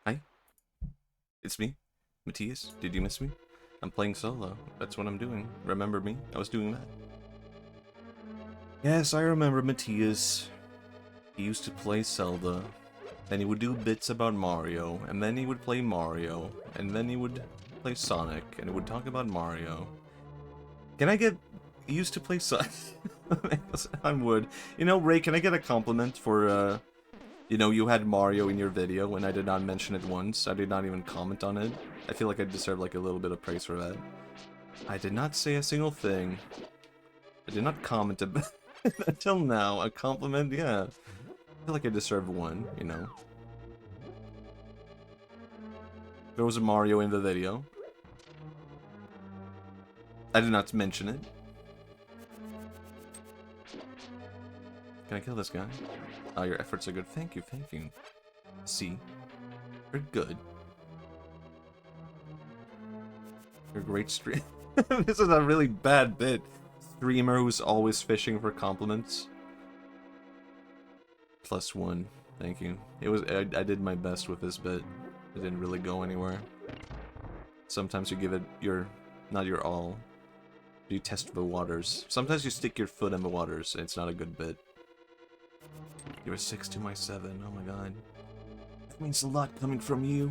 Hi. It's me, Matthias. Did you miss me? I'm playing solo. That's what I'm doing. Remember me? I was doing that. Yes, I remember Matthias. He used to play Zelda. Then he would do bits about Mario. And then he would play Mario. And then he would play Sonic. And he would talk about Mario. Can I get... He used to play Sonic. I would. You know, Ray, can I get a compliment for, you know, you had Mario in your video, and I did not mention it once. I did not even comment on it. I feel like I deserve, like, a little bit of praise for that. I did not say a single thing. I did not comment about it until now. A compliment? Yeah. I feel like I deserve one, you know. There was a Mario in the video. I did not mention it. Can I kill this guy? Oh, your efforts are good. Thank you, thank you. See? You're good. You're a great stream. This is a really bad bit. Streamer who's always fishing for compliments. +1. Thank you. It was I did my best with this bit. It didn't really go anywhere. Sometimes you give it your... not your all. You test the waters. Sometimes you stick your foot in the waters, and it's not a good bit. You're a 6 to my 7. Oh my god. That means a lot coming from you.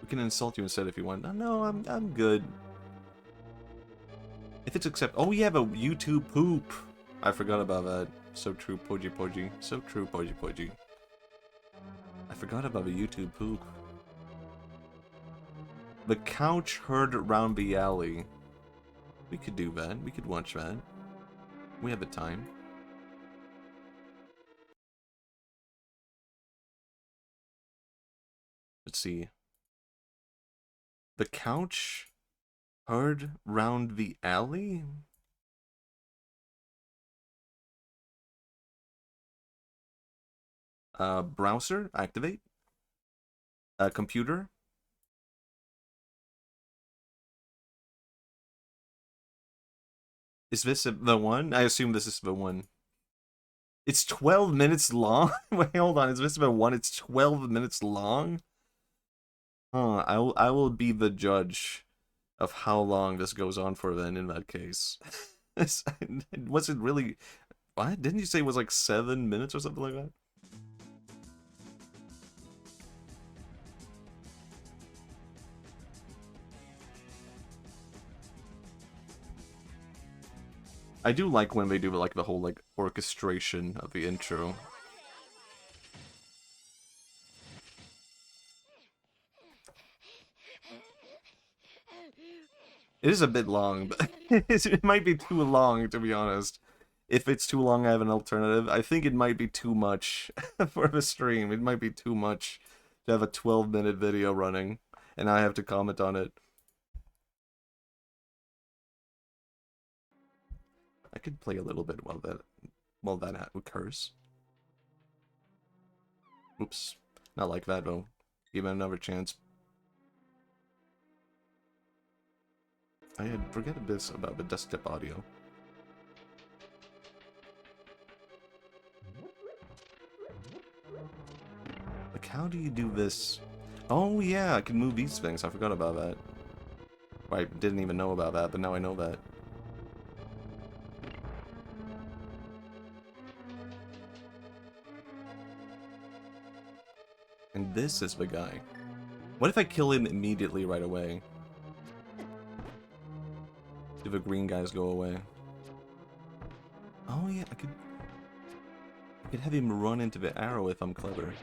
We can insult you instead if you want. No, I'm good. If it's accept... Oh, we have a YouTube poop. I forgot about that. So true, Poji Poji. So true, Poji Poji. I forgot about the YouTube poop. The couch heard round the alley. We could do that. We could watch that. We have the time. Let's see. The couch heard round the alley? Browser, activate. Computer. Is this the one? I assume this is the one. It's 12 minutes long? Wait, hold on. Is this the one? It's 12 minutes long? Huh, I will be the judge of how long this goes on for then in that case. Was it really... What? Didn't you say it was like 7 minutes or something like that? I do like when they do like the whole like orchestration of the intro. It is a bit long, but it might be too long, to be honest. If it's too long, I have an alternative. I think it might be too much for the stream. It might be too much to have a 12-minute video running, and I have to comment on it. I could play a little bit while that occurs. Oops. Not like that, though. Give it another chance. I had forgotten this about the desktop audio. Like, how do you do this? Oh, yeah, I can move these things. I forgot about that. I didn't even know about that, but now I know that. And this is the guy. What if I kill him immediately right away? Do the green guys go away? Oh yeah, I could have him run into the arrow if I'm clever.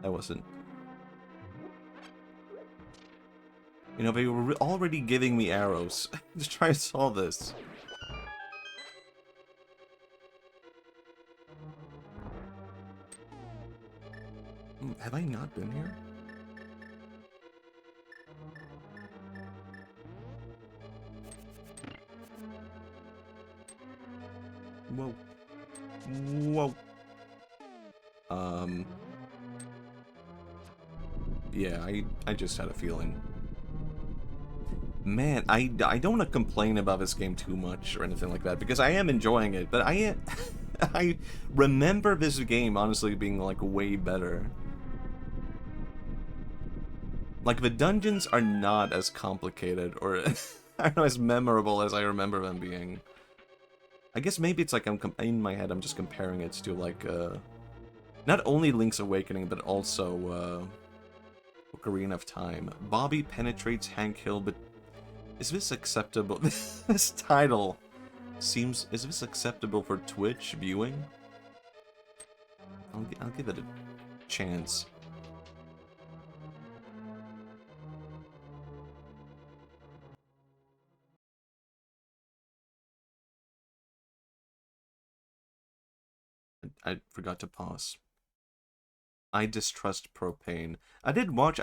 I wasn't. You know, they were already giving me arrows. Just try to solve this. Have I not been here? Whoa. Whoa. Yeah, I just had a feeling. Man, I don't want to complain about this game too much or anything like that, because I am enjoying it, but I remember this game honestly being like way better. Like, the dungeons are not as complicated or I don't know, as memorable as I remember them being. I guess maybe it's like in my head I'm just comparing it to like not only Link's Awakening but also Ocarina of Time. Bobby penetrates Hank Hill, but is this acceptable? This title seems... Is this acceptable for Twitch viewing? I'll give it a chance. I forgot to pause. I distrust propane. I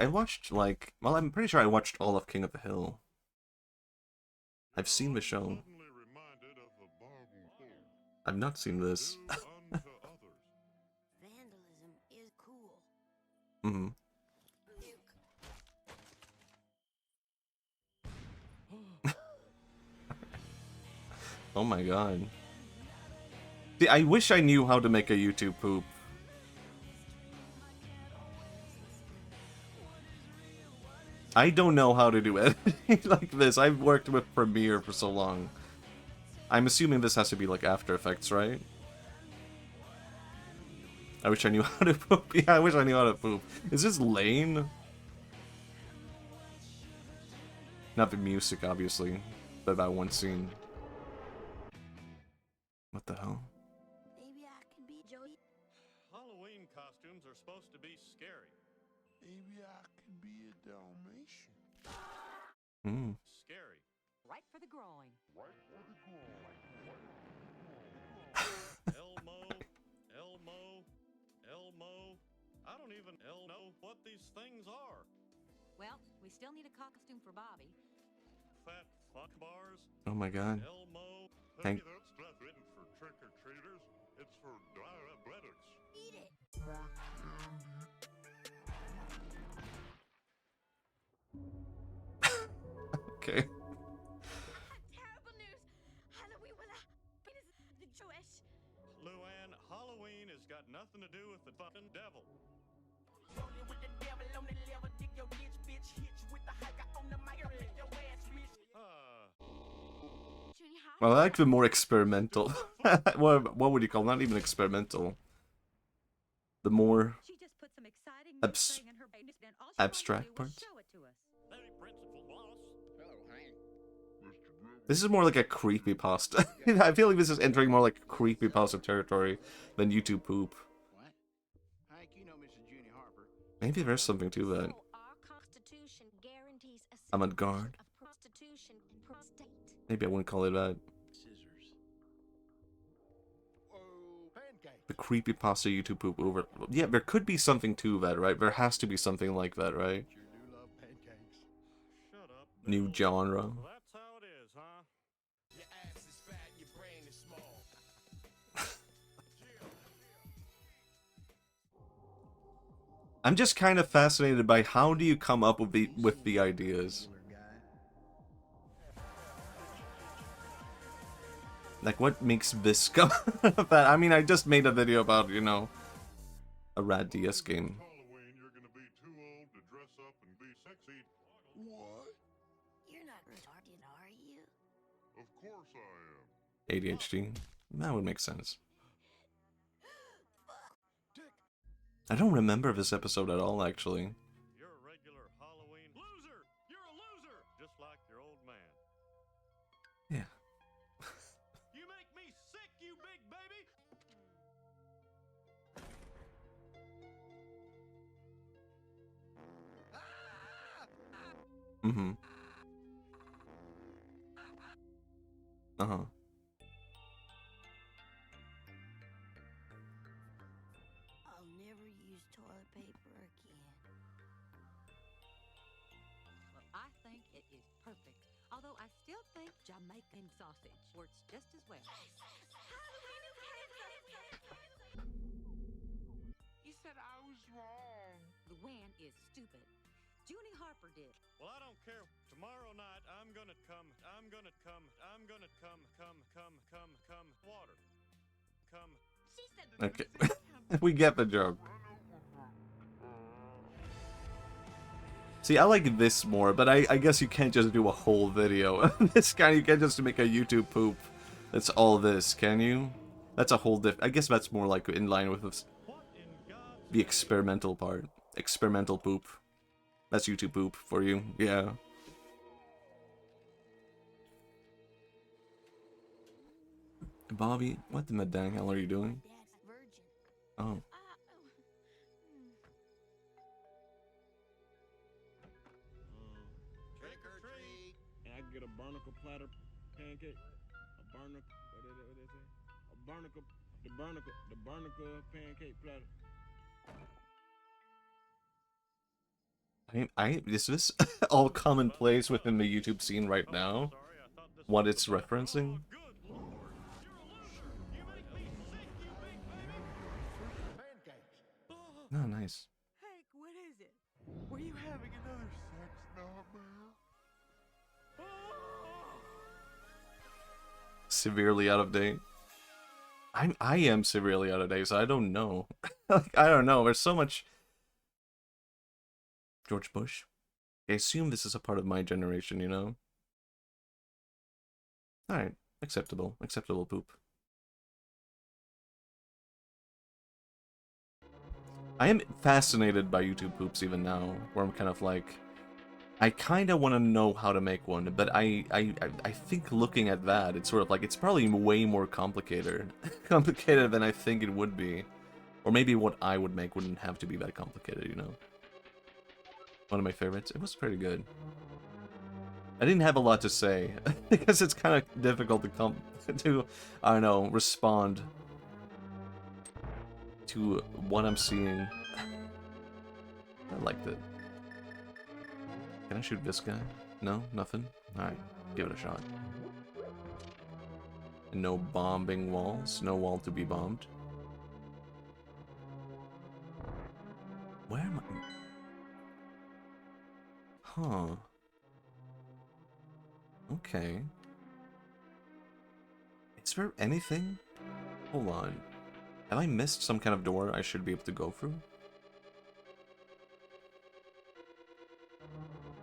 watched like... Well, I'm pretty sure I watched all of King of the Hill. I've seen the show. I've not seen this. Vandalism is cool. Mm-hmm. Oh my god. See, I wish I knew how to make a YouTube poop. I don't know how to do editing like this. I've worked with Premiere for so long. I'm assuming this has to be like After Effects, right? I wish I knew how to poop. Yeah, I wish I knew how to poop. Is this Lane? Not the music, obviously, but that one scene. What the hell? Maybe I could be Joey. Halloween costumes are supposed to be scary. Maybe I could be a Dalmatian. Hmm. Scary. Right for the groin. Elmo. I don't even know what these things are. Well, we still need a costume for Bobby. Fat fuck bars. Oh my god. Elmo. Thank. That's not written for trick-or-treaters. It's for diabetics. Eat it. Okay. Terrible news. Halloween will the Jewish. Luann, Halloween has got nothing to do with the fucking devil. Well, I like the more experimental. what would you call? Not even experimental. The more She just put some exciting Abs- thing in her face, and all she abstract wanted to do was parts. show it to us. Hey, Principal Boss. Hello, Hank. This is more like a creepypasta. I feel like this is entering more like creepypasta territory than YouTube poop. What? Hank, you know Mrs. Junie Harper. Maybe there's something to that. So our Constitution guarantees a Avant-garde. of prostitution per state. Maybe I wouldn't call it that. Scissors. Oh, pancake. The creepypasta YouTube poop over. Yeah, there could be something to that, right? There has to be something like that, right? Sure do love pancakes. Shut up. New genre. Well, that's how it is, huh? Your ass is fat, your brain is small. I'm just kind of fascinated by how do you come up with the ideas. Like, what makes this come of that? I mean, I just made a video about, you know, a rad DS game. Halloween, you're gonna be too old to dress up and be sexy. What? You're not retarded, are you? Of course I am. ADHD. That would make sense. I don't remember this episode at all, actually. You're a regular Halloween loser. You're a loser, just like your old man. Yeah. You make me sick, you big baby. Mm-hmm. Uh-huh. I'll never use toilet paper again. Well, I think it is perfect. Although I still think Jamaican sausage works just as well. He said I was wrong. Luann is stupid. Junie Harper did. Well, I don't care. Tomorrow night, I'm gonna come water. Come. She said Okay. We get the joke. See, I like this more, but I guess you can't just do a whole video. This guy, you can't just make a YouTube poop. That's all this, can you? That's a whole I guess that's more like in line with this, the experimental part. Experimental poop. That's YouTube poop for you, yeah. Bobby, what the dang hell are you doing? Dad's virgin. Oh. Trick or treat. And I can get a barnacle platter pancake. A barnacle, what they say? A barnacle, the barnacle pancake platter. Is this all commonplace within the YouTube scene right now? What it's referencing? Oh, nice. Hank, what is it? Were you having another sex nightmare? Severely out of date. I am severely out of date, so I don't know. Like, I don't know. There's so much. George Bush. I assume this is a part of my generation, you know? Alright. Acceptable. Acceptable poop. I am fascinated by YouTube poops even now, where I'm kind of like, I kind of want to know how to make one, but I think looking at that, it's sort of like, it's probably way more complicated than I think it would be. Or maybe what I would make wouldn't have to be that complicated, you know? One of my favorites. It was pretty good. I didn't have a lot to say because it's kind of difficult to I don't know, respond to what I'm seeing. I liked it. Can I shoot this guy? No? Nothing? Alright, give it a shot. And no bombing walls. No wall to be bombed. Where am I? Huh. Okay. Is there anything? Hold on. Have I missed some kind of door I should be able to go through?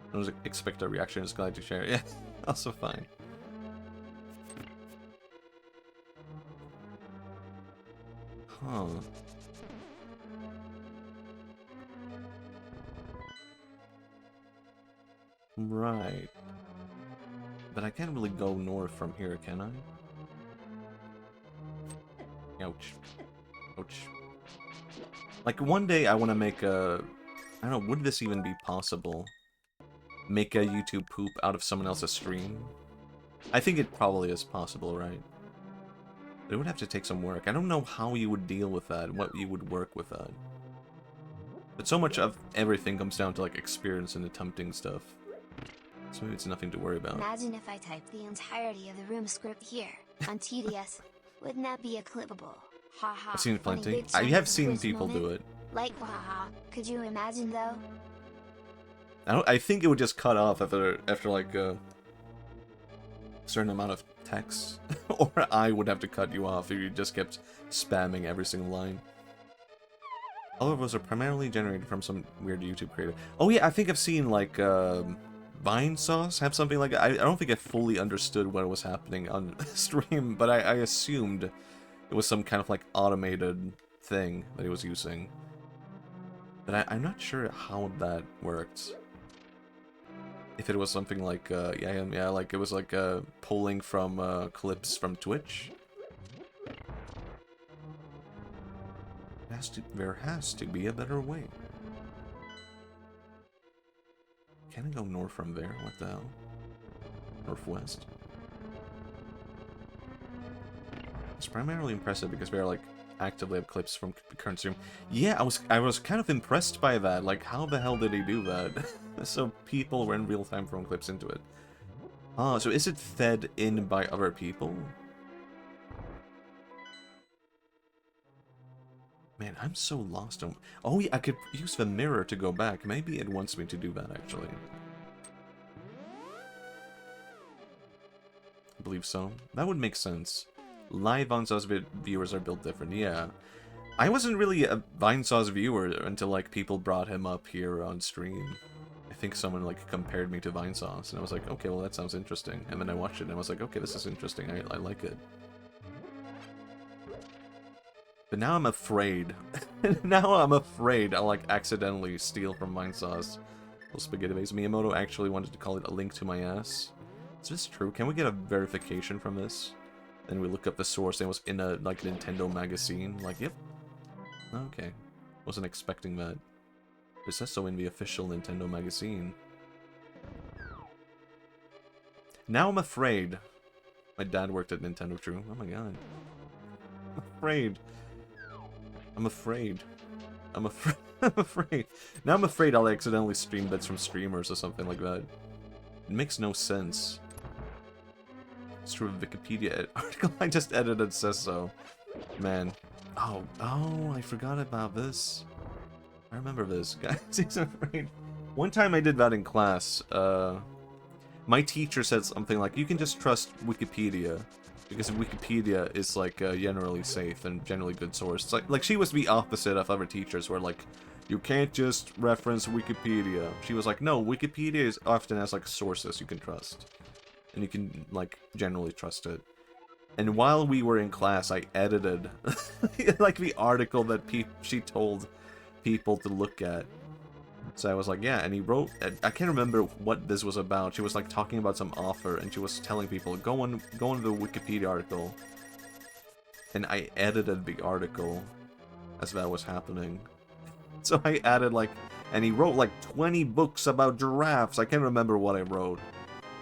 I don't expect a reaction, just glad to share. Yeah, also fine. Huh. Right. But I can't really go north from here, can I? Ouch. Ouch. Like, one day I want to make a... I don't know, would this even be possible? Make a YouTube poop out of someone else's stream? I think it probably is possible, right? But it would have to take some work. I don't know how you would deal with that, what you would work with that. But so much of everything comes down to, like, experience and attempting stuff. So maybe it's nothing to worry about. Imagine if I typed the entirety of the room script here, on TDS. Wouldn't that be a clippable? Ha ha. I've seen funny plenty. big I have chunk seen of people moment. do it. Like haha. Could you imagine though? I think it would just cut off after like a certain amount of text. Or I would have to cut you off if you just kept spamming every single line. All of those are primarily generated from some weird YouTube creator. Oh yeah, I think I've seen like Vine Sauce have something like that. I don't think I fully understood what was happening on stream, but I assumed it was some kind of like automated thing that he was using. But I'm not sure how that worked. If it was something like, yeah, like it was like pulling from clips from Twitch. There has to be a better way. Can I go north from there? What the hell? Northwest? It's primarily impressive because we're like actively have clips from the current stream. Yeah, I was kind of impressed by that. Like, how the hell did he do that? So people were in real time throwing clips into it. Ah, so is it fed in by other people? Man, I'm so lost on... Oh yeah, I could use the mirror to go back. Maybe it wants me to do that, actually. I believe so. That would make sense. Live Vinesauce viewers are built different, yeah. I wasn't really a Vinesauce viewer until, like, people brought him up here on stream. I think someone, like, compared me to Vinesauce, and I was like, okay, well, that sounds interesting. And then I watched it, and I was like, okay, this is interesting. I like it. But now I'm afraid. Now I'm afraid I'll, like, accidentally steal from Vinesauce. Well, Spaghetti Base. Miyamoto actually wanted to call it a link to my ass. Is this true? Can we get a verification from this? Then we look up the source and it was in a, like, Nintendo magazine. Like, yep. Okay. Wasn't expecting that. It says so in the official Nintendo magazine. Now I'm afraid. My dad worked at Nintendo, true. Oh my god. I'm afraid. I'm afraid. I'm afraid. I'm afraid. Now I'm afraid I'll accidentally stream bits from streamers or something like that. It makes no sense. It's true, a Wikipedia article I just edited says so. Man. Oh, I forgot about this. I remember this, guys. He's afraid. One time I did that in class. My teacher said something like, you can just trust Wikipedia. Because Wikipedia is, like, generally safe and generally good source. It's like she was the opposite of other teachers, where, like, you can't just reference Wikipedia. She was like, no, Wikipedia is often has, like, sources you can trust. And you can, like, generally trust it. And while we were in class, I edited, like, the article that she told people to look at. So I was like, yeah, and he wrote, I can't remember what this was about. She was, like, talking about some author, and she was telling people, go on the Wikipedia article. And I edited the article as that was happening. So I added, like, and he wrote, like, 20 books about giraffes. I can't remember what I wrote.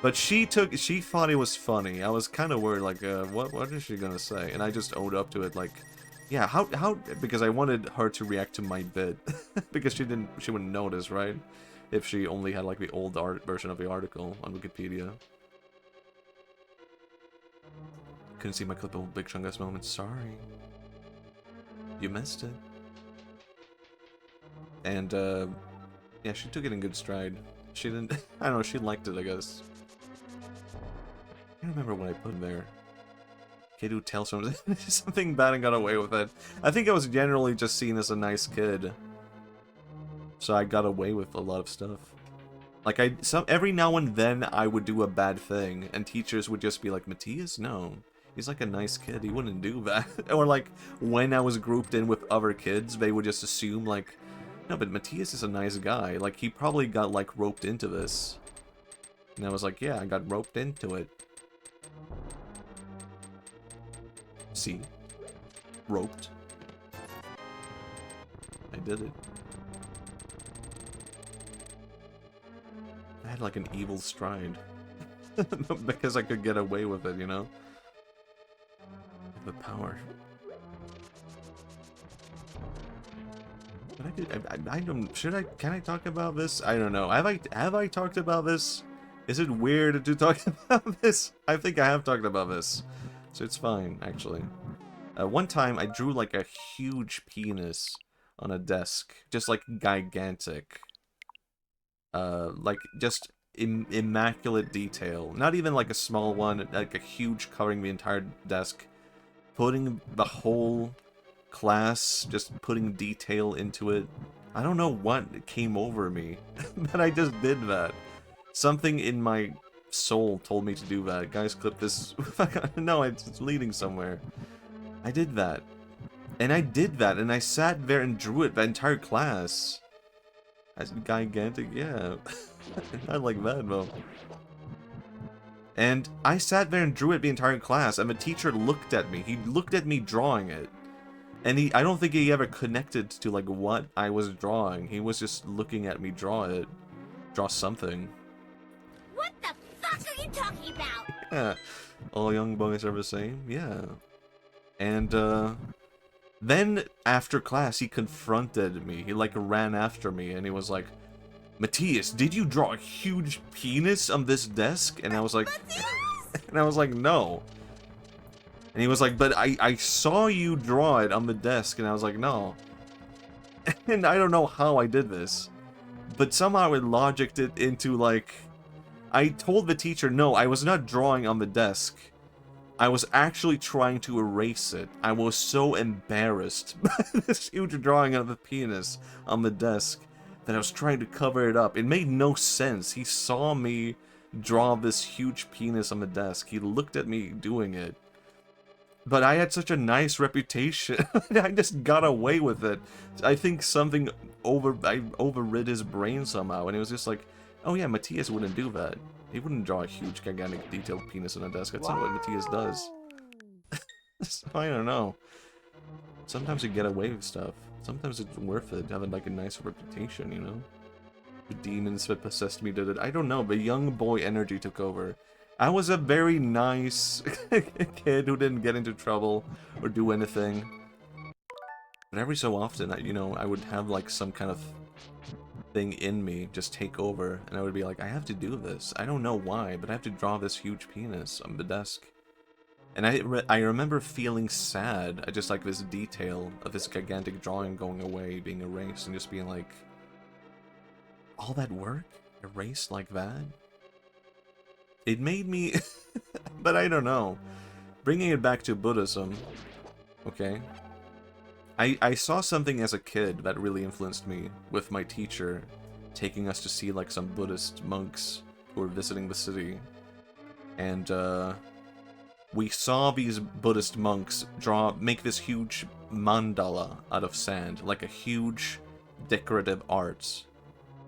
But she thought it was funny. I was kind of worried, like, what is she gonna say? And I just owned up to it, like, yeah, how, because I wanted her to react to my bit. Because she wouldn't notice, right? If she only had, like, the old version of the article on Wikipedia. Couldn't see my clip of Big Chungus moment, sorry. You missed it. And, yeah, she took it in good stride. She didn't, I don't know, she liked it, I guess. I can't remember what I put in there. Kid who tells something bad and got away with it. I think I was generally just seen as a nice kid. So I got away with a lot of stuff. Like, every now and then I would do a bad thing, and teachers would just be like, Matthias? No. He's like a nice kid, he wouldn't do that. Or like, when I was grouped in with other kids, they would just assume like, no, but Matthias is a nice guy. Like, he probably got like roped into this. And I was like, yeah, I got roped into it. See? Roped. I did it. I had like an evil stride. Because I could get away with it, you know? The power. But I don't, can I talk about this? I don't know. Have I talked about this? Is it weird to talk about this? I think I have talked about this. So it's fine, actually. One time I drew like a huge penis on a desk. Just like gigantic. Like just immaculate detail. Not even like a small one, like a huge covering the entire desk. Putting the whole class, just putting detail into it. I don't know what came over me, but I just did that. Something in my soul told me to do that. Guys, clip this. No, it's leading somewhere. I did that. And I did that, and I sat there and drew it, the entire class. As gigantic, yeah. Not like that, though. And I sat there and drew it the entire class, and the teacher looked at me. He looked at me drawing it. And I don't think he ever connected to, like, what I was drawing. He was just looking at me draw it. Draw something. What the fuck are you talking about? Yeah. All young boys are the same? Yeah. And, then, after class, he confronted me. He, like, ran after me, and he was like, Matthias, did you draw a huge penis on this desk? And I was like, no. And he was like, but I saw you draw it on the desk, and I was like, no. And I don't know how I did this, but somehow it logicked it into, like, I told the teacher, no, I was not drawing on the desk. I was actually trying to erase it. I was so embarrassed by this huge drawing of the penis on the desk that I was trying to cover it up. It made no sense. He saw me draw this huge penis on the desk. He looked at me doing it. But I had such a nice reputation. I just got away with it. I think I overrid his brain somehow, and it was just like, oh yeah, Matthias wouldn't do that. He wouldn't draw a huge, gigantic, detailed penis on a desk. That's not what Matthias does. So, I don't know. Sometimes you get away with stuff. Sometimes it's worth it, having like a nice reputation, you know? The demons that possessed me did it. I don't know, but young boy energy took over. I was a very nice kid who didn't get into trouble or do anything. But every so often, you know, I would have like some kind of thing in me just take over, and I would be like, I have to do this. I don't know why, but I have to draw this huge penis on the desk. And I remember feeling sad at just like this detail of this gigantic drawing going away, being erased, and just being like, all that work erased like that? It made me, but I don't know. Bringing it back to Buddhism, okay? I saw something as a kid that really influenced me with my teacher taking us to see like some Buddhist monks who were visiting the city. And we saw these Buddhist monks make this huge mandala out of sand, like a huge decorative art.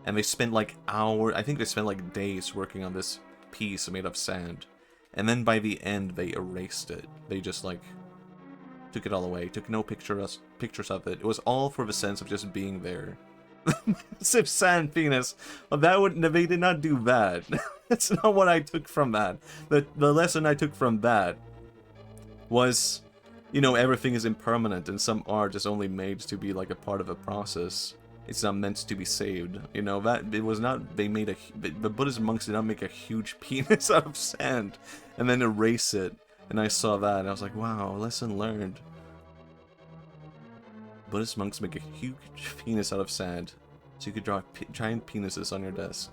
And they spent like hours, I think they spent like days working on this piece made of sand. And then by the end, they erased it. They just like took it all away, took no pictures of it. It was all for the sense of just being there Massive sand penis. Well, that would they did not do that. That's not what I took from that. The lesson I took from that was, you know, everything is impermanent and some art is only made to be like a part of a process. It's not meant to be saved. You know, that it was not, they made the Buddhist monks did not make a huge penis out of sand and then erase it. And I saw that and I was like, wow, lesson learned. Buddhist monks make a huge penis out of sand so you could draw giant penises on your desk.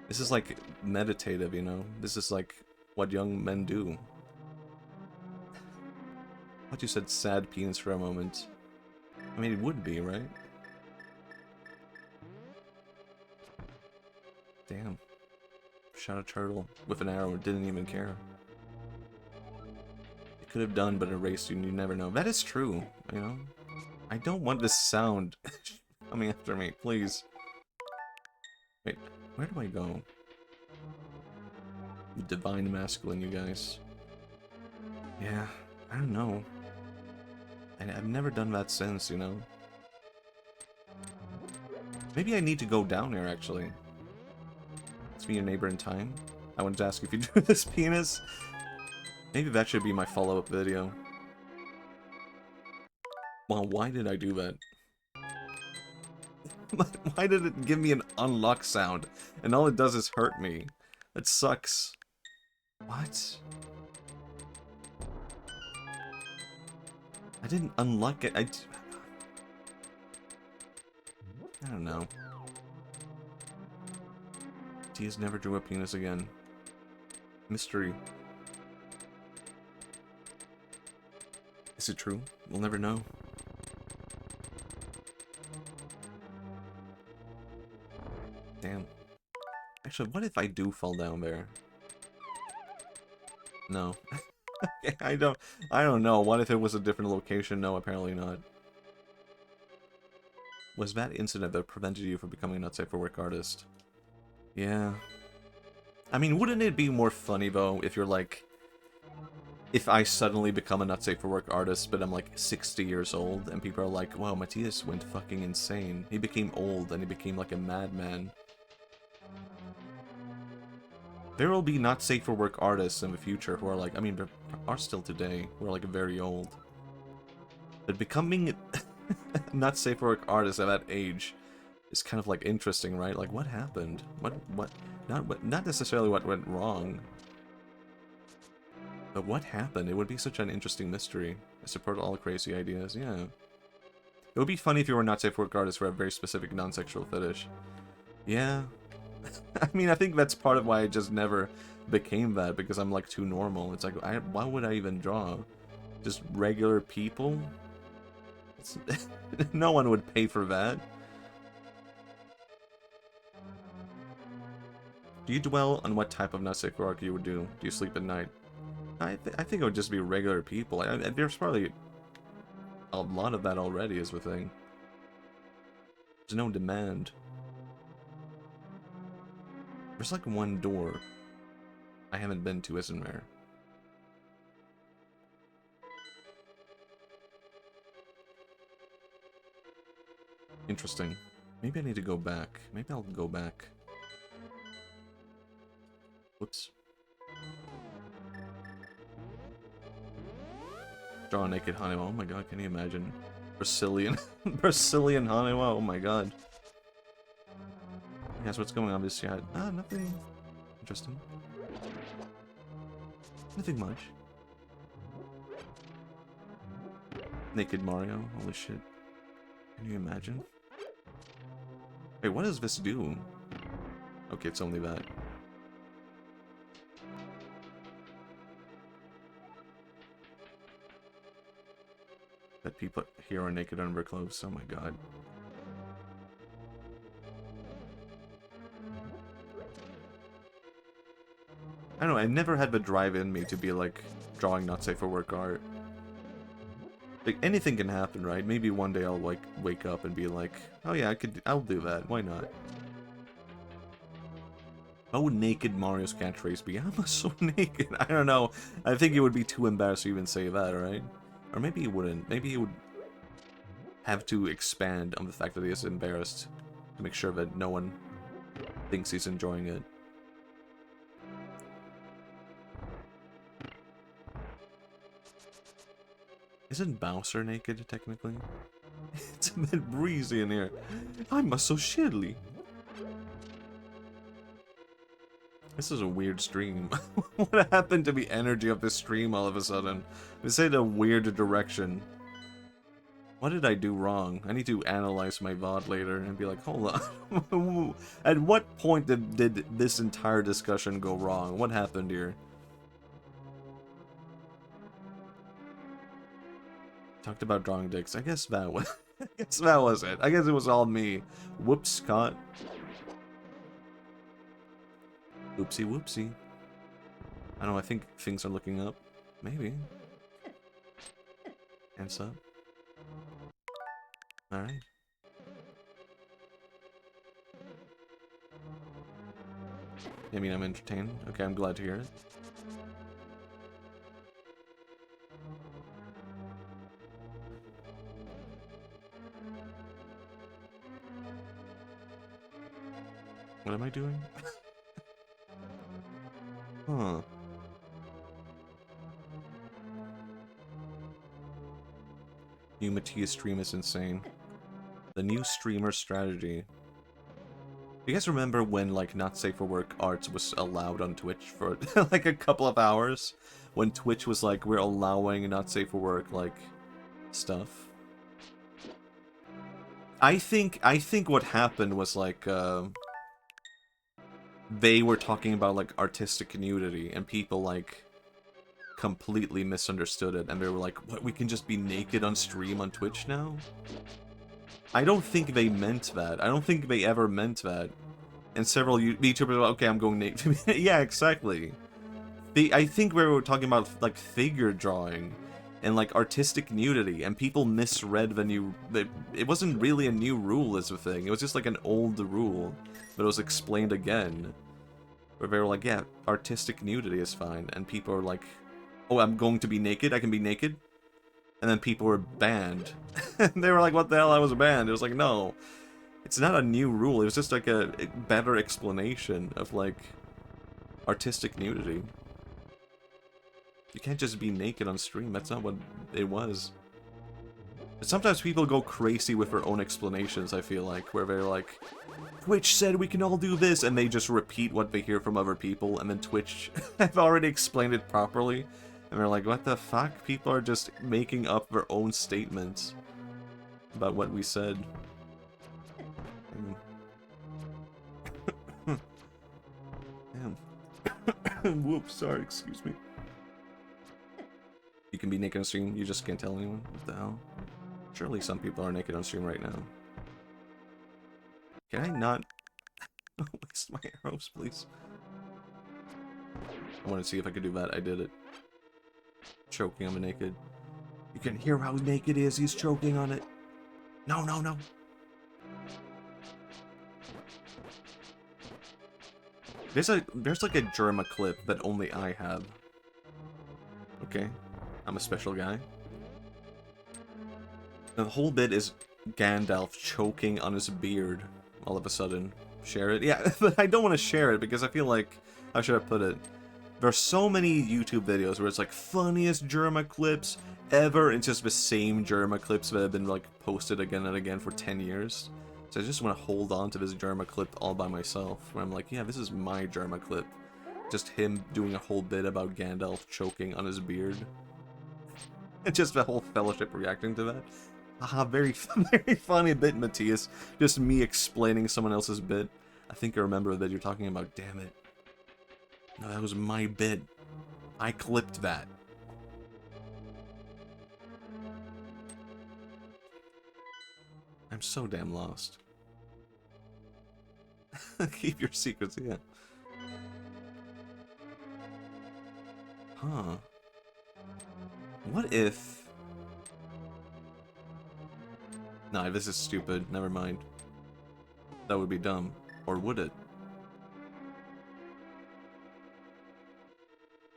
This is like meditative, you know? This is like what young men do. I thought you said sad penis for a moment. I mean, it would be, right? Damn. Shot a turtle with an arrow and didn't even care. It could have done, but erased you and you never know. That is true, you know? I don't want this sound coming after me, please. Wait, where do I go? Divine masculine, you guys. Yeah, I don't know. I've never done that since, you know? Maybe I need to go down here, actually. Let's be your neighbor in time. I wanted to ask if you drew this penis. Maybe that should be my follow-up video. Well, why did I do that? Why did it give me an unlock sound? And all it does is hurt me. That sucks. What? I didn't unlock it. I don't know. Diaz never drew a penis again. Mystery. Is it true? We'll never know. Damn. Actually, what if I do fall down there? No. Okay, I don't know. What if it was a different location? No, apparently not. Was that incident that prevented you from becoming a not safe for work artist? Yeah. I mean, wouldn't it be more funny though if you're like, if I suddenly become a not safe for work artist, but I'm like 60 years old, and people are like, wow, Matthias went fucking insane. He became old and he became like a madman. There will be not safe for work artists in the future who are like, I mean, there are still today, who are like very old. But becoming not safe for work artists at that age is kind of like interesting, right? Like, what happened? Not necessarily what went wrong, but what happened? It would be such an interesting mystery. I support all crazy ideas, yeah. It would be funny if you were not safe for work artists for a very specific non-sexual fetish. Yeah. I mean, I think that's part of why I just never became that, because I'm like too normal. It's like, why would I even draw? Just regular people? No one would pay for that. Do you dwell on what type of not safe for work you would do? Do you sleep at night? I think it would just be regular people. There's probably a lot of that already is the thing. There's no demand. There's like one door I haven't been to, isn't there? Interesting. Maybe I need to go back. Maybe I'll go back. Whoops. Draw a naked Haniwa. Oh my god, can you imagine? Brazilian. Brazilian Haniwa. Oh my god. Yes, what's going on this chat? Ah, nothing interesting. Nothing much. Naked Mario. Holy shit. Can you imagine? Wait, what does this do? Okay, it's only that. That people here are naked under their clothes. Oh my god. I don't know, I never had the drive in me to be like drawing not safe for work art. Like, anything can happen, right? Maybe one day I'll like wake up and be like, oh yeah, I'll do that, why not? How would naked Mario's catchphrase be? I'm so naked. I don't know. I think it would be too embarrassed to even say that, right? Or maybe he wouldn't. Maybe he would have to expand on the fact that he is embarrassed to make sure that no one thinks he's enjoying it. Isn't Bowser naked, technically? It's a bit breezy in here. I'm so chilly. This is a weird stream. What happened to the energy of this stream all of a sudden? It's in a weird direction. What did I do wrong? I need to analyze my VOD later and be like, hold on. At what point did this entire discussion go wrong? What happened here? Talked about drawing dicks. I guess that was I guess that was it. I guess it was all me. Whoops, Scott. Oopsie whoopsie. I don't know, I think things are looking up. Maybe. Hands up. Alright. I mean, I'm entertained. Okay, I'm glad to hear it. What am I doing? Huh. New Matthias stream is insane. The new streamer strategy. You guys remember when, like, not safe for work arts was allowed on Twitch for, like, a couple of hours? When Twitch was like, we're allowing not safe for work, like, stuff? I think what happened was, like, they were talking about, like, artistic nudity, and people, like, completely misunderstood it, and they were like, what, we can just be naked on stream on Twitch now? I don't think they meant that. I don't think they ever meant that. And several YouTubers were like, okay, I'm going naked. Yeah, exactly. I think we were talking about, like, figure drawing and, like, artistic nudity, and people misread the new... It wasn't really a new rule is the thing. It was just, like, an old rule, but it was explained again. Where they were like, yeah, artistic nudity is fine, and people are like, oh, I'm going to be naked? I can be naked? And then people were banned. And they were like, what the hell, I was banned? It was like, no. It's not a new rule, it was just like a better explanation of, like, artistic nudity. You can't just be naked on stream, that's not what it was. But sometimes people go crazy with their own explanations, I feel like, where they're like, Twitch said we can all do this, and they just repeat what they hear from other people, and then Twitch have already explained it properly. And they're like, what the fuck? People are just making up their own statements about what we said. Damn. Whoops, sorry, excuse me. You can be naked on stream, you just can't tell anyone? What the hell? Surely some people are naked on stream right now. Can I not waste my arrows, please? I want to see if I could do that. I did it. Choking on the naked. You can hear how naked he is. He's choking on it. No, no, no. There's like a Germa clip that only I have. Okay. I'm a special guy. The whole bit is Gandalf choking on his beard all of a sudden. Share it? Yeah, but I don't want to share it because I feel like... How should I put it? There are so many YouTube videos where it's like funniest Germa clips ever. It's just the same Germa clips that have been like posted again and again for 10 years. So I just want to hold on to this Germa clip all by myself. Where I'm like, yeah, this is my Germa clip. Just him doing a whole bit about Gandalf choking on his beard. And just the whole fellowship reacting to that. Haha, very funny bit, Matthias. Just me explaining someone else's bit. I think I remember that you're talking about, damn it. No, that was my bit. I clipped that. I'm so damn lost. Keep your secrets, yeah. Huh. What if... Nah, this is stupid. Never mind. That would be dumb. Or would it?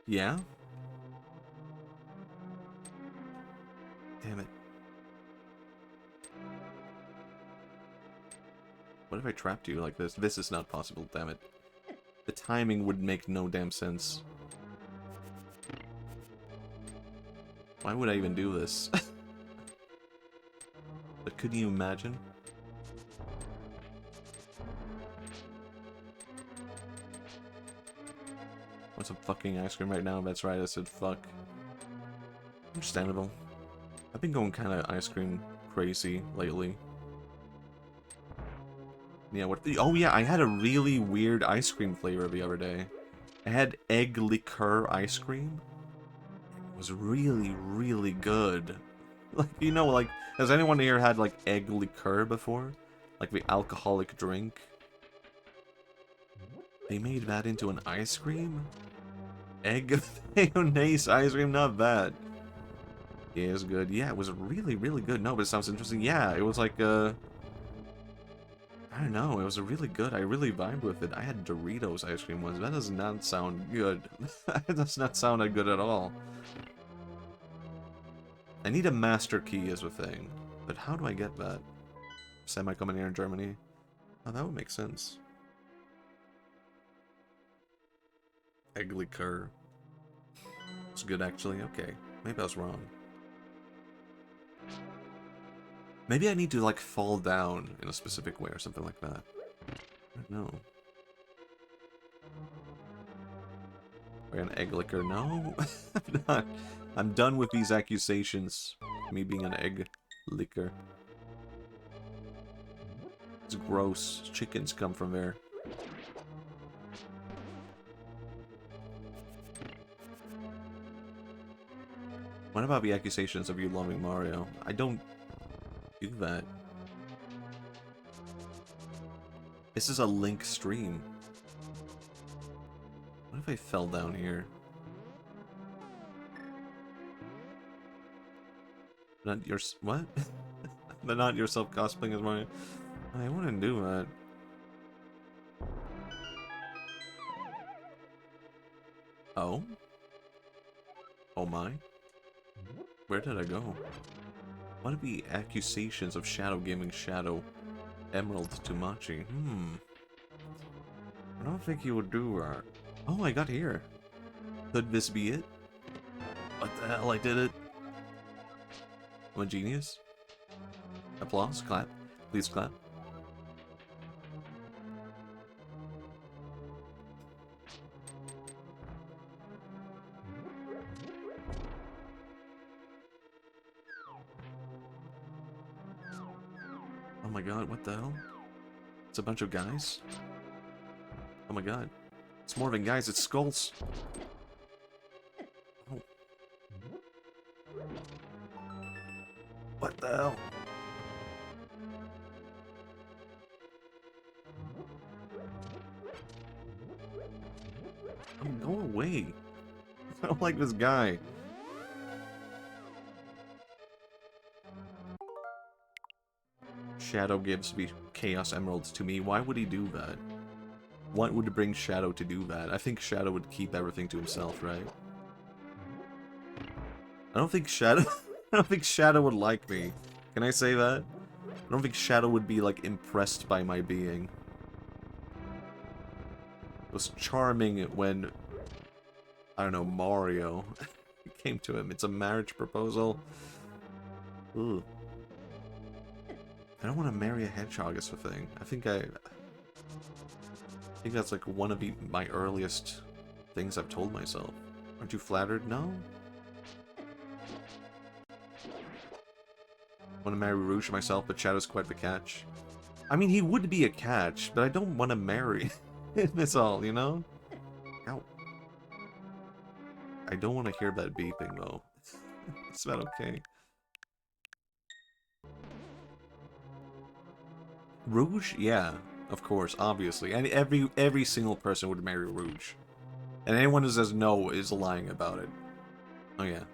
Yeah? Damn it. What if I trapped you like this? This is not possible, damn it. The timing would make no damn sense. Why would I even do this? But could you imagine? Want some fucking ice cream right now? That's right, I said fuck. Understandable. I've been going kind of ice cream crazy lately. Yeah, what? Oh yeah, I had a really weird ice cream flavor the other day. I had egg liqueur ice cream. It was really, really good. Like, you know, like, has anyone here had like egg liqueur before? Like the alcoholic drink? They made that into an ice cream? Egg mayonnaise ice cream, not bad. Yeah, it was good. Yeah, it was really, really good. No, but it sounds interesting. Yeah, it was like, I don't know, it was really good. I really vibed with it. I had Doritos ice cream once. That does not sound good. That does not sound that good at all. I need a master key as a thing. But how do I get that? Semi-coming here in Germany? Oh, that would make sense. Egg liqueur. It's good, actually. Okay. Maybe I was wrong. Maybe I need to, like, fall down in a specific way or something like that. I don't know. We're an egg liquor? No? I'm not. I'm done with these accusations. Me being an egg liquor. It's gross. Chickens come from there. What about the accusations of you loving Mario? I don't do that. This is a Link stream. What if I fell down here? Not your... what? But not yourself cosplaying as Mario? I wouldn't do that. Oh? Oh my? Where did I go? What would be accusations of Shadow Gaming Shadow Emerald to Machi? I don't think he would do that. Oh, I got here. Could this be it? What the hell, I did it? I'm a genius. Applause, clap. Please clap. Oh my god, what the hell? It's a bunch of guys? Oh my god. It's more than guys, it's skulls. Oh. What the hell? Oh, go away. I don't like this guy. Shadow gives the Chaos Emeralds to me. Why would he do that? What would bring Shadow to do that? I think Shadow would keep everything to himself, right? I don't think Shadow... I don't think Shadow would like me. Can I say that? I don't think Shadow would be, like, impressed by my being. It was charming when... I don't know, Mario came to him. It's a marriage proposal. Ugh. I don't want to marry a hedgehog as a thing. I think that's like one of my earliest things I've told myself. Aren't you flattered? No? Want to marry Rouge myself, but Shadow's quite the catch. I mean, he would be a catch, but I don't want to marry him. That's all, you know? Ow. I don't want to hear that beeping, though. Is that okay? Rouge? Yeah, of course, obviously. And every single person would marry Rouge. And anyone who says no is lying about it. Oh yeah,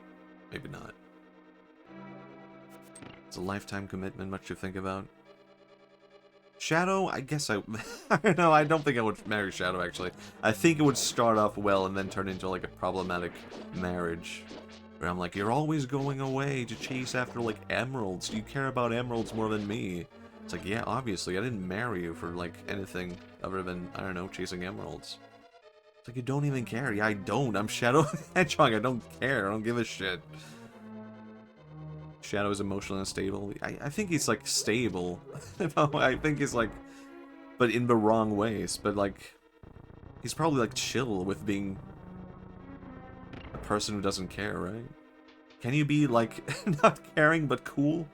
maybe not. It's a lifetime commitment, much to think about. Shadow, I guess I don't know, I don't think I would marry Shadow, actually. I think it would start off well and then turn into, like, a problematic marriage. Where I'm like, you're always going away to chase after, like, emeralds. Do you care about emeralds more than me? It's like, yeah, obviously, I didn't marry you for, like, anything other than, I don't know, chasing emeralds. It's like, you don't even care. Yeah, I don't. I'm Shadow Hedgehog. I don't care. I don't give a shit. Shadow is emotionally unstable. I think he's, like, stable. No, I think he's, like, but in the wrong ways. But, like, he's probably, like, chill with being a person who doesn't care, right? Can you be, like, not caring but cool?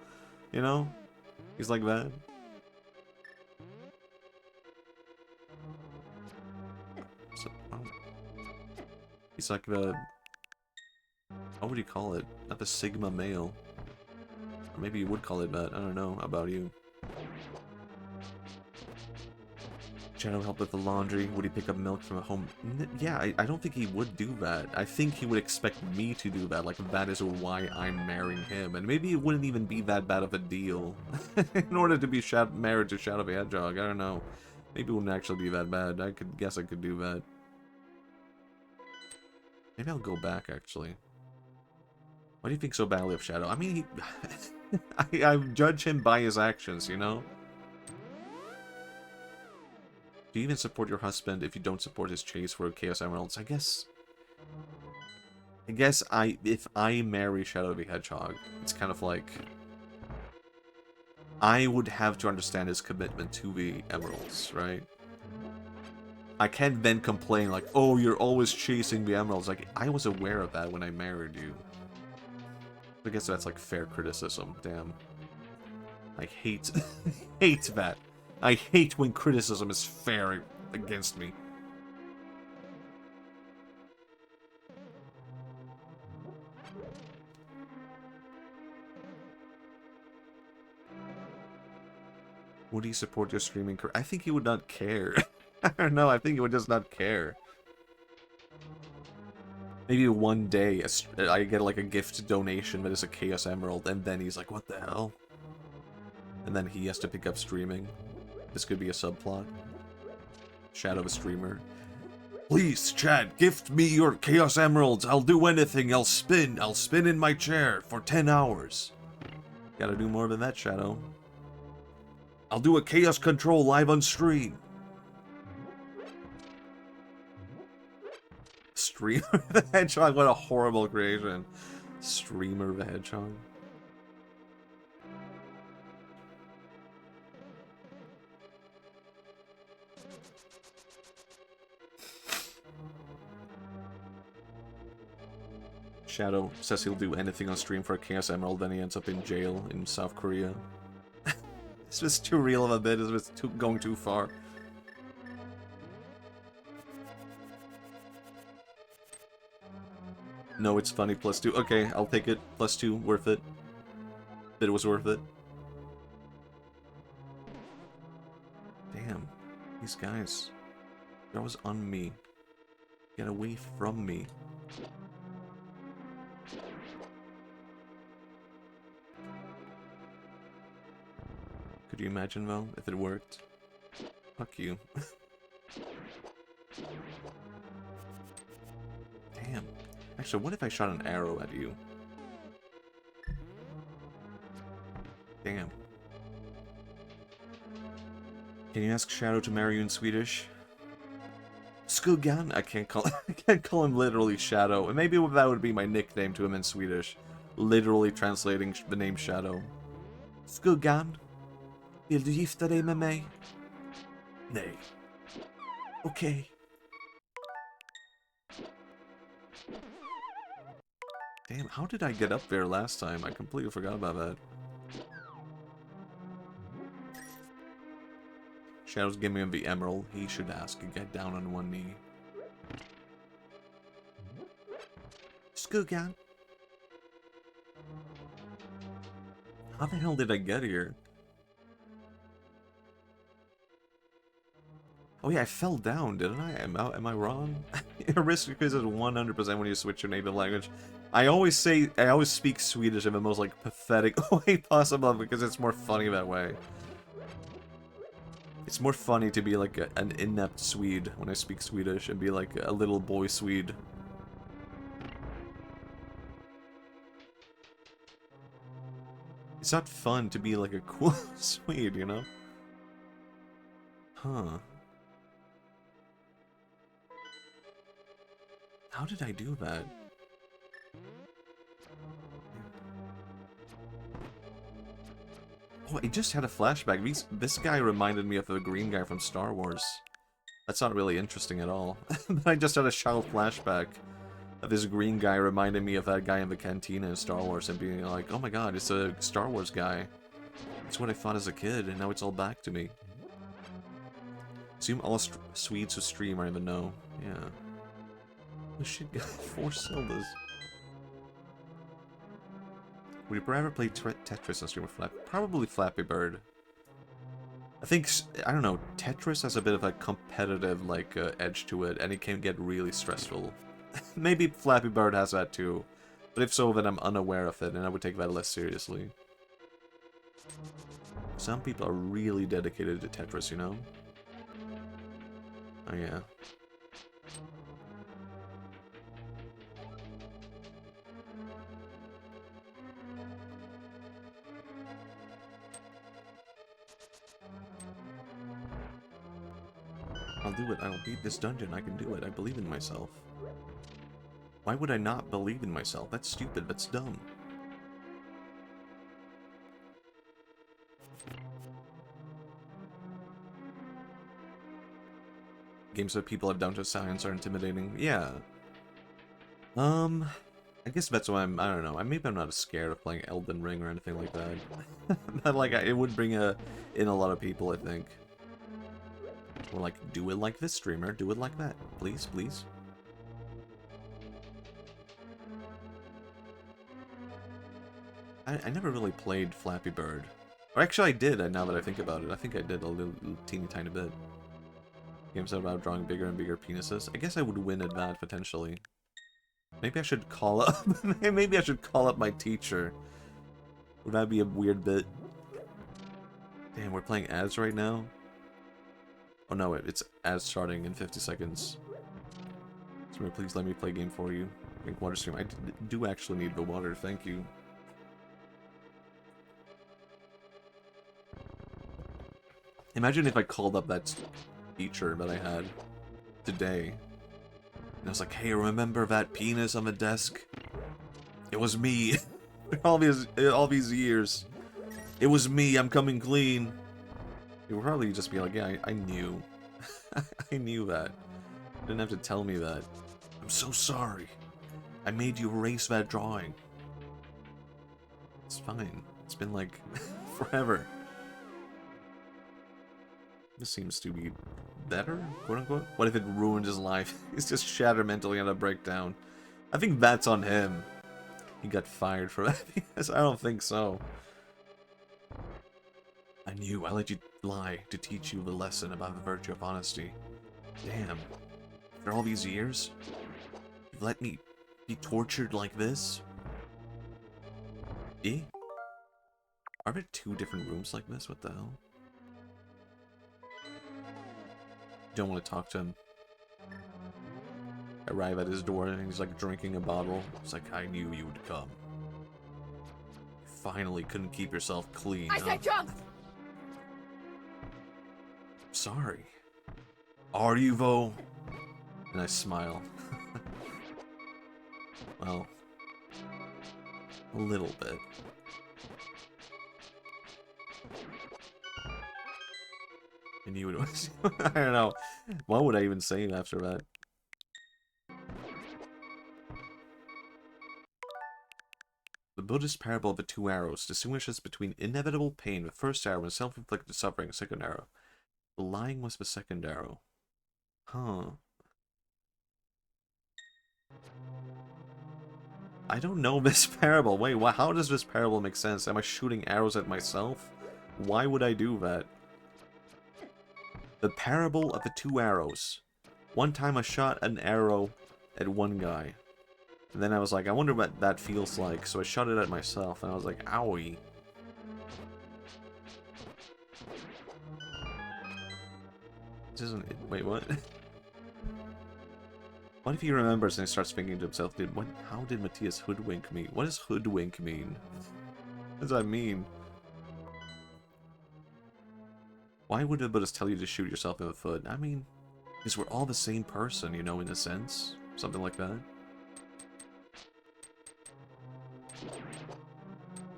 You know? He's like that. So, oh. He's like the... What would you call it? Not the Sigma male. Or maybe you would call it that. I don't know about you. Shadow help with the laundry. Would he pick up milk from a home? Yeah, I don't think he would do that. I think he would expect me to do that. Like, that is why I'm marrying him. And maybe it wouldn't even be that bad of a deal. In order to be married to Shadow the Hedgehog. I don't know. Maybe it wouldn't actually be that bad. I could guess I could do that. Maybe I'll go back, actually. Why do you think so badly of Shadow? I mean, he... I judge him by his actions, you know? Do you even support your husband if you don't support his chase for Chaos Emeralds? I guess if I marry Shadow the Hedgehog, it's kind of like... I would have to understand his commitment to the emeralds, right? I can't then complain like, oh, you're always chasing the emeralds. Like, I was aware of that when I married you. I guess that's like fair criticism. Damn. I hate hate that. I hate when criticism is fair against me. Would he support your streaming career? I think he would not care. I don't know, I think he would just not care. Maybe one day I get like a gift donation that is a Chaos Emerald, and then he's like, what the hell? And then he has to pick up streaming. This could be a subplot. Shadow of a streamer. Please, chat, gift me your Chaos Emeralds. I'll do anything. I'll spin in my chair for 10 hours. Gotta do more than that, Shadow. I'll do a Chaos Control live on stream. Streamer the Hedgehog, what a horrible creation. Streamer the Hedgehog. Shadow says he'll do anything on stream for a Chaos Emerald, then he ends up in jail in South Korea. It's just too real of a bit, it's just going too far. No, it's funny, +2. Okay, I'll take it. +2, worth it. That it was worth it. Damn. These guys. That was on me. Get away from me. Could you imagine, though, if it worked? Fuck you. Damn. Actually, what if I shot an arrow at you? Damn. Can you ask Shadow to marry you in Swedish? Skuggan? I can't call him literally Shadow. And maybe that would be my nickname to him in Swedish. Literally translating the name Shadow. Skuggan? Vill du gifta dig med mig? Nej. Okej. Damn, how did I get up there last time? I completely forgot about that. Shadow's giving him the emerald. He should ask to get down on one knee. Skuggan. How the hell did I get here? Oh yeah, I fell down, didn't I? Am I wrong? Your risk increases 100% when you switch your native language. I always speak Swedish in the most like pathetic way possible because it's more funny that way. It's more funny to be like an inept Swede when I speak Swedish and be like a little boy Swede. It's not fun to be like a cool Swede, you know? Huh. How did I do that? Oh, I just had a flashback. This guy reminded me of the green guy from Star Wars. That's not really interesting at all. But I just had a child flashback of this green guy reminding me of that guy in the cantina in Star Wars and being like, oh my god, it's a Star Wars guy. It's what I thought as a kid, and now it's all back to me. Assume all Swedes who stream are in the know. Yeah. Oh shit, got 4 syllables. Would you ever play Tetris on stream with Flappy? Probably Flappy Bird. I think, I don't know, Tetris has a bit of a competitive, like, edge to it, and it can get really stressful. Maybe Flappy Bird has that too. But if so, then I'm unaware of it, and I would take that less seriously. Some people are really dedicated to Tetris, you know? Oh yeah. I'll do it. I'll beat this dungeon. I can do it. I believe in myself. Why would I not believe in myself? That's stupid. That's dumb. Games that people have done to science are intimidating. Yeah. I guess that's why I don't know. Maybe I'm not scared of playing Elden Ring or anything like that. But like, it would bring in a lot of people, I think. Or like, do it like this streamer, do it like that. Please, please. I never really played Flappy Bird. Or actually I did, now that I think about it. I think I did a little teeny tiny bit. Games about drawing bigger and bigger penises. I guess I would win at that, potentially. Maybe I should call up... Maybe I should call up my teacher. Would that be a weird bit? Damn, we're playing ads right now? Oh no, it's ads starting in 50 seconds. So please let me play a game for you. Drink water stream. I do actually need the water, thank you. Imagine if I called up that teacher that I had today. And I was like, hey, remember that penis on the desk? It was me. all these years. It was me, I'm coming clean. It would probably just be like, yeah, I knew. I knew that. You didn't have to tell me that. I'm so sorry. I made you erase that drawing. It's fine. It's been like forever. This seems to be better, quote unquote. What if it ruined his life? He's just shattered mentally on a breakdown. I think that's on him. He got fired for that. I don't think so. I knew. I let you lie to teach you the lesson about the virtue of honesty. Damn. After all these years, you've let me be tortured like this? Eh? Are there 2 different rooms like this? What the hell? Don't want to talk to him. Arrive at his door and he's like drinking a bottle. It's like, I knew you would come. You finally couldn't keep yourself clean. I said drunk! Sorry. Are you though? And I smile. Well, a little bit. I knew it was. I don't know. What would I even say after that? The Buddhist parable of the 2 arrows distinguishes between inevitable pain, the first arrow, and self-inflicted suffering, the second arrow. The lying was the second arrow. Huh. I don't know this parable. Wait, how does this parable make sense? Am I shooting arrows at myself? Why would I do that? The parable of the 2 arrows. One time I shot an arrow at one guy. And then I was like, I wonder what that feels like. So I shot it at myself and I was like, owie. This isn't it. Wait, what? What if he remembers and he starts thinking to himself, how did Matthias hoodwink me? What does hoodwink mean? What does that mean? Why would a Buddhist tell you to shoot yourself in the foot? I mean, because we're all the same person, you know, in a sense. Something like that.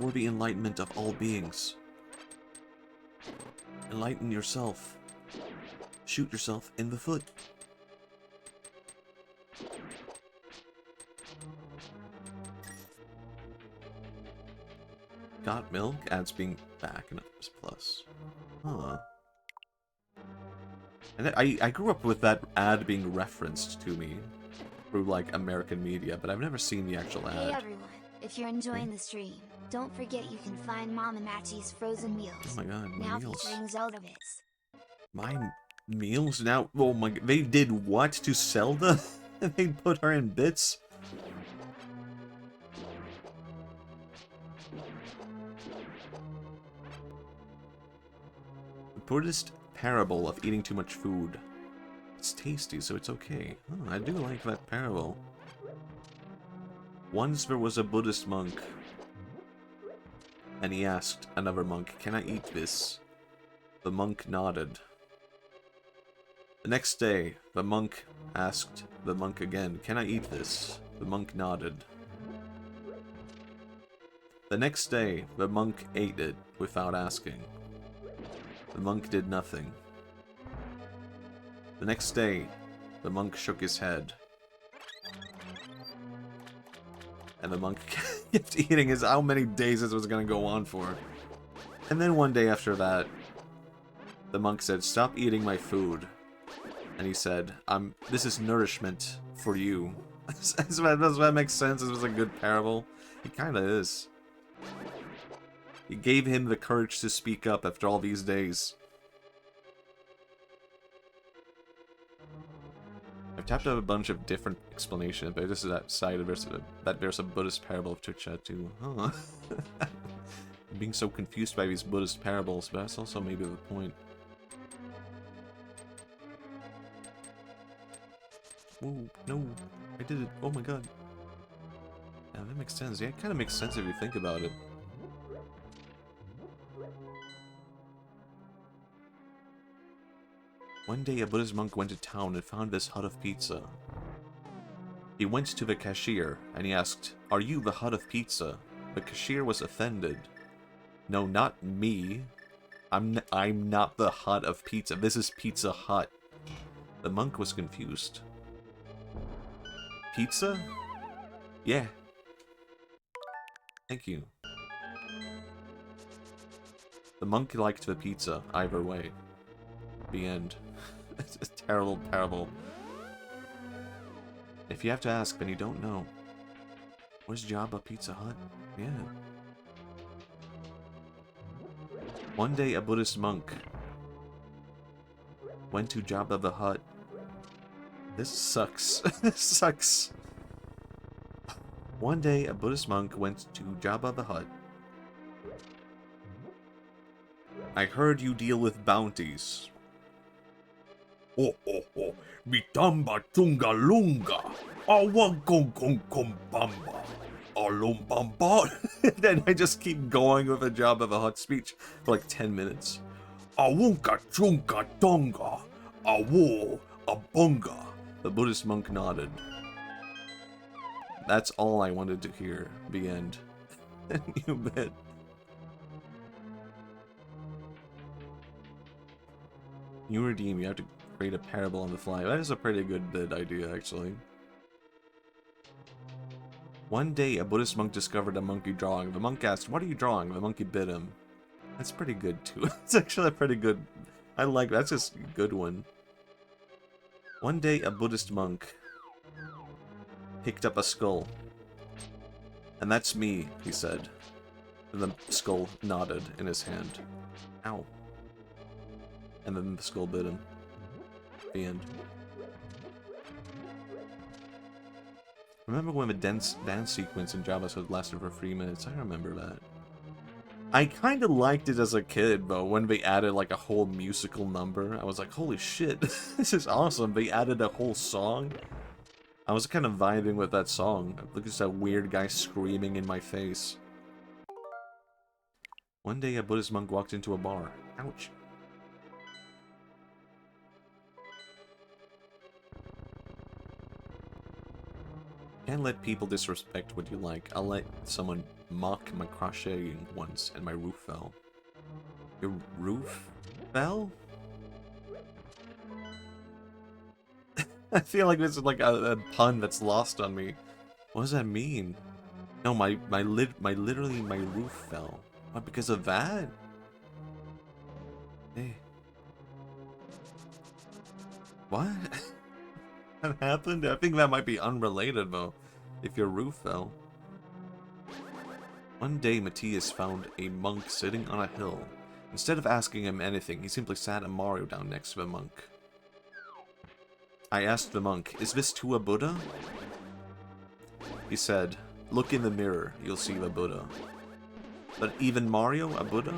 For the enlightenment of all beings. Enlighten yourself. Shoot yourself in the foot. Got milk? Ads being back in plus. Huh. And I grew up with that ad being referenced to me through, like, American media, but I've never seen the actual ad. Hey everyone, if you're enjoying the stream, don't forget you can find Mom and Matchie's frozen meals. Oh my god, my now meals. featuring Zelda bits. My meals now? Oh my god, they did what to Zelda? They put her in bits? The Buddhist parable of eating too much food. It's tasty, so it's okay. Oh, I do like that parable. Once there was a Buddhist monk, and he asked another monk, "Can I eat this?" The monk nodded. The next day, the monk asked the monk again, "Can I eat this?" The monk nodded. The next day, the monk ate it without asking. The monk did nothing. The next day, the monk shook his head. And the monk kept eating his how many days this was going to go on for. And then one day after that, the monk said, "Stop eating my food." And he said, "This is nourishment for you." Does that make sense? This was a good parable. It kind of is. It gave him the courage to speak up after all these days. I've tapped out a bunch of different explanations, but this is that side of that there's a Buddhist parable of Twitch chat too. Huh. I'm being so confused by these Buddhist parables, but that's also maybe the point. Oh, no. I did it. Oh my god. Yeah, that makes sense. Yeah, it kind of makes sense if you think about it. One day, a Buddhist monk went to town and found this hut of pizza. He went to the cashier, and he asked, "Are you the hut of pizza?" The cashier was offended. "No, not me. I'm not the hut of pizza. This is Pizza Hut." The monk was confused. Pizza? Yeah. Thank you. The monk liked the pizza, either way. The end. It's a terrible parable. If you have to ask, then you don't know. Where's Jabba Pizza Hut? Yeah. One day, a Buddhist monk went to Jabba the Hut. This sucks. This sucks. One day, a Buddhist monk went to Jabba the Hut. "I heard you deal with bounties." "Oh, oh, oh, mitamba tunga lunga, awagongongkombamba, alumbamba." Then I just keep going with a Jabba the Hutt speech for like 10 minutes. "Awunka chunka tonga, awo, abunga." The Buddhist monk nodded. That's all I wanted to hear. The end. You bet. You redeem, you have to create a parable on the fly. That is a pretty good bit idea, actually. One day, a Buddhist monk discovered a monkey drawing. The monk asked, "What are you drawing?" The monkey bit him. That's pretty good, too. It's actually a pretty good... I like that's just a good one. One day, a Buddhist monk picked up a skull. "And that's me," he said. And the skull nodded in his hand. Ow. And then the skull bit him. The end. Remember when the dance sequence in Jabba's Hood lasted for 3 minutes? I remember that. I kind of liked it as a kid, though, when they added, like, a whole musical number. I was like, holy shit, this is awesome. They added a whole song. I was kind of vibing with that song. Look at that weird guy screaming in my face. One day a Buddhist monk walked into a bar. Ouch. Can't let people disrespect what you like. I'll let someone mock my crocheting once and my roof fell. Your roof fell? I feel like this is like a pun that's lost on me. What does that mean? No, literally my roof fell. What, because of that? Hey. What? That happened? I think that might be unrelated though, if your roof fell. One day Matthias found a monk sitting on a hill. Instead of asking him anything, he simply sat a Mario down next to the monk. I asked the monk, "Is this too a Buddha?" He said, "Look in the mirror, you'll see the Buddha." But even Mario a Buddha?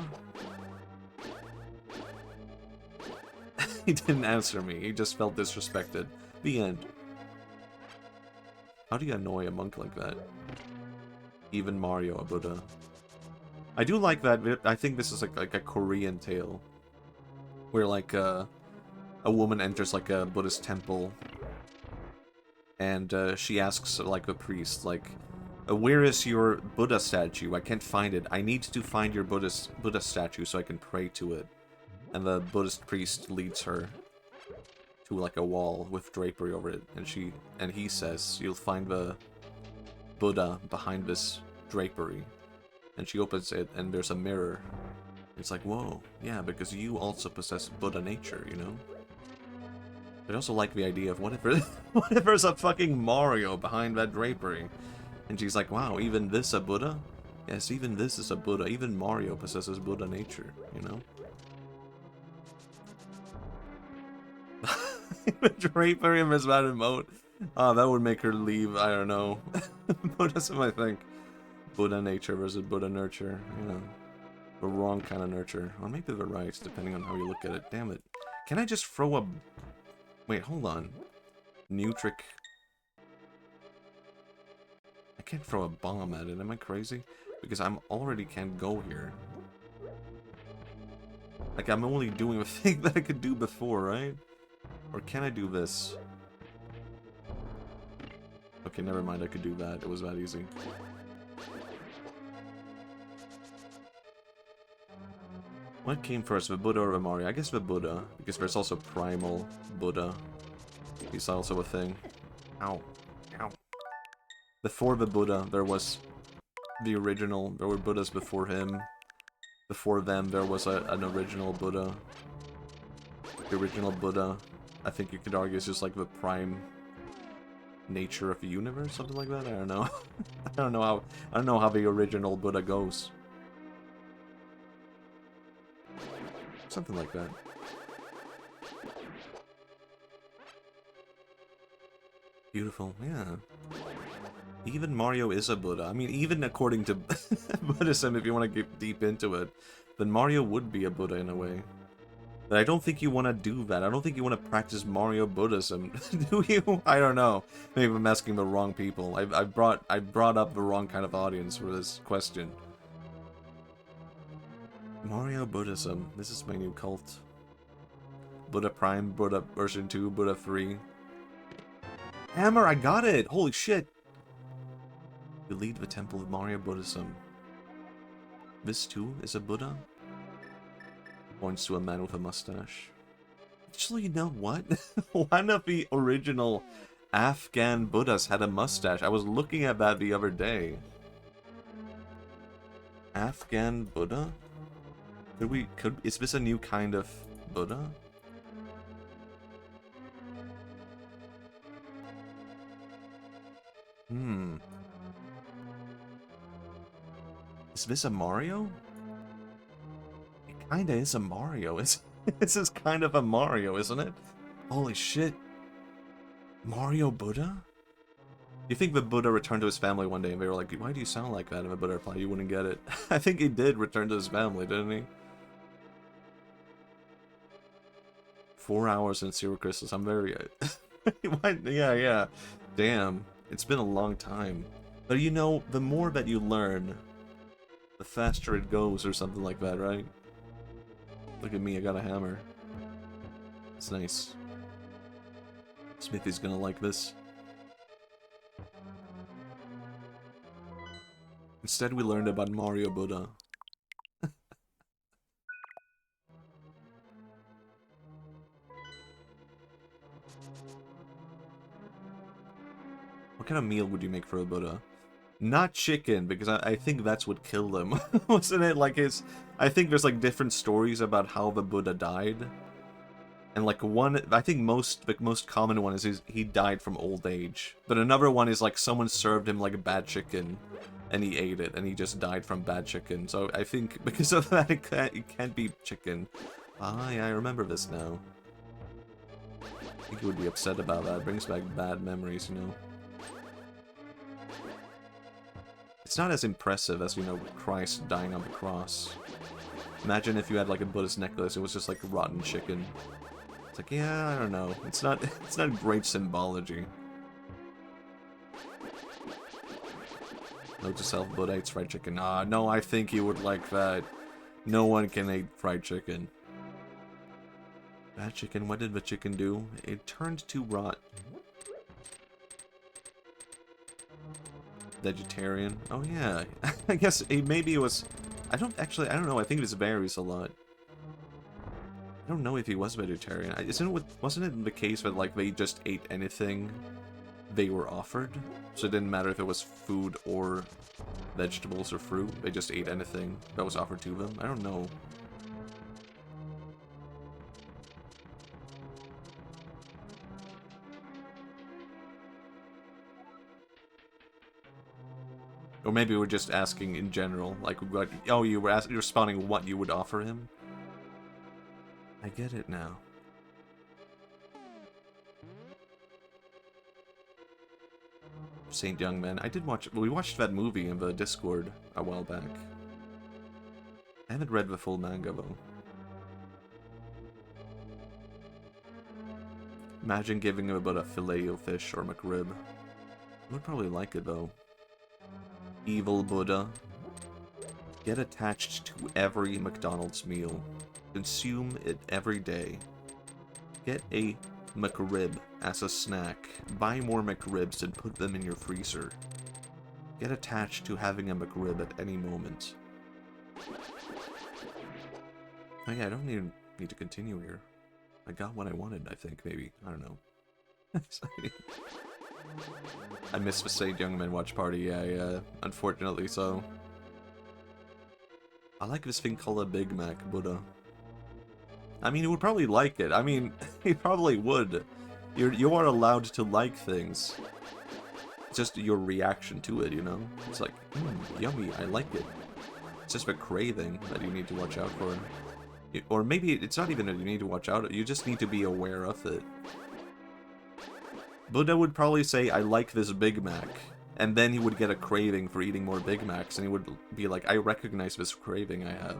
He didn't answer me, he just felt disrespected. The end. How do you annoy a monk like that? Even Mario a Buddha. I do like that. I think this is like a Korean tale. Where like a woman enters like a Buddhist temple. And she asks like the priest, like, "Where is your Buddha statue? I can't find it. I need to find your Buddha statue so I can pray to it." And the Buddhist priest leads her to like a wall with drapery over it, and he says, "You'll find the Buddha behind this drapery." And she opens it, and there's a mirror. It's like, whoa, yeah, because you also possess Buddha nature, you know? But I also like the idea of what if there's a fucking Mario behind that drapery? And she's like, wow, even this a Buddha? Yes, even this is a Buddha. Even Mario possesses Buddha nature, you know? The drapery in this bad emote. Oh, that would make her leave, I don't know. Buddhism, I think. Buddha nature versus Buddha nurture, you know. The wrong kind of nurture. Or maybe the right, depending on how you look at it. Damn it. Can I just throw a... Wait, hold on. New trick. I can't throw a bomb at it, am I crazy? Because I'm already can't go here. Like, I'm only doing a thing that I could do before, right? Or can I do this? Okay, never mind, I could do that. It was that easy. What came first, the Buddha or the Mario? I guess the Buddha, because there's also Primal Buddha. He's also a thing. Ow. Ow. Before the Buddha, there was the original. There were Buddhas before him. Before them, there was an original Buddha. The original Buddha, I think you could argue, is just like the prime nature of the universe, something like that. I don't know. I don't know how the original Buddha goes. Something like that. Beautiful, yeah. Even Mario is a Buddha. I mean, even according to Buddhism, if you want to get deep into it, then Mario would be a Buddha in a way. But I don't think you want to do that. I don't think you want to practice Mario Buddhism, do you? I don't know. Maybe I'm asking the wrong people. I brought up the wrong kind of audience for this question. Mario Buddhism. This is my new cult. Buddha Prime, Buddha version 2, Buddha 3. Hammer, I got it! Holy shit! You lead the temple of Mario Buddhism. This too is a Buddha? Points to a man with a mustache. Actually, you know what? One of the original Afghan Buddhas had a mustache. I was looking at that the other day. Afghan Buddha? Is this a new kind of Buddha? Is this a Mario? It kinda is a Mario. This is kind of a Mario, isn't it? Holy shit. Mario Buddha? You think the Buddha returned to his family one day and they were like, why do you sound like that? And the Buddha replied, you wouldn't get it. I think he did return to his family, didn't he? 4 hours and 0 crystals. I'm very... yeah. Damn. It's been a long time. But you know, the more that you learn, The faster it goes or something like that, right? Look at me, I got a hammer. It's nice. Smithy's gonna like this. Instead, we learned about Mario Buddha. What kind of meal would you make for a Buddha? Not chicken, because I think that's what killed him. Wasn't it like his... I think there's like different stories about how the Buddha died. And like one, I think the most common one is he died from old age. But another one is like someone served him like a bad chicken, and he ate it, and he just died from bad chicken. So I think because of that, it can't be chicken. Ah, yeah, I remember this now. I think he would be upset about that. It brings back bad memories, you know. It's not as impressive as, you know, Christ dying on the cross. Imagine if you had like a Buddhist necklace, it was just like rotten chicken. It's like, yeah, I don't know. It's not great symbology. Note to self, Buddha eats fried chicken. Ah, no, I think you would like that. No one can eat fried chicken. Bad chicken, what did the chicken do? It turned to rot. Vegetarian. Oh yeah. I guess maybe it was... I don't know. I think it varies a lot. I don't know if he was vegetarian. Wasn't it the case that like they just ate anything they were offered? So it didn't matter if it was food or vegetables or fruit. They just ate anything that was offered to them. I don't know. Or maybe we're just asking in general, like, what, oh, you're responding what you would offer him? I get it now. Saint Young Man. I did watch, we watched that movie in the Discord a while back. I haven't read the full manga, though. Imagine giving him about a filet-o-fish or McRib. I would probably like it, though. Evil Buddha. Get attached to every McDonald's meal. Consume it every day. Get a McRib as a snack. Buy more McRibs and put them in your freezer. Get attached to having a McRib at any moment. Oh yeah, I don't even need to continue here. I got what I wanted, I think, maybe. I don't know. I missed the Saint Young Man watch party, yeah, unfortunately so. I like this thing called a Big Mac, Buddha. I mean, he would probably like it. I mean, he probably would. You are allowed to like things. It's just your reaction to it, you know? It's like, yummy, I like it. It's just a craving that you need to watch out for. Or maybe it's not even that you need to watch out, you just need to be aware of it. Buddha would probably say, I like this Big Mac. And then he would get a craving for eating more Big Macs, and he would be like, I recognize this craving I have.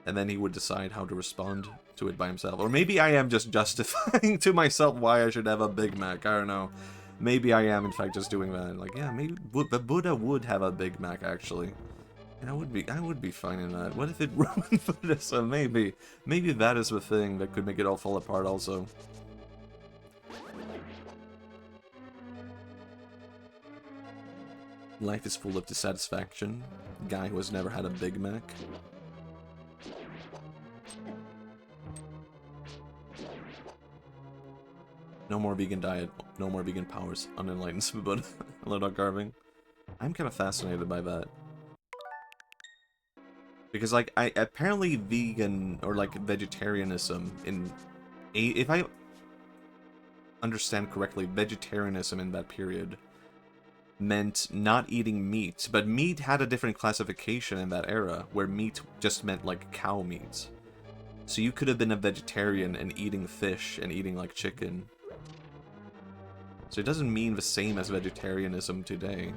And then he would decide how to respond to it by himself. Or maybe I am just justifying to myself why I should have a Big Mac, I don't know. Maybe I am, in fact, just doing that. Like, yeah, maybe the Buddha would have a Big Mac, actually. And I would be fine in that. What if it ruined Buddhism? Maybe. Maybe that is the thing that could make it all fall apart, also. Life is full of dissatisfaction. Guy who has never had a Big Mac. No more vegan diet, no more vegan powers, unenlightened Buddha. Hello, dog carving. I'm kind of fascinated by that. Because, like, apparently vegan, or, like, vegetarianism if I understand correctly, vegetarianism in that period meant not eating meat, but meat had a different classification in that era, where meat just meant, like, cow meat. So you could have been a vegetarian and eating fish and eating, like, chicken. So it doesn't mean the same as vegetarianism today.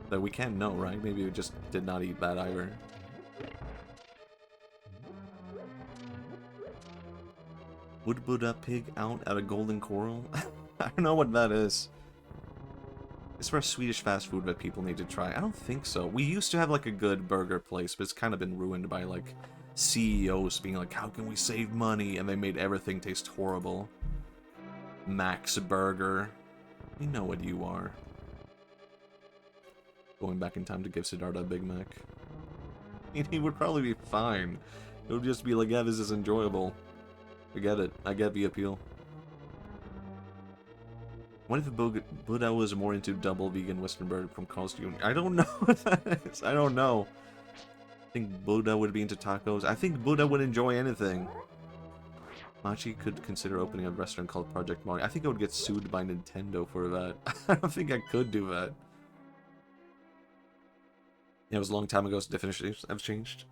That we can't know, right? Maybe we just did not eat that either. Would Buddha pig out at a golden coral? I don't know what that is. Is there a Swedish fast food that people need to try? I don't think so. We used to have like a good burger place, but it's kind of been ruined by like CEOs being like, how can we save money? And they made everything taste horrible. Max Burger. We know what you are. Going back in time to give Siddhartha a Big Mac. I mean, he would probably be fine. It would just be like, yeah, this is enjoyable. I get it. I get the appeal. What if Buddha was more into double vegan Western bird from Carl's Jr.? I don't know what that is. I don't know. I think Buddha would be into tacos. I think Buddha would enjoy anything. Machi could consider opening a restaurant called Project Mario. I think I would get sued by Nintendo for that. I don't think I could do that. Yeah, it was a long time ago, so definitions have changed.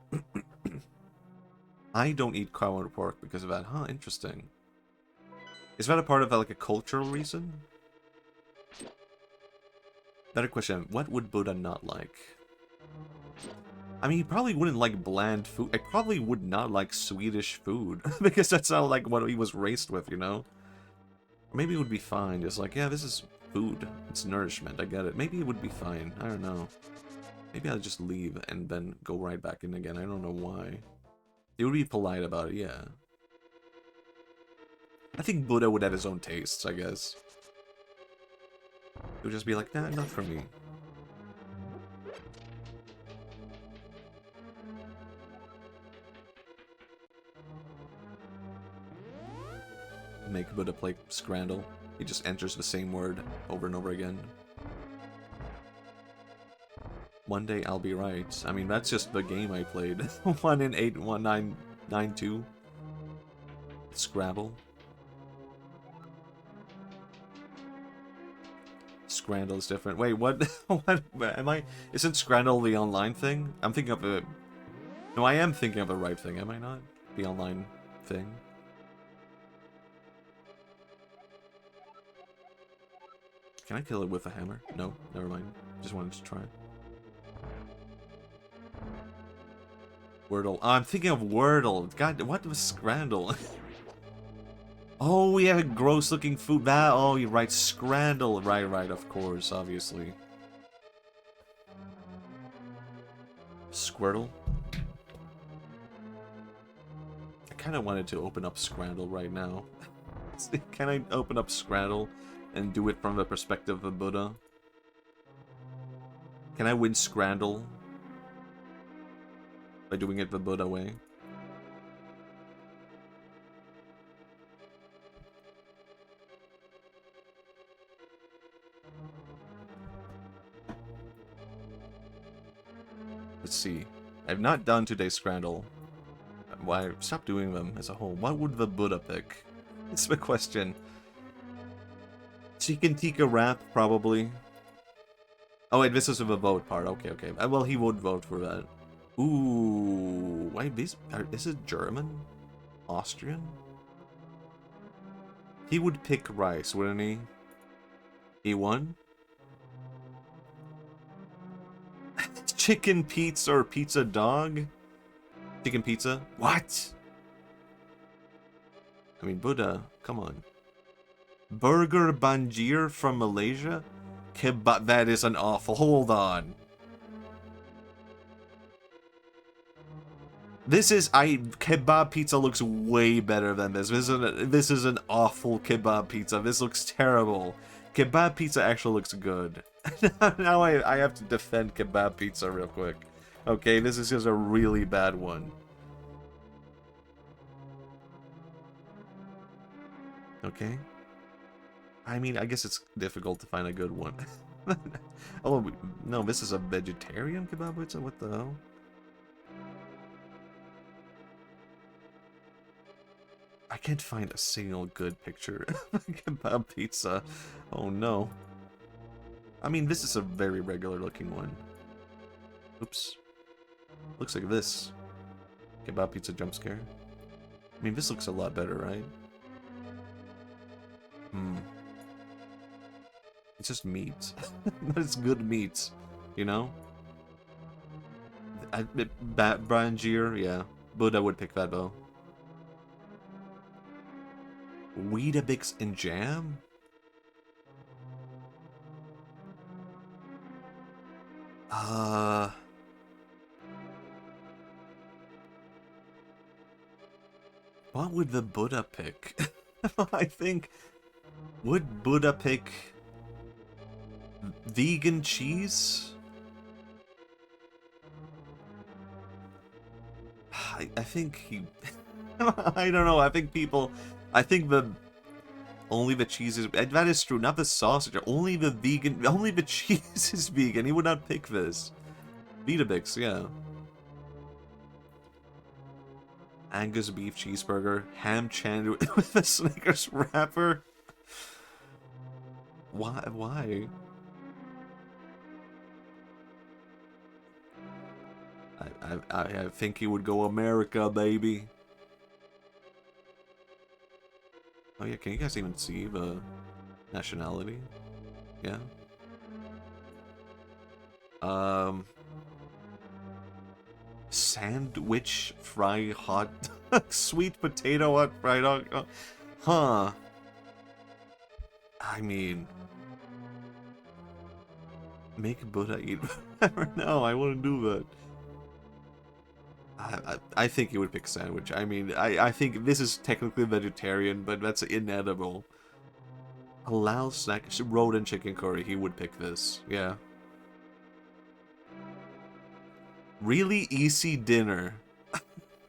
I don't eat cow or pork because of that. Huh, interesting. Is that a part of like a cultural reason? Better question, what would Buddha not like? I mean, he probably wouldn't like bland food. I probably would not like Swedish food. Because that's not like what he was raised with, you know? Or maybe it would be fine, just like, yeah, this is food. It's nourishment, I get it. Maybe it would be fine, I don't know. Maybe I'll just leave and then go right back in again. I don't know why. He would be polite about it, yeah. I think Buddha would have his own tastes, I guess. He would just be like, nah, not for me. Make Buddha play Scrandle. He just enters the same word over and over again. One day I'll be right. I mean, that's just the game I played. 1 in 8, 1, 9, 9, 2. Scrabble. Scrandle is different. Wait, what? What am I? Isn't Scrandle the online thing? I'm thinking of a... No, I am thinking of the right thing, am I not? The online thing. Can I kill it with a hammer? No, never mind. Just wanted to try. Wordle. Oh, I'm thinking of Wordle. God, what was Scrandle? Oh, we have a gross-looking food. That. Oh, you're right. Scrandle. Right. Of course, obviously. Squirtle. I kind of wanted to open up Scrandle right now. Can I open up Scrandle and do it from the perspective of Buddha? Can I win Scrandle by doing it the Buddha way? Let's see. I've not done today's Scrandle. Why? Stop doing them as a whole. What would the Buddha pick? It's the question. Chicken tikka wrap, probably. Oh wait, this is the vote part. Okay. Well, he would vote for that. Ooh, wait, is it German? Austrian? He would pick rice, wouldn't he? He won? Chicken pizza or pizza dog? Chicken pizza? What? I mean, Buddha, come on. Burger banjir from Malaysia? Kebab, that is an awful. Hold on. Kebab pizza looks way better than this. This is an awful kebab pizza. This looks terrible. Kebab pizza actually looks good. Now I have to defend kebab pizza real quick. Okay, this is just a really bad one. Okay. I mean, I guess it's difficult to find a good one. Oh, no, this is a vegetarian kebab pizza? What the hell? I can't find a single good picture of kebab pizza. Oh no. I mean, this is a very regular looking one. Oops. Looks like this. Kebab pizza jump scare. I mean, this looks a lot better, right? It's just meat. But it's good meat, you know? Brangier, yeah. Buddha would pick that though. Weetabix and jam? What would the Buddha pick? I think... Would Buddha pick... vegan cheese? I think he... I don't know, I think people... I think the... Only the cheese is... That is true, not the sausage. Only the vegan... Only the cheese is vegan. He would not pick this. Weetabix, yeah. Angus beef cheeseburger. Ham sandwich with a Snickers wrapper. Why? Why? I think he would go America, baby. Oh yeah, can you guys even see the nationality? Yeah. Sandwich fry hot sweet potato hot fried hot. Huh. I mean, make Buddha eat. No, I wouldn't do that. I think he would pick sandwich. I mean, I think this is technically vegetarian, but that's inedible. Halal snack, rodent chicken curry. He would pick this. Yeah. Really easy dinner.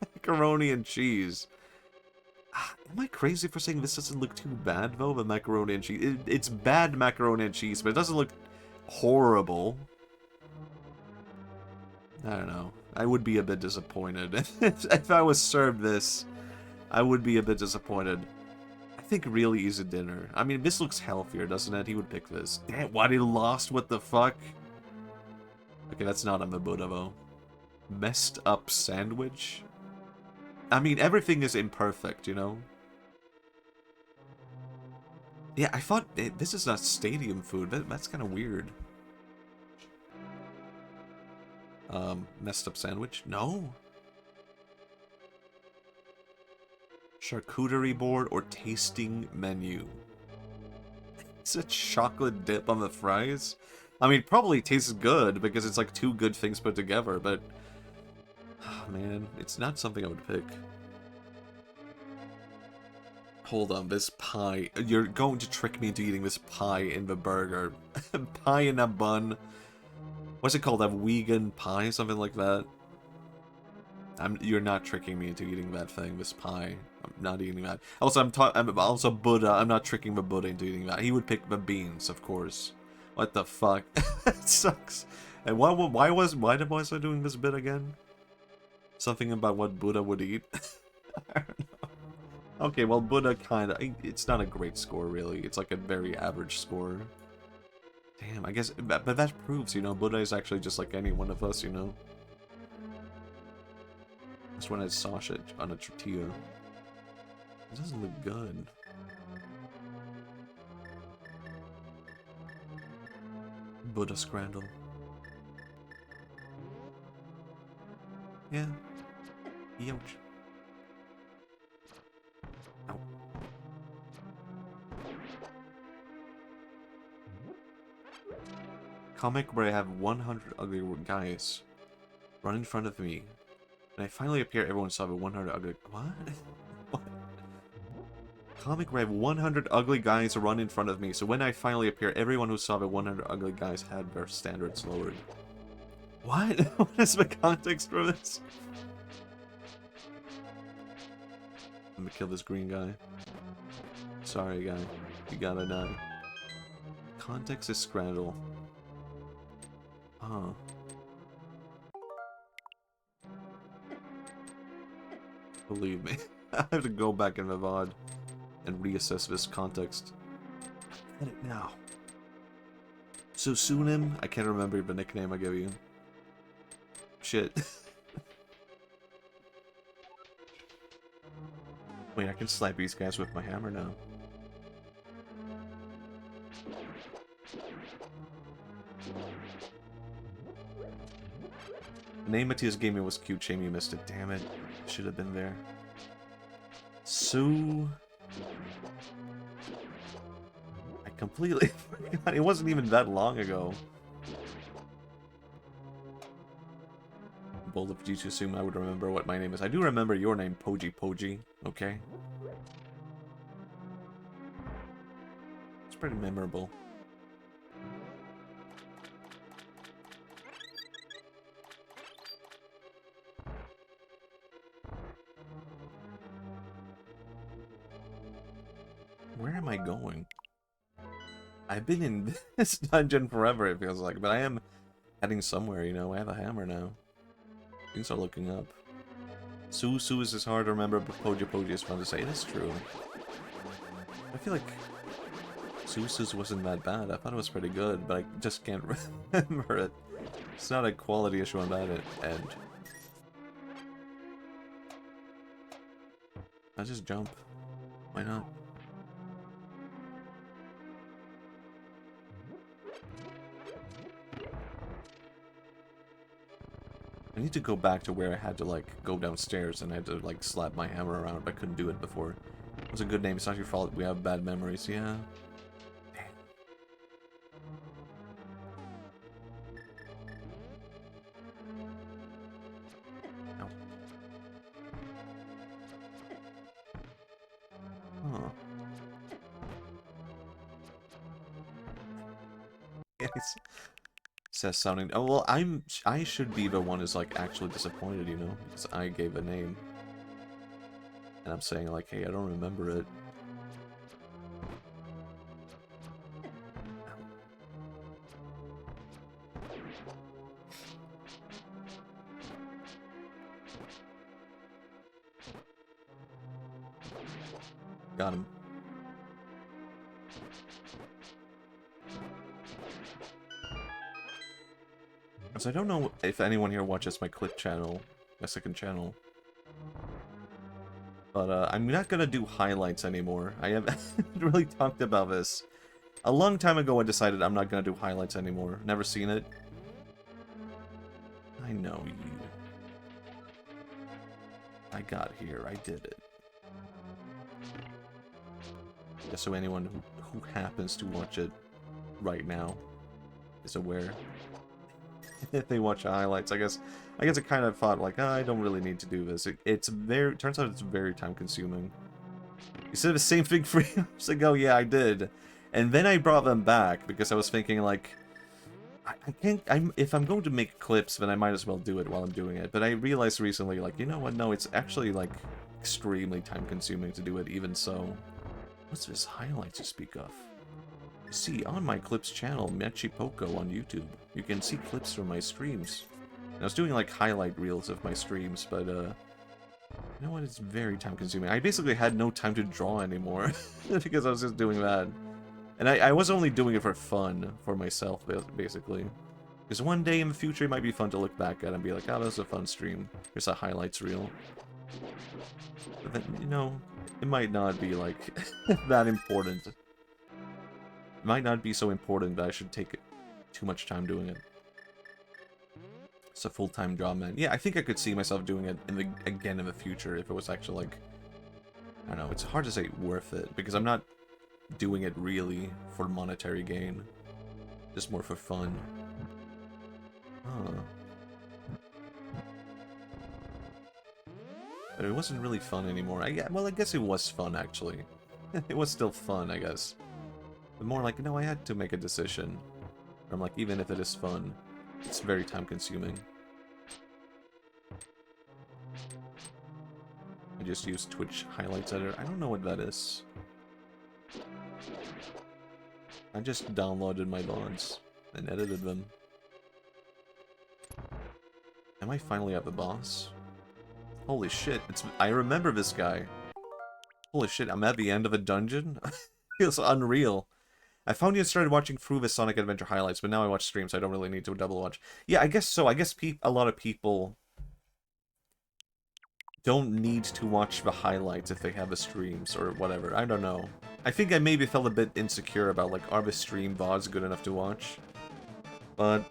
Macaroni and cheese. Am I crazy for saying this doesn't look too bad though? The macaroni and cheese. It's bad macaroni and cheese, but it doesn't look horrible. I don't know. I would be a bit disappointed. If I was served this, I would be a bit disappointed. I think really easy dinner. I mean, this looks healthier, doesn't it? He would pick this. Damn, why he lost? What the fuck? Okay, that's not on the Buddha, though. Messed up sandwich? I mean, everything is imperfect, you know? Yeah, I thought this is not stadium food. That's kind of weird. Messed up sandwich? No. Charcuterie board or tasting menu? Is it chocolate dip on the fries? I mean, probably tastes good because it's like two good things put together, but... Oh, man, it's not something I would pick. Hold on, this pie. You're going to trick me into eating this pie in the burger. Pie in a bun. What's it called? A vegan pie? Something like that? You're not tricking me into eating that thing, this pie. I'm not eating that. Also, I'm also Buddha. I'm not tricking the Buddha into eating that. He would pick the beans, of course. What the fuck? It sucks. And why was I doing this bit again? Something about what Buddha would eat? I don't know. Okay, well, Buddha kinda... It's not a great score, really. It's like a very average score. Damn, I guess... But that proves, you know, Buddha is actually just like any one of us, you know? This one has sausage on a tortilla. It doesn't look good. Buddha scramble. Yeah. Ouch. Ow. Comic where I have 100 ugly guys run in front of me. When I finally appear, everyone saw the 100 ugly... What? What? Comic where I have 100 ugly guys run in front of me, so when I finally appear, everyone who saw the 100 ugly guys had their standards lowered. What? What is the context for this? I'm gonna kill this green guy. Sorry, guy. You gotta die. Context is Scrandle. Huh. Believe me. I have to go back in the VOD and reassess this context. Get it now. Susunim? I can't remember the nickname I gave you. Shit. Wait, I can slap these guys with my hammer now. The name Matthias gave me was cute. Shame you missed it. Damn it. Should have been there. Sue. I completely forgot. It wasn't even that long ago. Bold of you to assume I would remember what my name is. I do remember your name, Poji Poji, okay? It's pretty memorable. Where am I going? I've been in this dungeon forever, it feels like, but I am heading somewhere, you know. I have a hammer now. Things are looking up. Su is hard to remember, but Poji Poji is fun to say. That's true. I feel like Su's wasn't that bad. I thought it was pretty good, but I just can't remember it. It's not a quality issue on that end. I just jump. Why not? I need to go back to where I had to, like, go downstairs and I had to, like, slap my hammer around. I couldn't do it before. It was a good name. It's not your fault we have bad memories. Yeah. Damn. Ow. Huh. Yes. Says sounding. Oh well, I should be the one who's like actually disappointed, you know, because I gave a name, and I'm saying like, hey, I don't remember it. Got him. So I don't know if anyone here watches my clip channel, my second channel. But I'm not gonna do highlights anymore. I haven't really talked about this. A long time ago I decided I'm not gonna do highlights anymore. Never seen it. I know you. I got here. I did it. Just so anyone who happens to watch it right now is aware. If they watch the highlights, I guess I kind of thought like, oh, I don't really need to do this. Turns out it's very time consuming. You said the same thing 3 years ago. Yeah, I did. And then I brought them back because I was thinking like, if I'm going to make clips, then I might as well do it while I'm doing it. But I realized recently, like, you know what? No, it's actually like extremely time consuming to do it even so. What's this highlights you speak of? See, on my clips channel, MatchiVODs on YouTube, you can see clips from my streams. And I was doing like highlight reels of my streams, but you know what? It's very time consuming. I basically had no time to draw anymore because I was just doing that. And I was only doing it for fun, for myself, basically. Because one day in the future it might be fun to look back at and be like, oh, that was a fun stream. Here's a highlights reel. But then, you know, it might not be like that important. It might not be so important that I should take too much time doing it. It's a full-time job, man. Yeah, I think I could see myself doing it again in the future if it was actually like... I don't know, it's hard to say worth it, because I'm not doing it really for monetary gain. Just more for fun. Huh. But it wasn't really fun anymore. Well, I guess it was fun, actually. It was still fun, I guess. But more like, no, I had to make a decision. I'm like, even if it is fun, it's very time-consuming. I just use Twitch highlights editor. I don't know what that is. I just downloaded my VODs and edited them. Am I finally at the boss? Holy shit, I remember this guy. Holy shit, I'm at the end of a dungeon? Feels unreal. I found you and started watching through the Sonic Adventure highlights, but now I watch streams, so I don't really need to double watch. Yeah, I guess so. I guess a lot of people don't need to watch the highlights if they have the streams or whatever. I don't know. I think I maybe felt a bit insecure about, like, are the stream VODs good enough to watch? But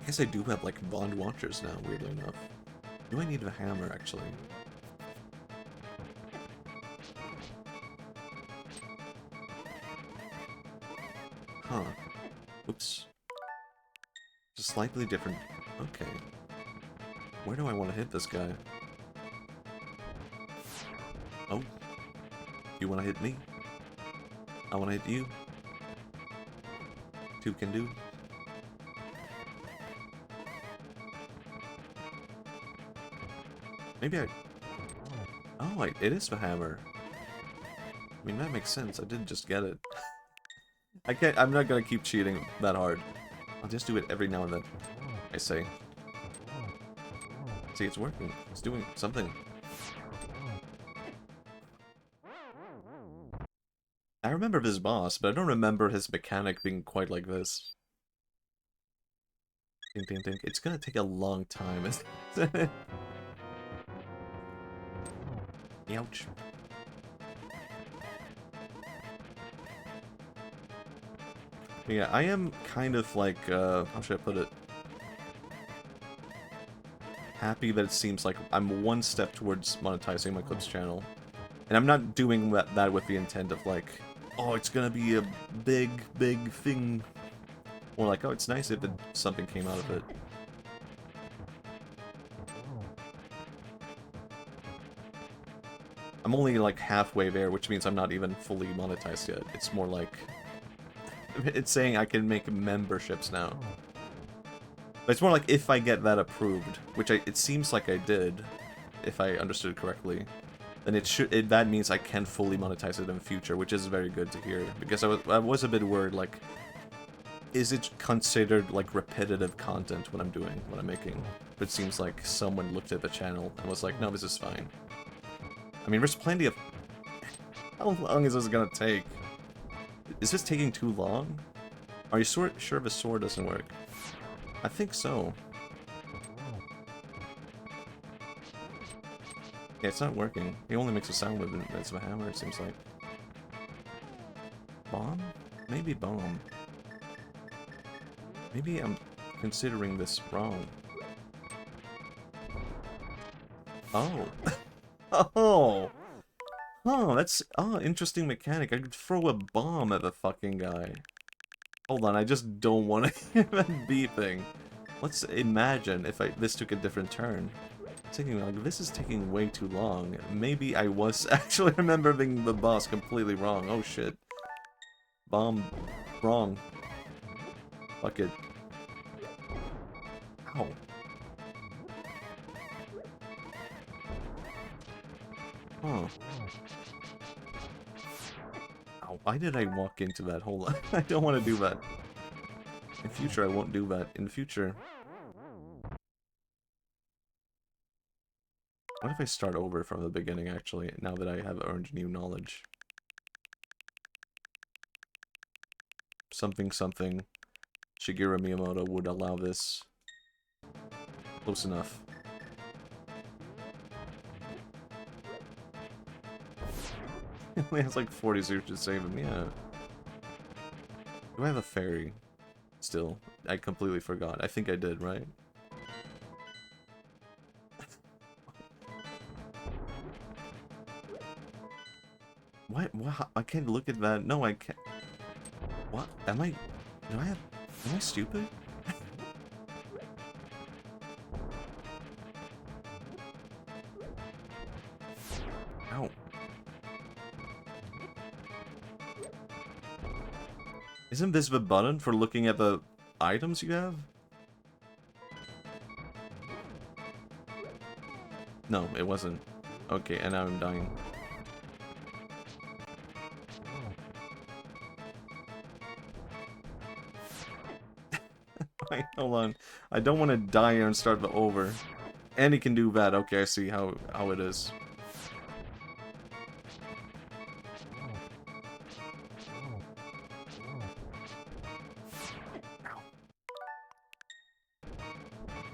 I guess I do have, like, VOD watchers now, weirdly enough. Do I need a hammer, actually? Huh. Oops. It's a slightly different Okay. Where do I want to hit this guy? Oh. You want to hit me? I want to hit you. Two can do. Maybe I... Oh, it is the hammer. I mean, that makes sense. I did just get it. I'm not gonna keep cheating that hard. I'll just do it every now and then. I say. See, it's working. It's doing something. I remember this boss, but I don't remember his mechanic being quite like this. Ding, ding, ding. It's gonna take a long time, isn't it? Ouch. Yeah, I am kind of like, how should I put it? Happy that it seems like I'm one step towards monetizing my Clips channel. And I'm not doing that with the intent of like, oh, it's gonna be a big, big thing. Or like, oh, it's nice if something came out of it. I'm only like halfway there, which means I'm not even fully monetized yet. It's more like... It's saying I can make memberships now. But it's more like if I get that approved, which it seems like I did, if I understood it correctly, then that means I can fully monetize it in the future, which is very good to hear. Because I was a bit worried, like, is it considered like repetitive content what I'm making? But it seems like someone looked at the channel and was like, no, this is fine. I mean, there's plenty of... How long is this gonna take? Is this taking too long? Are you sure the sword doesn't work? I think so. Yeah, it's not working. It only makes a sound with it. That's a hammer, it seems like. Bomb? Maybe bomb. Maybe I'm considering this wrong. Oh. Oh! Oh, that's... Oh, interesting mechanic. I could throw a bomb at the fucking guy. Hold on, I just don't want to hear that beeping. Let's imagine if this took a different turn. Thinking like, this is taking way too long. Maybe I was actually remembering the boss completely wrong. Oh shit. Bomb. Wrong. Fuck it. Ow. Huh. Ow, why did I walk into that? Hold on. I don't want to do that. In future, I won't do that. In future. What if I start over from the beginning, actually, now that I have earned new knowledge? Something something. Shigeru Miyamoto would allow this. Close enough. He only has like 40 zeros to save him, yeah. Do I have a fairy? Still. I completely forgot. I think I did, right? What? I can't look at that. No, I can't. What? Am I stupid? Ow. Isn't this the button for looking at the items you have? No, it wasn't. Okay, and now I'm dying. Wait, hold on. I don't want to die here and start the over. And he can do that. Okay, I see how it is.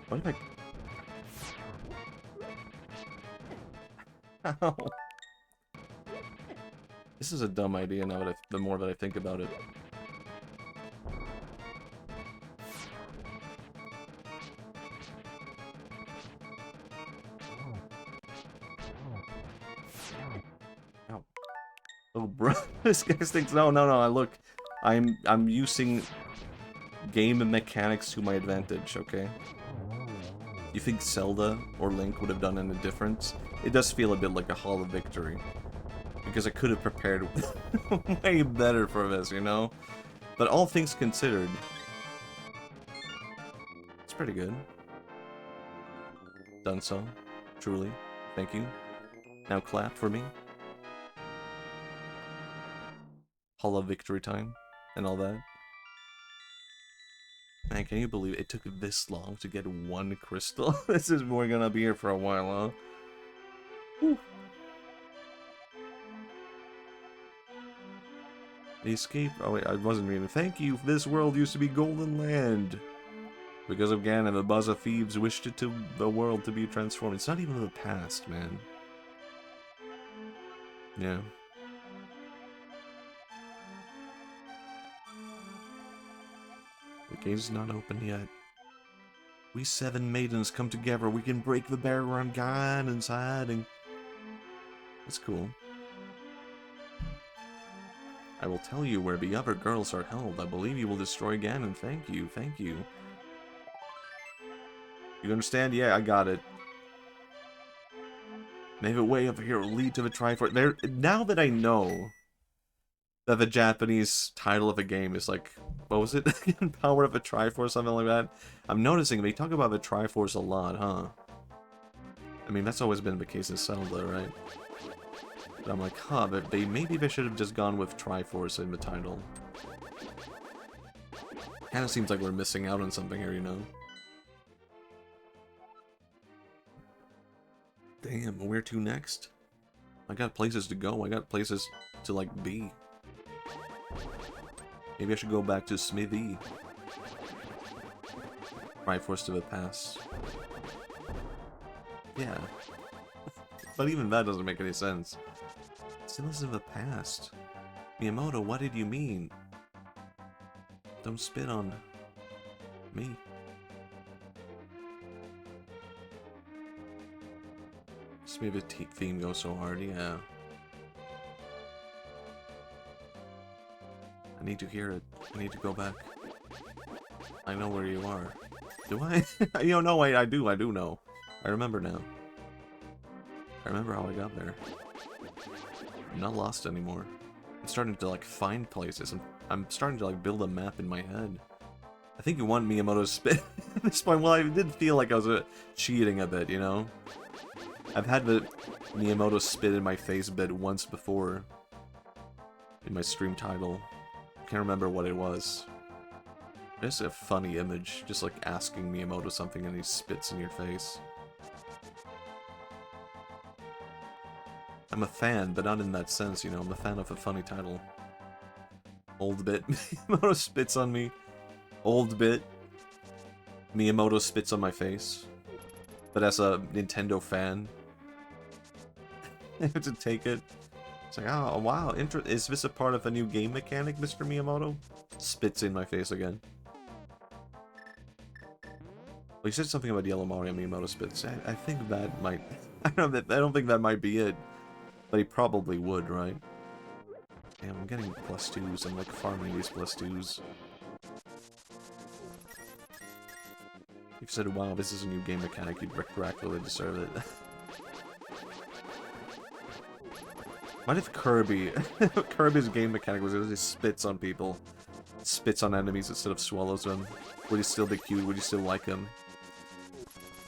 What if I... Ow. This is a dumb idea now that the more that I think about it. Ow. Oh, bro. This guy thinks, no, look. I'm using game mechanics to my advantage, okay? You think Zelda or Link would have done any difference? It does feel a bit like a Hall of Victory. Because I could have prepared way better for this, you know? But all things considered, it's pretty good. Done so. Truly. Thank you. Now clap for me. Hall of Victory time and all that. Man, can you believe it took this long to get one crystal? We're gonna be here for a while, huh? Whew. The escape. Oh wait, I wasn't reading. Thank you. This world used to be Golden Land. Because of Ganon, the buzz of thieves wished it to the world to be transformed. It's not even the past, man. Yeah. The gate's not open yet. We 7 maidens come together. We can break the barrier on Ganon's hiding. That's cool. I will tell you where the other girls are held. I believe you will destroy Ganon. Thank you, thank you. You understand? Yeah, I got it. Maybe a way over here will lead to the Triforce. There. Now that I know that the Japanese title of a game is like, what was it? Power of a Triforce, something like that. I'm noticing they talk about the Triforce a lot, huh? I mean, that's always been the case in Zelda, right? But I'm like, huh, but maybe they should have just gone with Triforce in the title. Kinda seems like we're missing out on something here, you know? Damn, where to next? I got places to go, I got places to, like, be. Maybe I should go back to Smithy. Triforce to the past. Yeah. But even that doesn't make any sense. Still is in the past. Miyamoto, what did you mean? Don't spit on me. Just maybe the theme goes so hard, yeah. I need to hear it. I need to go back. I know where you are. Do I? You know, no, I do know. I remember now. I remember how I got there. I'm not lost anymore. I'm starting to, like, find places. I'm starting to, like, build a map in my head. I think you want Miyamoto to spit at this point. Well, I did feel like I was cheating a bit, you know? I've had the Miyamoto spit in my face bit once before. In my stream title. Can't remember what it was. It's a funny image, just like asking Miyamoto something and he spits in your face. I'm a fan, but not in that sense, you know. I'm a fan of a funny title. Old bit. Miyamoto spits on me. Old bit. Miyamoto spits on my face. But as a Nintendo fan, I have to take it. It's like, oh, wow, is this a part of a new game mechanic, Mr. Miyamoto? Spits in my face again. Well, you said something about Yellow Mario Miyamoto spits. I think that might... I don't think that might be it. But he probably would, right? Damn, I'm getting +2s. I'm like farming these +2s. If you said, wow, this is a new game mechanic, you'd retroactively deserve it. What if Kirby's game mechanic was he spits on people? Spits on enemies instead of swallows them? Would he still be cute? Would you still like him?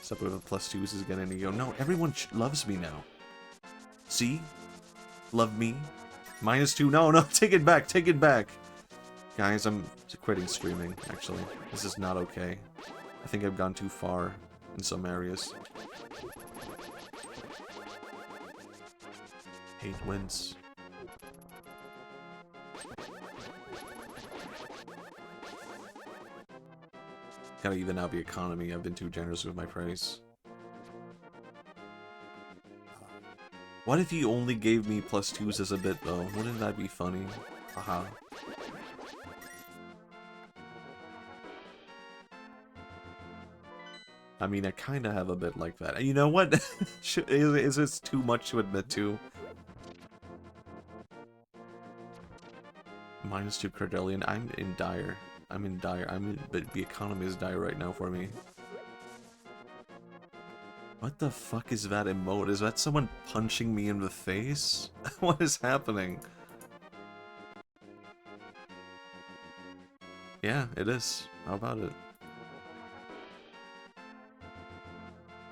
Except with a +2s again and you go, no, everyone loves me now. See? Love me? -2? No, take it back, take it back! Guys, I'm quitting streaming, actually. This is not okay. I think I've gone too far in some areas. Hate wins. Gotta even out the economy. I've been too generous with my praise. What if he only gave me +2s as a bit, though? Wouldn't that be funny? Haha. I mean, I kinda have a bit like that. You know what? Is this too much to admit to? -2 Cardelian. I'm in dire. But the economy is dire right now for me. What the fuck is that emote? Is that someone punching me in the face? What is happening? Yeah, it is. How about it?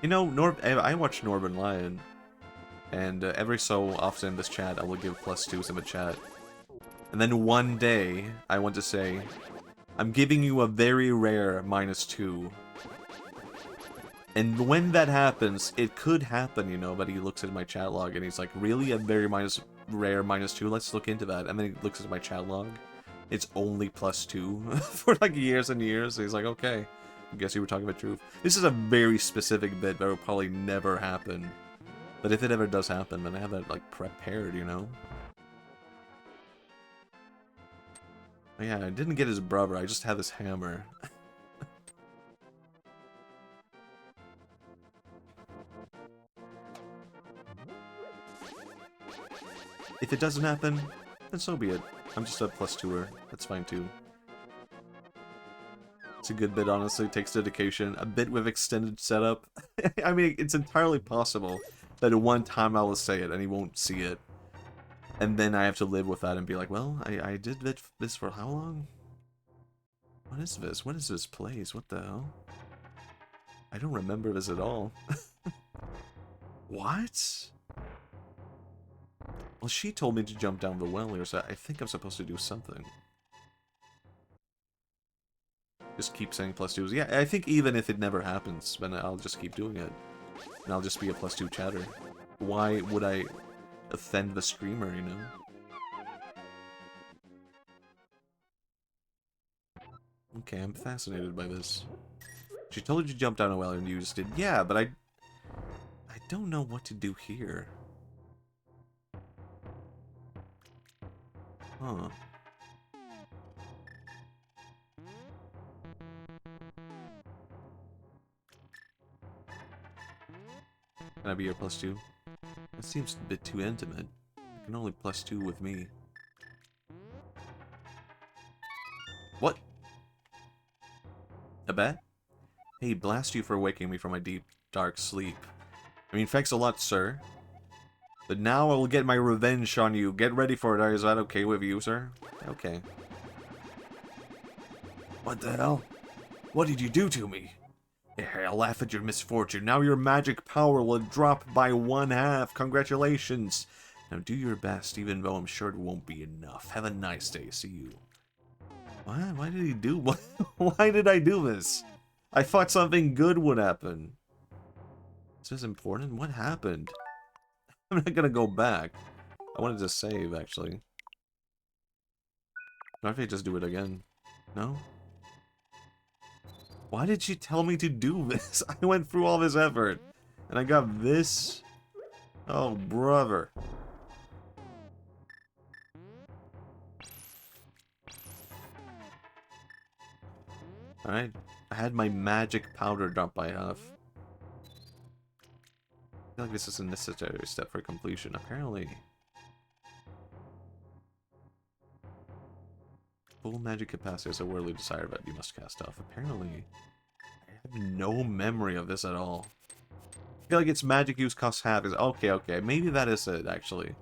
You know, I watch Northern Lion, and every so often in this chat, I will give +2s in the chat. And then one day, I want to say, I'm giving you a very rare -2. And when that happens, it could happen, you know, but he looks at my chat log and he's like, really? A very rare -2? Let's look into that. And then he looks at my chat log. It's only +2 for like years and years. So he's like, okay, I guess you were talking the truth. This is a very specific bit that will probably never happen. But if it ever does happen, then I have it like prepared, you know? But yeah, I didn't get his brother, I just have his hammer. If it doesn't happen, then so be it. I'm just a +2er. That's fine too. It's a good bit, honestly. It takes dedication. A bit with extended setup. I mean, it's entirely possible that at one time I will say it and he won't see it. And then I have to live with that and be like, well, I did this for how long? What is this? What is this place? What the hell? I don't remember this at all. What? Well, she told me to jump down the well here, so I think I'm supposed to do something. Just keep saying +2s. Yeah, I think even if it never happens, then I'll just keep doing it. And I'll just be a +2 chatter. Why would I offend the streamer, you know? Okay, I'm fascinated by this. She told you to jump down a well and you just did. Yeah, but I don't know what to do here. Huh. Can I be your +2? That seems a bit too intimate. I can only +2 with me. What? A bet? Hey, blast you for waking me from my deep, dark sleep. I mean, thanks a lot, sir. But now I will get my revenge on you. Get ready for it. Is that okay with you, sir? Okay. What the hell? What did you do to me? Yeah, I'll laugh at your misfortune. Now your magic power will drop by 1/2. Congratulations. Now do your best, even though I'm sure it won't be enough. Have a nice day. See you. What? Why did he do? Why did I do this? I thought something good would happen. Is this important? What happened? I'm not gonna go back. I wanted to save, actually. What if I just do it again? No? Why did she tell me to do this? I went through all this effort. And I got this? Oh, brother. Alright. I had my magic powder drop by 1/2. I feel like this is a necessary step for completion, apparently. Full magic capacity is a worldly desire that you must cast off. Apparently, I have no memory of this at all. I feel like its magic use costs 1/2. Is okay, maybe that is it, actually.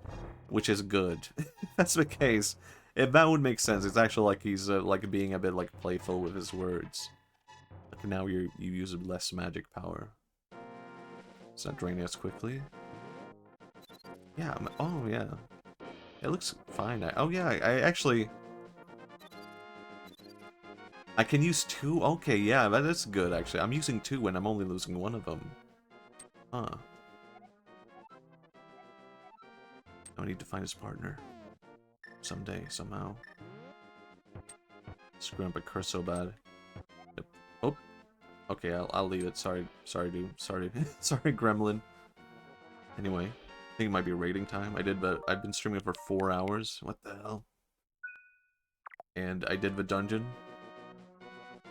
Which is good. If that's the case, if that would make sense, it's actually like he's like being a bit like playful with his words. Like now you use less magic power. It's not draining as quickly. Yeah, oh yeah. It looks fine. Oh yeah, I actually... I can use 2? Okay, yeah, that is good actually. I'm using 2 when I'm only losing 1 of them. Huh. I need to find his partner. Someday, somehow. Screw up a curse so bad. Yep. Oh. Okay, I'll leave it. Sorry, dude. Sorry, sorry, Gremlin. Anyway, I think it might be rating time. I've been streaming for 4 hours. What the hell? And I did the dungeon.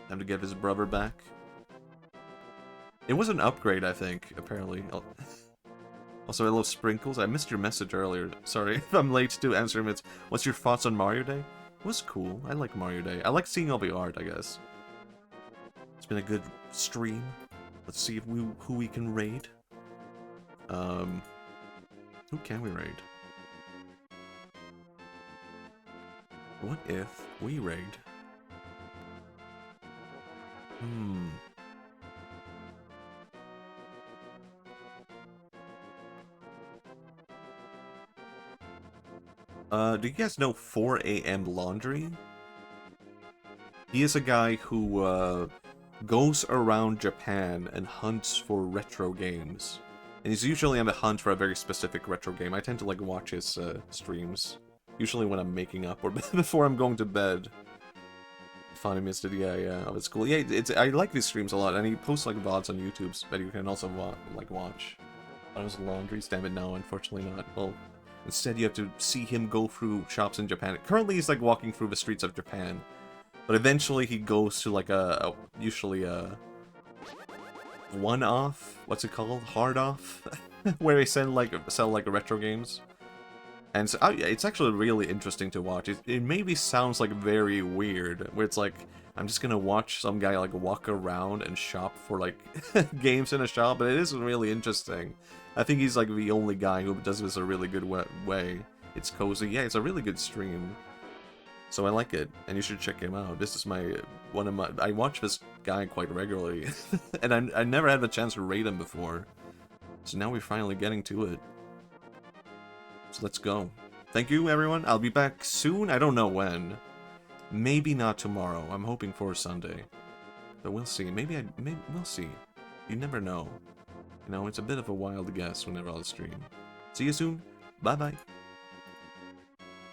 Time to get his brother back. It was an upgrade, I think. Apparently. Also, hello, Sprinkles. I missed your message earlier. Sorry if I'm late to answer it. What's your thoughts on Mario Day? It was cool. I like Mario Day. I like seeing all the art, I guess. It's been a good stream. Let's see if who we can raid. Who can we raid? What if we raid? Do you guys know 4 AM Laundry? He is a guy who goes around Japan and hunts for retro games. And he's usually on the hunt for a very specific retro game. I tend to like watch his streams. Usually when I'm making up or before I'm going to bed. Finally missed it, yeah, oh, it's cool. Yeah, I like these streams a lot, and he posts like VODs on YouTube that you can also watch. I was laundry, damn it, no, unfortunately not. Well, instead you have to see him go through shops in Japan. Currently he's like walking through the streets of Japan. But eventually he goes to like usually a one-off, what's it called? Hard-off? Where they sell like retro games. And so, it's actually really interesting to watch. It maybe sounds like very weird, where it's like, I'm just gonna watch some guy like walk around and shop for like games in a shop, but it is really interesting. I think he's like the only guy who does this a really good way. It's cozy. Yeah, it's a really good stream. So I like it, and you should check him out. This is I watch this guy quite regularly, and I never had the chance to rate him before. So now we're finally getting to it. So let's go. Thank you, everyone. I'll be back soon. I don't know when. Maybe not tomorrow. I'm hoping for Sunday. But we'll see. Maybe we'll see. You never know. You know, it's a bit of a wild guess whenever I'll stream. See you soon. Bye-bye.